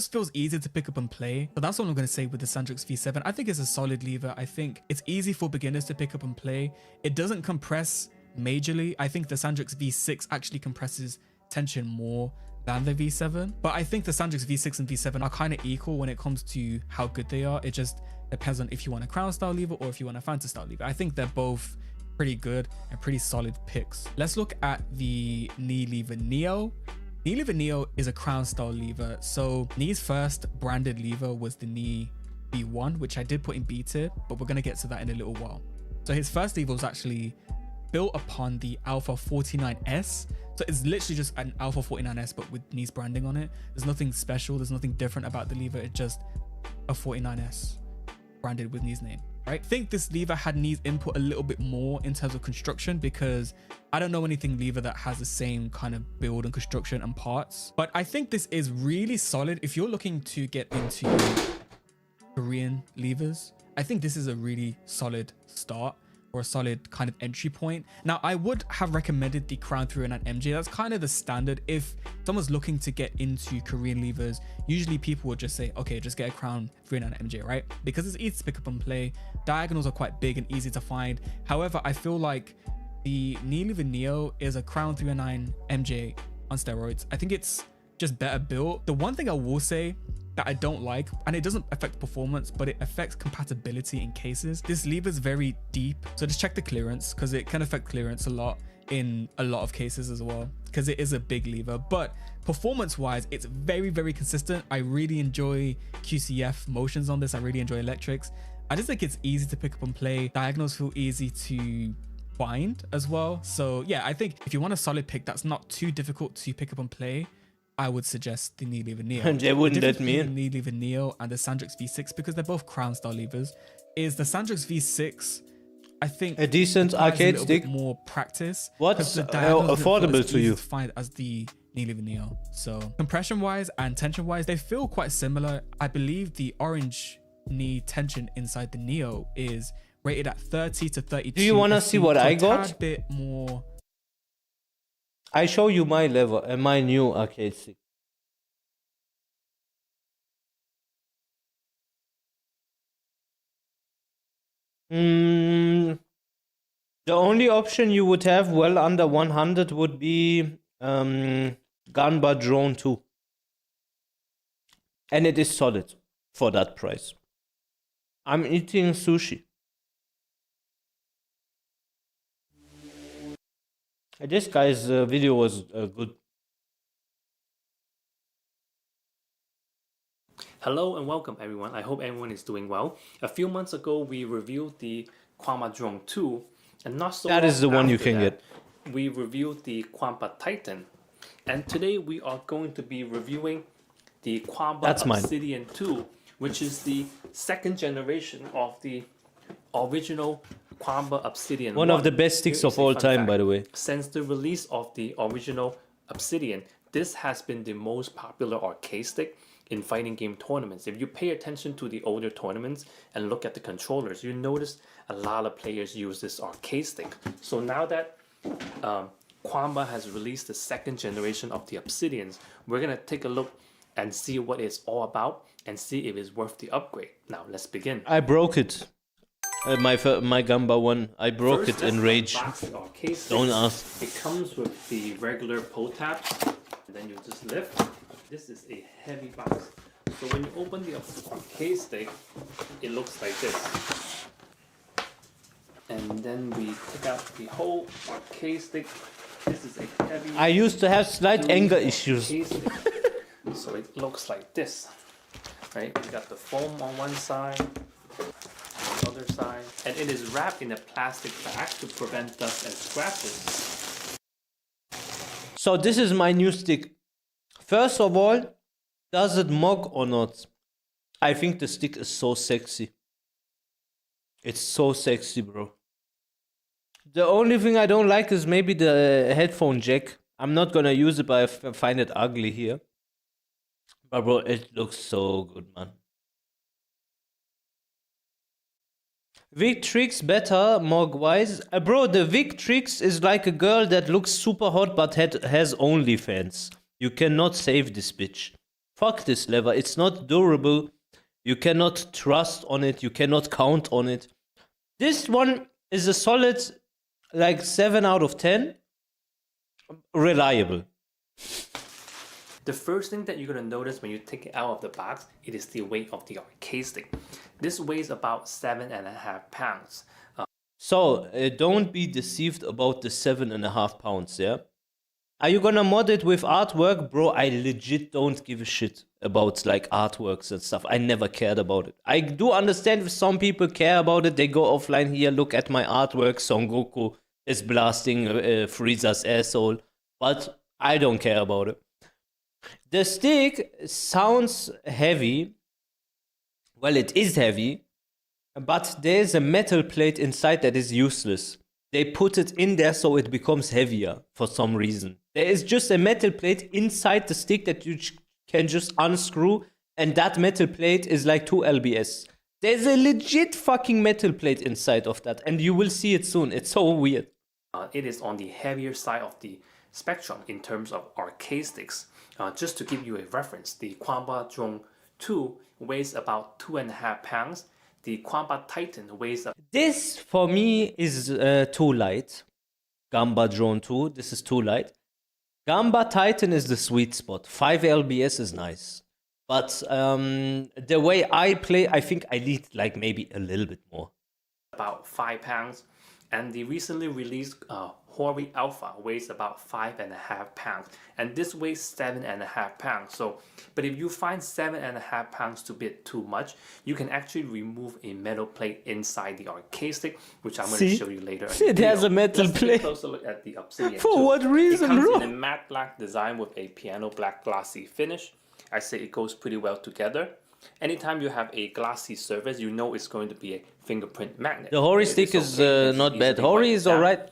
feels easier to pick up and play. So that's what I'm going to say with the Sanjuk V7. I think it's a solid lever. I think it's easy for beginners to pick up and play. It doesn't compress majorly. I think the Sanjuk V6 actually compresses tension more than the V7. But I think the Sanjuk V6 and V7 are kind of equal when it comes to how good they are. It just depends on if you want a crown style lever or if you want a Fanta style lever. I think they're both pretty good and pretty solid picks. Let's look at the knee lever Neo. Knee lever Neo is a crown style lever. So Knee's first branded lever was the Knee B1, which I did put in B tier, but we're going to get to that in a little while. So his first lever was actually built upon the Alpha 49S. So it's literally just an Alpha 49S, but with Knee's branding on it. There's nothing special. There's nothing different about the lever. It's just a 49S branded with Knee's name. Right? I think this lever had Knee's input a little bit more in terms of construction because I don't know anything lever that has the same kind of build and construction and parts. But I think this is really solid if you're looking to get into Korean levers. I think this is a really solid start or a solid kind of entry point. Now, I would have recommended the Crown 309 MJ. That's kind of the standard. If someone's looking to get into Korean levers, usually people would just say, okay, just get a Crown 309 MJ, right? Because it's easy to pick up and play. Diagonals are quite big and easy to find. However, I feel like the knee lever Neo is a Crown 309 MJ on steroids. I think it's just better built. The one thing I will say that I don't like, and it doesn't affect performance, but it affects compatibility in cases. This lever is very deep, so just check the clearance because it can affect clearance a lot in a lot of cases as well because it is a big lever. But performance wise, it's very, very consistent. I really enjoy QCF motions on this. I really enjoy electrics. I just think it's easy to pick up and play. Diagonals feel easy to find as well. So yeah, I think if you want a solid pick that's not too difficult to pick up and play, I would suggest the knee lever Neo. And they wouldn't let me in. The knee lever Neo and the Sanjuk V6, because they're both crown style levers, is the Sanjuk V6, I think, a decent arcade stick, more practice. What's affordable to you? To find as the knee lever Neo. So compression wise and tension wise, they feel quite similar. I believe the orange knee tension inside the Neo is rated at 30 to 32. Do you want to see what I got? A bit more. I show you my lever and my new arcade stick. The only option you would have well under 100 would be Gamba Drone 2. And it is solid for that price. I'm eating sushi. This guy's video was good. Hello and welcome everyone. I hope everyone is doing well. A few months ago we reviewed the Quamba Dragon 2, and not so that is the one you can get. We reviewed the Quamba Titan, and today we are going to be reviewing the Quamba Obsidian 2, which is the second generation of the original Quamba Obsidian. One of the best sticks of all time, by the way. Since the release of the original Obsidian, this has been the most popular arcade stick. in fighting game tournaments. If you pay attention to the older tournaments and look at the controllers, you notice a lot of players use this arcade stick. So now that Quamba has released the second generation of the Obsidians, we're gonna take a look and see what it's all about and see if it's worth the upgrade. Now let's begin. I broke it. My Gamba one, I broke it in rage. Don't ask. It comes with the regular pull tabs, and then you just lift. This is a heavy box. So when you open the arcade stick, it looks like this. And then we take out the whole arcade stick. This is a heavy. I used to have slight anger issues. So it looks like this. Right? We got the foam on one side. Other side, and it is wrapped in a plastic bag to prevent dust and scratches. So this is my new stick. First of all, does it mog or not? I think the stick is so sexy. It's so sexy, bro. The only thing I don't like is maybe the headphone jack. I'm not gonna use it, but I find it ugly here. But bro, it looks so good, man. Victrix better, Morg-wise. Bro, the Victrix is like a girl that looks super hot but has OnlyFans. You cannot save this bitch. Fuck this lever. It's not durable. You cannot trust on it. You cannot count on it. This one is a solid, like 7 out of 10. Reliable. The first thing that you're going to notice when you take it out of the box, it is the weight of the arcade stick. This weighs about 7.5 pounds. So, don't be deceived about the 7.5 pounds, yeah? Are you gonna mod it with artwork? Bro, I legit don't give a shit about like artworks and stuff. I never cared about it. I do understand if some people care about it. They go offline here, look at my artwork. Son Goku is blasting Frieza's asshole. But I don't care about it. The stick sounds heavy. Well, it is heavy, but there's a metal plate inside that is useless. They put it in there so it becomes heavier for some reason. There is just a metal plate inside the stick that you can just unscrew, and that metal plate is like 2 lbs. There's a legit fucking metal plate inside of that, and you will see it soon. It's so weird. It is on the heavier side of the spectrum in terms of arcade sticks. Just to give you a reference, the Quamba Dragon 2 weighs about 2.5 pounds. The Quamba Titan weighs up. This for me is too light. Gamba Dragon 2, this is too light. Gamba Titan is the sweet spot. 5 lbs is nice. But the way I play, I think I need like maybe a little bit more. About 5 pounds. And the recently released Hori Alpha weighs about 5.5 pounds. And this weighs 7.5 pounds. So, but if you find 7.5 pounds to be too much, you can actually remove a metal plate inside the arcade stick, which I'm going to show you later. It has a metal plate. Let's take a closer look at the Obsidian. For what reason, bro? It comes bro? in a matte black design with a piano black glossy finish. I say it goes pretty well together. Anytime you have a glossy surface, you know it's going to be a fingerprint magnet. The Hori stick is not bad. Hori is alright.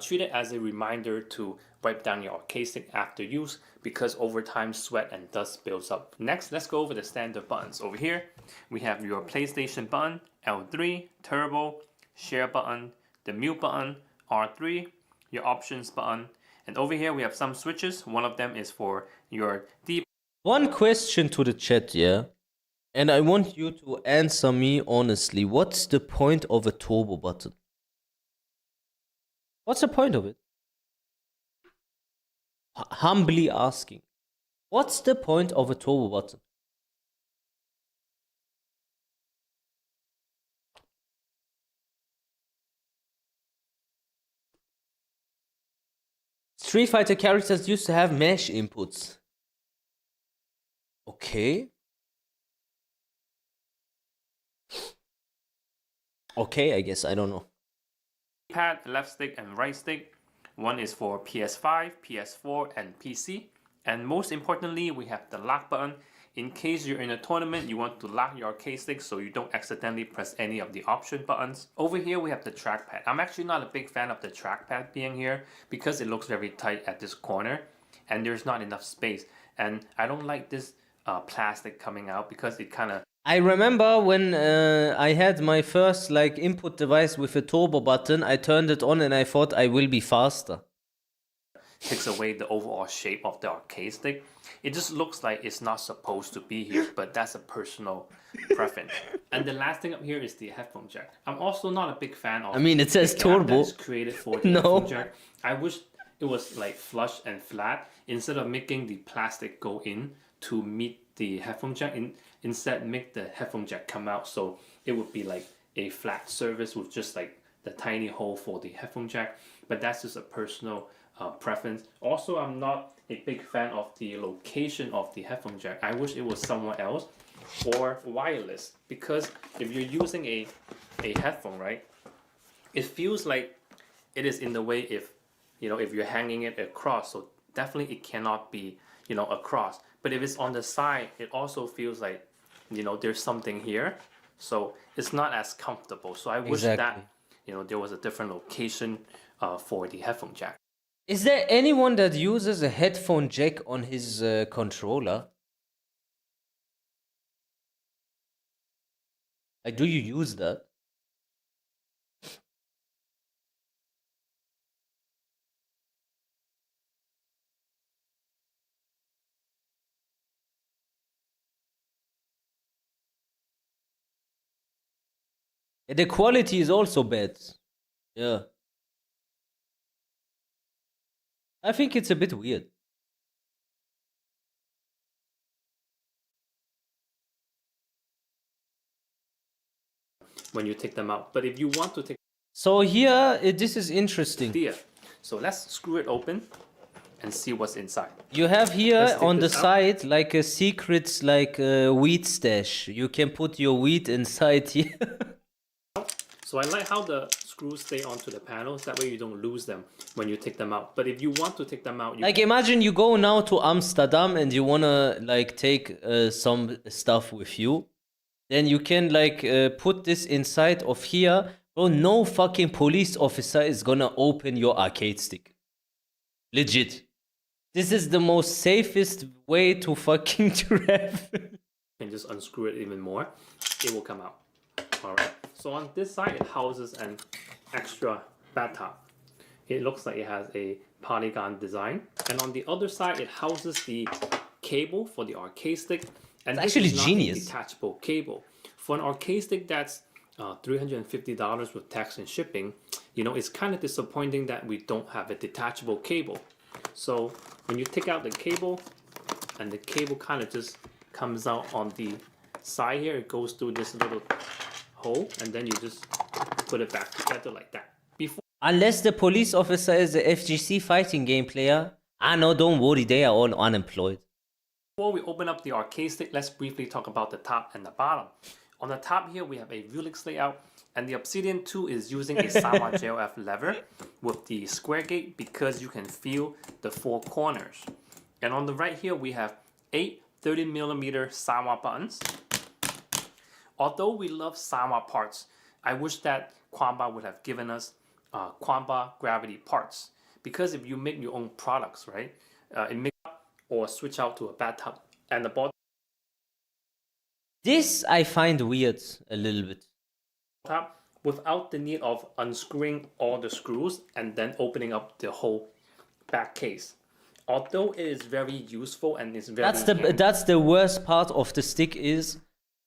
Treat it as a reminder to wipe down your arcade stick after use, because over time sweat and dust builds up. Next, let's go over the standard buttons. Over here, we have your PlayStation button, L3, Turbo, Share button, the Mute button, R3, your Options button, and over here we have some switches. One of them is for your D. One question to the chat, yeah? And I want you to answer me honestly. What's the point of a turbo button? What's the point of it? Humbly asking. What's the point of a turbo button? Street Fighter characters used to have mesh inputs. Okay. Okay, I guess. I don't know. Pad, left stick and right stick. One is for PS5, PS4 and PC. And most importantly, we have the lock button. In case you're in a tournament, you want to lock your arcade stick so you don't accidentally press any of the option buttons. Over here, we have the trackpad. I'm actually not a big fan of the trackpad being here because it looks very tight at this corner and there's not enough space. And I don't like this plastic coming out because it kind of I remember when I had my first like input device with a turbo button, I turned it on and I thought I will be faster. takes away the overall shape of the arcade stick. It just looks like it's not supposed to be here, but that's a personal preference. And the last thing up here is the headphone jack. I'm also not a big fan of. I mean, it says turbo. That's created for the headphone jack. I wish it was like flush and flat instead of making the plastic go in to meet the headphone jack. Instead, make the headphone jack come out so it would be like a flat surface with just like the tiny hole for the headphone jack. But that's just a personal preference. Also, I'm not a big fan of the location of the headphone jack. I wish it was somewhere else or wireless, because if you're using a headphone, right, it feels like it is in the way if you're hanging it across. So definitely it cannot be across. But if it's on the side, it also feels like there's something here. So it's not as comfortable. So I wish that there was a different location for the headphone jack. Is there anyone that uses a headphone jack on his controller? Like, do you use that? The quality is also bad. Yeah. I think it's a bit weird. When you take them out. But if you want to take... So here, this is interesting. So let's screw it open and see what's inside. You have here on the side like a secret weed stash. You can put your weed inside here. So I like how the screws stay onto the panels. That way you don't lose them when you take them out. But if you want to take them out... Like imagine you go now to Amsterdam and you wanna like take some stuff with you. Then you can like put this inside of here. Bro, no fucking police officer is gonna open your arcade stick. Legit. This is the most safest way to fucking trap. And just unscrew it even more. It will come out. Alright. So on this side, it houses an extra bathtub. It looks like it has a polygon design. And on the other side, it houses the cable for the arcade stick. And it's actually genius. A detachable cable. For an arcade stick that's $350 with tax and shipping, it's kind of disappointing that we don't have a detachable cable. So when you take out the cable, and the cable kind of just comes out on the side here, it goes through this little hole, and then you just put it back together like that. Unless the police officer is a FGC fighting game player, no, don't worry, they are all unemployed. Before we open up the arcade stick, let's briefly talk about the top and the bottom. On the top here, we have a Victrix layout, and the Obsidian 2 is using a Sama JLF lever with the square gate because you can feel the four corners. And on the right here, we have 8 30mm Sama buttons. Although we love Sama parts, I wish that Quamba would have given us Quamba gravity parts. Because if you make your own products, right, it makes or switch out to a bathtub and the bottom. This I find weird a little bit. Without the need of unscrewing all the screws and then opening up the whole back case. Although it is very useful and it's very that's the worst part of the stick is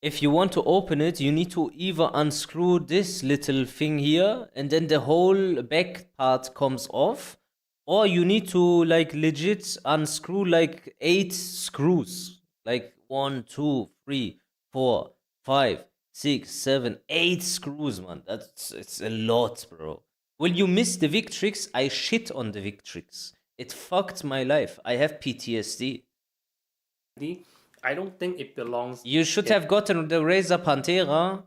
if you want to open it, you need to either unscrew this little thing here and then the whole back part comes off, or you need to like legit unscrew like 8 screws. Like 1, 2, 3, 4, 5, 6, 7, 8 screws, man. It's a lot, bro. When you miss the Victrix, I shit on the Victrix. It fucked my life. I have PTSD. I don't think it belongs... You should have gotten the Razer Pantera.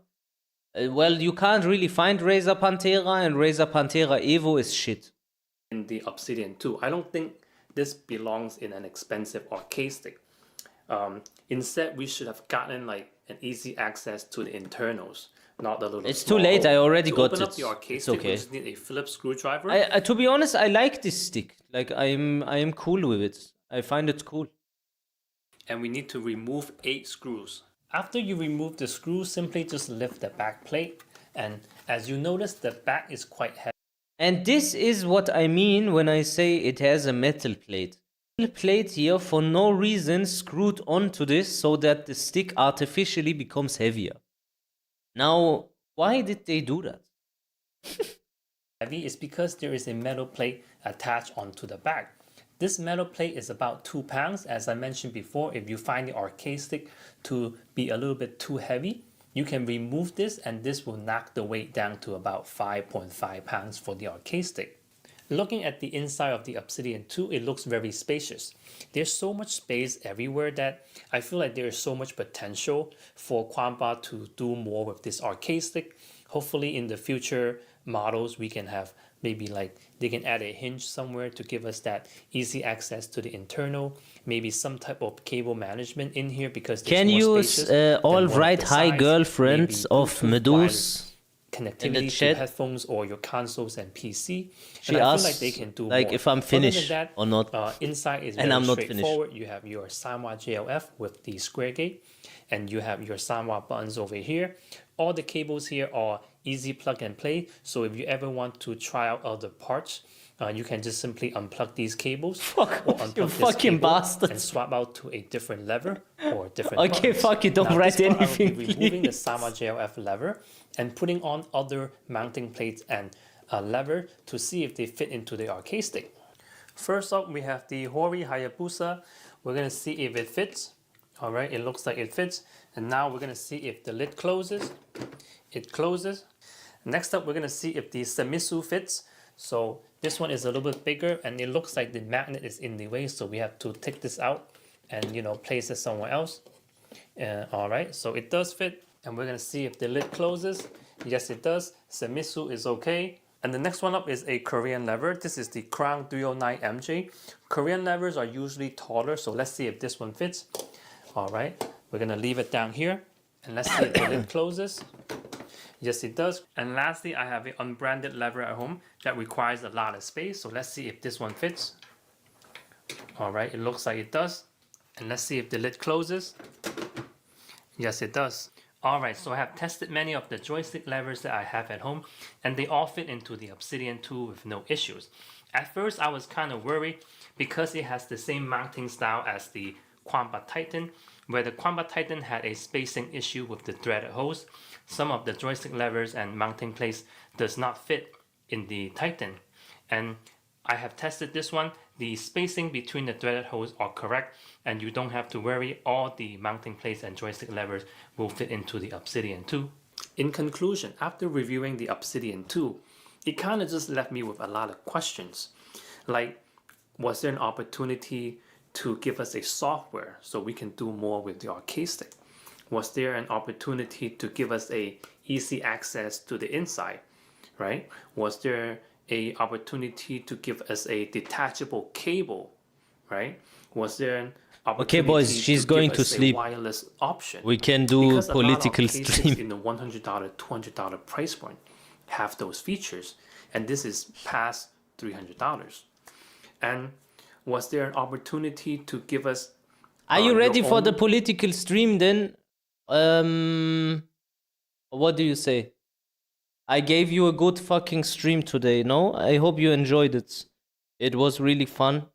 Well, you can't really find Razer Pantera, and Razer Pantera Evo is shit. In the Obsidian 2. I don't think this belongs in an expensive arcade stick. Instead, we should have gotten like an easy access to the internals, not the little... It's too late, I already got it. To open up the arcade stick, we just need a Phillips screwdriver. To be honest, I like this stick. Like, I am cool with it. I find it cool. and we need to remove 8 screws. After you remove the screws, simply just lift the back plate, and as you notice, the back is quite heavy. And this is what I mean when I say it has a metal plate. Metal plate here for no reason screwed onto this so that the stick artificially becomes heavier. Now, why did they do that? Heavy is because there is a metal plate attached onto the back. This metal plate is about 2 pounds. As I mentioned before, if you find the arcade stick to be a little bit too heavy, you can remove this and this will knock the weight down to about 5.5 pounds for the arcade stick. Looking at the inside of the Obsidian 2, it looks very spacious. There's so much space everywhere that I feel like there is so much potential for Quamba to do more with this arcade stick. Hopefully in the future models we can have maybe like they can add a hinge somewhere to give us that easy access to the internal, maybe some type of cable management in here because can use all right high girlfriends of Meduse connectivity to headphones or your consoles and PC. She and I asked feel like they can do like more. if I'm finished that, or not, inside is and very I'm not straightforward. finished. You have your Sanwa JLF with the square gate, and you have your Sanwa buttons over here. All the cables here are easy plug and play, so if you ever want to try out other parts, you can just simply unplug these cables or unplug you this fucking cable bastard. and swap out to a different lever or different Okay, buttons. fuck it, don't Now, write this part, anything, I will be removing the please. Sanwa JLF lever and putting on other mounting plates and a lever to see if they fit into the arcade stick. First up, we have the Hori Hayabusa. We're going to see if it fits. All right, it looks like it fits. And now we're going to see if the lid closes. It closes. Next up, we're going to see if the Semisu fits. So this one is a little bit bigger and it looks like the magnet is in the way. So we have to take this out and, you know, place it somewhere else. All right, so it does fit. And we're going to see if the lid closes. Yes, it does. Semisu is okay. And the next one up is a Korean lever. This is the Crown 309 MJ. Korean levers are usually taller, so let's see if this one fits. All right, we're gonna leave it down here. And let's see if the lid closes. Yes, it does. And lastly, I have an unbranded lever at home that requires a lot of space. So let's see if this one fits. All right, it looks like it does. And let's see if the lid closes. Yes, it does. Alright, so I have tested many of the joystick levers that I have at home and they all fit into the Obsidian 2 with no issues. At first I was kind of worried because it has the same mounting style as the Quamba Titan, where the Quamba Titan had a spacing issue with the threaded hose. Some of the joystick levers and mounting plates does not fit in the Titan. And I have tested this one. The spacing between the threaded hose are correct and you don't have to worry, all the mounting plates and joystick levers will fit into the Obsidian 2. In conclusion, after reviewing the Obsidian 2, it kind of just left me with a lot of questions. Like, was there an opportunity to give us a software so we can do more with the arcade stick? Was there an opportunity to give us a easy access to the inside, right? Was there a opportunity to give us a detachable cable, right? Was there an opportunity Okay, boys, she's going to sleep. Wireless option? We can do Because political a lot of arcade stream. sticks in the $100, $200 price point have those features, and this is past $300. And was there an opportunity to give us? Are you ready your for the own- political stream then? What do you say? I gave you a good fucking stream today, no? I hope you enjoyed it. It was really fun.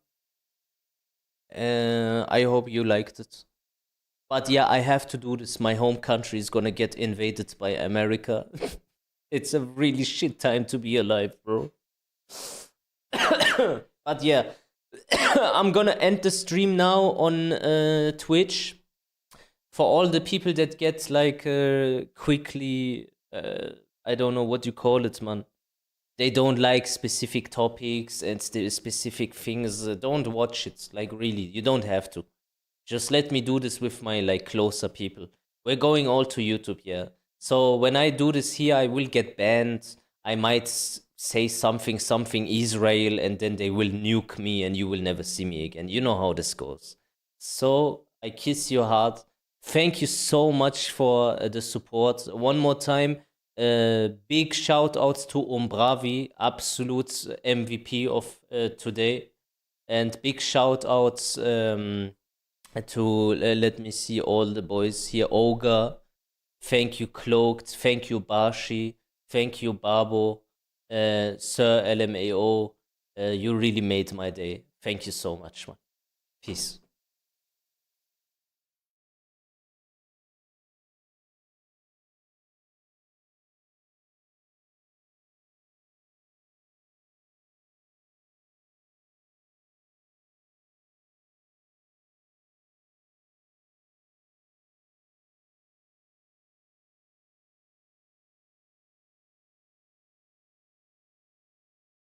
I hope you liked it. But yeah, I have to do this. My home country is gonna get invaded by America. It's a really shit time to be alive, bro. But yeah, I'm gonna end the stream now on Twitch. For all the people that get like quickly, I don't know what you call it, man. They don't like specific topics and specific things. Don't watch it. Like really, you don't have to. Just let me do this with my like closer people. We're going all to YouTube, yeah. So when I do this here, I will get banned. I might say something Israel, and then they will nuke me, and you will never see me again. You know how this goes. So I kiss your heart. Thank you so much for the support. One more time, big shout outs to Umbravi, absolute MVP of today. And big shout outs let me see all the boys here. Ogre, thank you Cloaked, thank you Bashi, thank you Babo, Sir LMAO. You really made my day. Thank you so much, man. Peace.